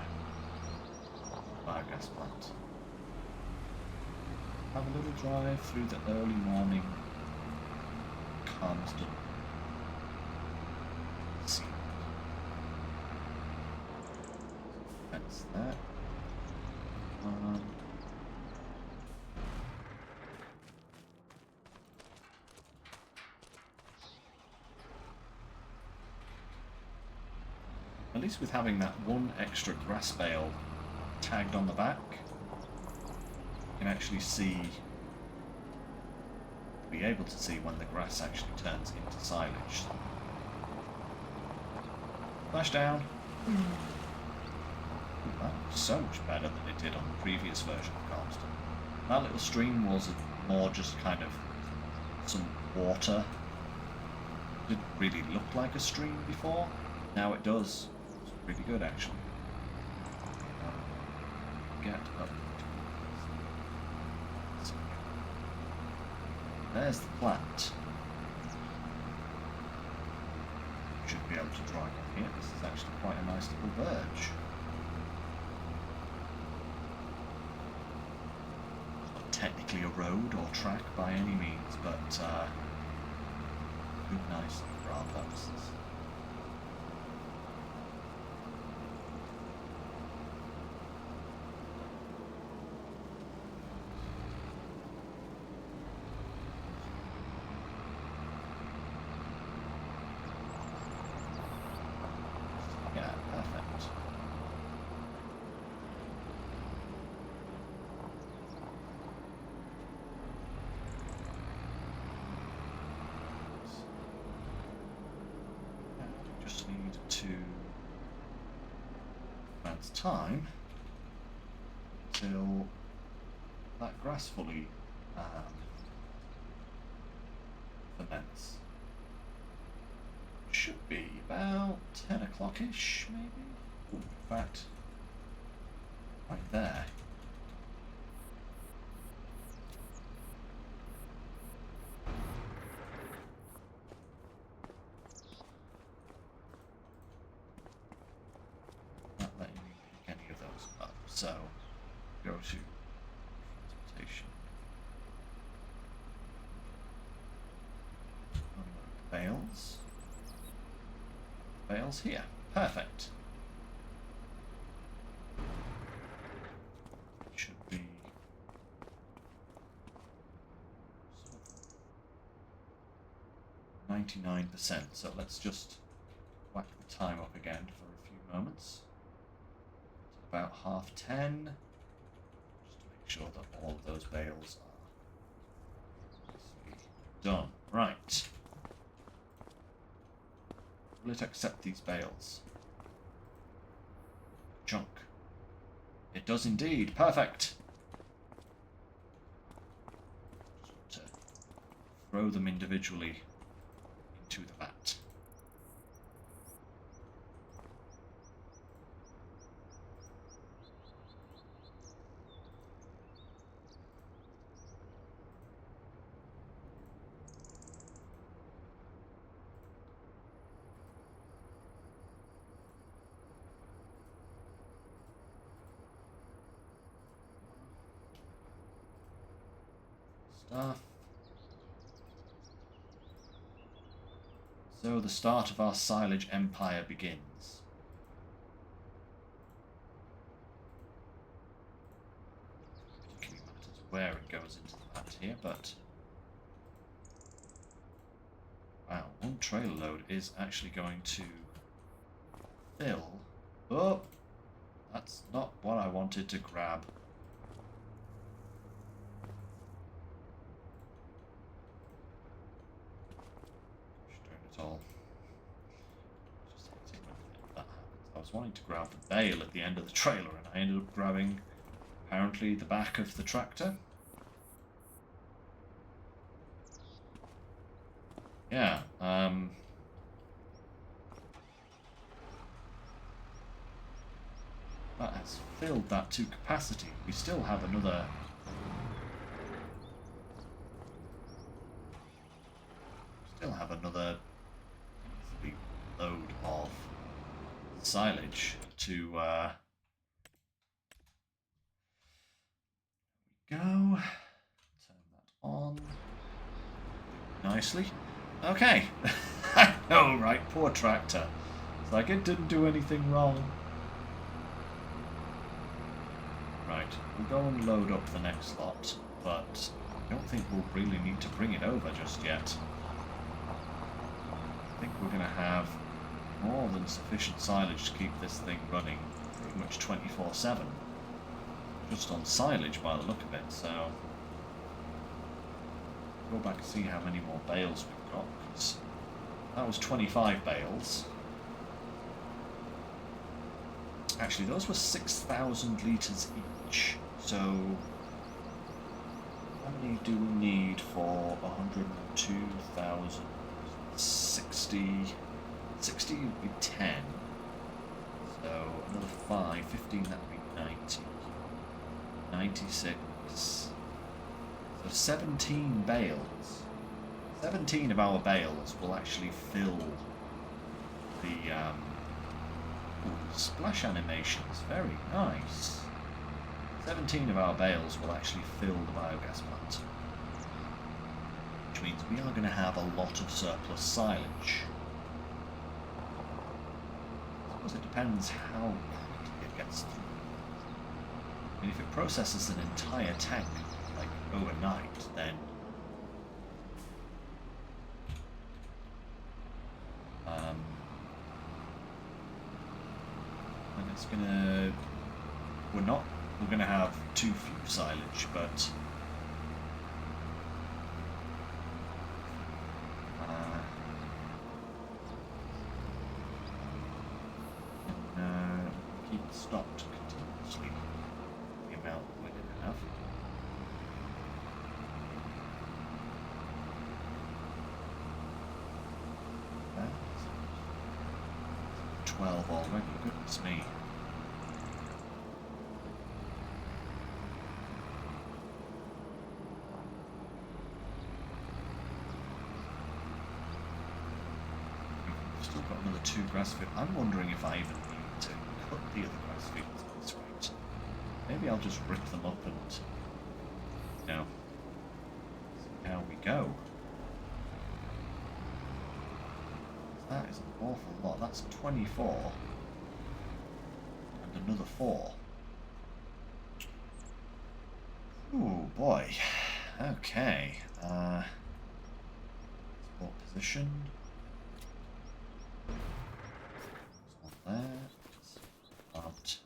biogas plant. Have a little drive through the early morning Calmsden scene. That's that. At least with having that one extra grass bale tagged on the back, you can actually see, be able to see when the grass actually turns into silage. Flash down. Ooh, that looks so much better than it did on the previous version of Calmsden. That little stream was more just kind of some water. It didn't really look like a stream before. Now it does. It's really good, actually. Get up. There's the plant. Should be able to drive up here. This is actually quite a nice little verge. technically a road or track by any means, but good nicely for our purposes. Yeah, perfect. Just need to advance time till that grass fully ferments. Should be about 10 o'clock-ish, maybe? Ooh, in fact, right there. Not letting me pick any of those up, so go to transportation. Unload bales. Bales here. Perfect. Should be 99%, so let's just whack the time up again for a few moments. It's about 10:30, just to make sure that all of those bales are done. Right. Will it accept these bales? Chunk. It does indeed. Perfect. Just want to throw them individually into the vat. Stuff. So the start of our silage empire begins. Particularly matters where it goes into the vat here, but wow, one trailer load is actually going to fill. Oh, that's not what I wanted to grab. Just hating when that happens. I was wanting to grab the bale at the end of the trailer, and I ended up grabbing, apparently, the back of the tractor. Yeah, that has filled that to capacity. We still have another load of silage to go. Turn that on nicely. Okay. I know, right? Poor tractor. It's like it didn't do anything wrong. Right, we'll go and load up the next lot, but I don't think we'll really need to bring it over just yet. I think we're going to have more than sufficient silage to keep this thing running pretty much 24/7. Just on silage by the look of it, so go back and see how many more bales we've got, because that was 25 bales. Actually, those were 6,000 litres each, so how many do we need for 102,000? 60 would be 10, so another 5, 15, that would be 90, 96, so 17 bales. 17 of our bales will actually fill the splash animations. Very nice. 17 of our bales will actually fill the biogas plant, which means we are going to have a lot of surplus silage. I suppose it depends how quickly it gets through. I mean, if it processes an entire tank, like, overnight, then it's gonna... We're gonna have too few silage, but keep it stocked continuously, the amount we're gonna have. That's 12 already, goodness me. Still got another 2 grass fields. I'm wondering if I even need to cut the other grass fields at this rate. Maybe I'll just rip them up and, you know, see how we go. That is an awful lot. That's 24. And another 4. Ooh, boy. Okay. Sport position. There, out,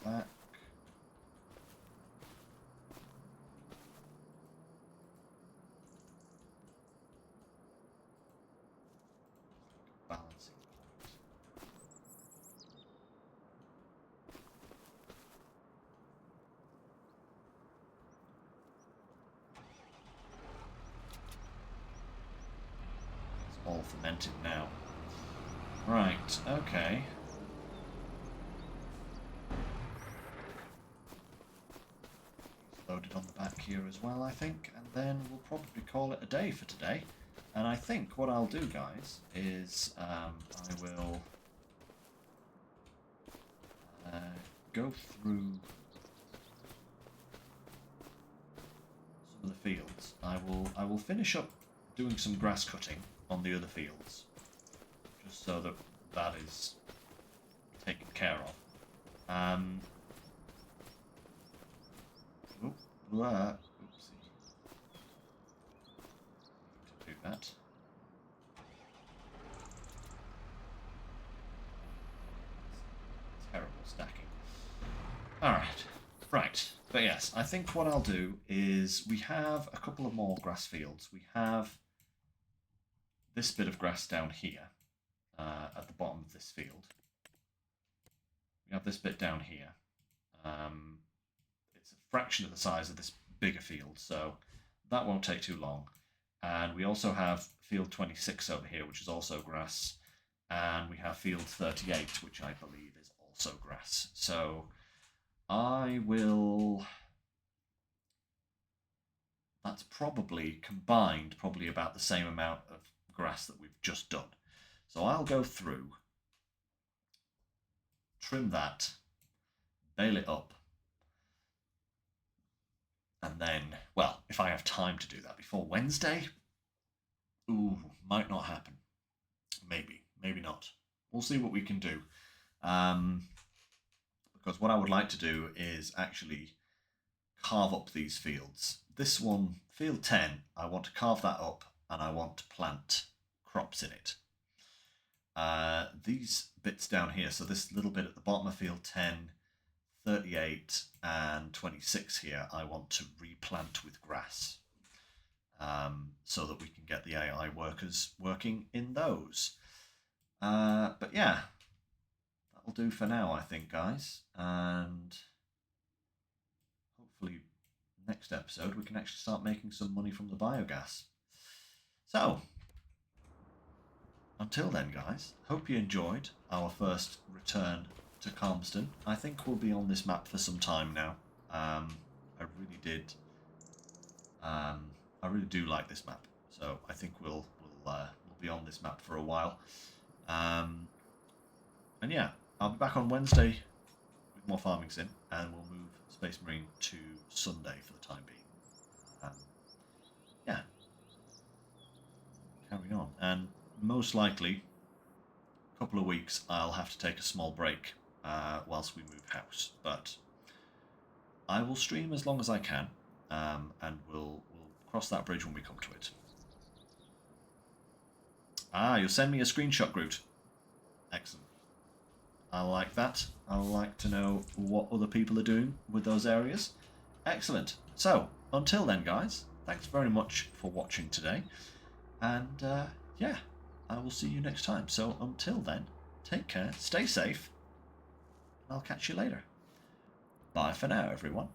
back. Balancing point. It's all fermented now. Right, okay. Loaded on the back here as well, I think, and then we'll probably call it a day for today. And I think what I'll do, guys, is I will go through some of the fields. I will finish up doing some grass cutting on the other fields, just so that that is taken care of. Oopsie. Need to do that. Terrible stacking. Alright. Right. But yes, I think what I'll do is we have a couple of more grass fields. We have this bit of grass down here. At the bottom of this field. We have this bit down here. It's a fraction of the size of this bigger field, so that won't take too long. And we also have field 26 over here, which is also grass. And we have field 38, which I believe is also grass. So I will... That's probably combined, probably about the same amount of grass that we've just done. So I'll go through, trim that, bale it up, and then, well, if I have time to do that before Wednesday, ooh, might not happen. Maybe, maybe not. We'll see what we can do. Because what I would like to do is actually carve up these fields. This one, field 10, I want to carve that up and I want to plant crops in it. These bits down here, so this little bit at the bottom of field 10, 38 and 26 here, I want to replant with grass so that we can get the AI workers working in those. But yeah, that'll do for now, I think, guys. And hopefully next episode we can actually start making some money from the biogas. So, until then, guys, hope you enjoyed our first return to Calmsden. I think we'll be on this map for some time now. I really do like this map, so I think we'll be on this map for a while. And yeah, I'll be back on Wednesday with more farming sim, and we'll move Space Marine to Sunday for the time being. Yeah, carry on, and most likely, a couple of weeks, I'll have to take a small break whilst we move house, but I will stream as long as I can, and we'll cross that bridge when we come to it. Ah, you'll send me a screenshot, Groot. Excellent. I like that. I like to know what other people are doing with those areas. Excellent. So, until then, guys, thanks very much for watching today. And, yeah, I will see you next time. So, until then, take care, stay safe, and I'll catch you later. Bye for now, everyone.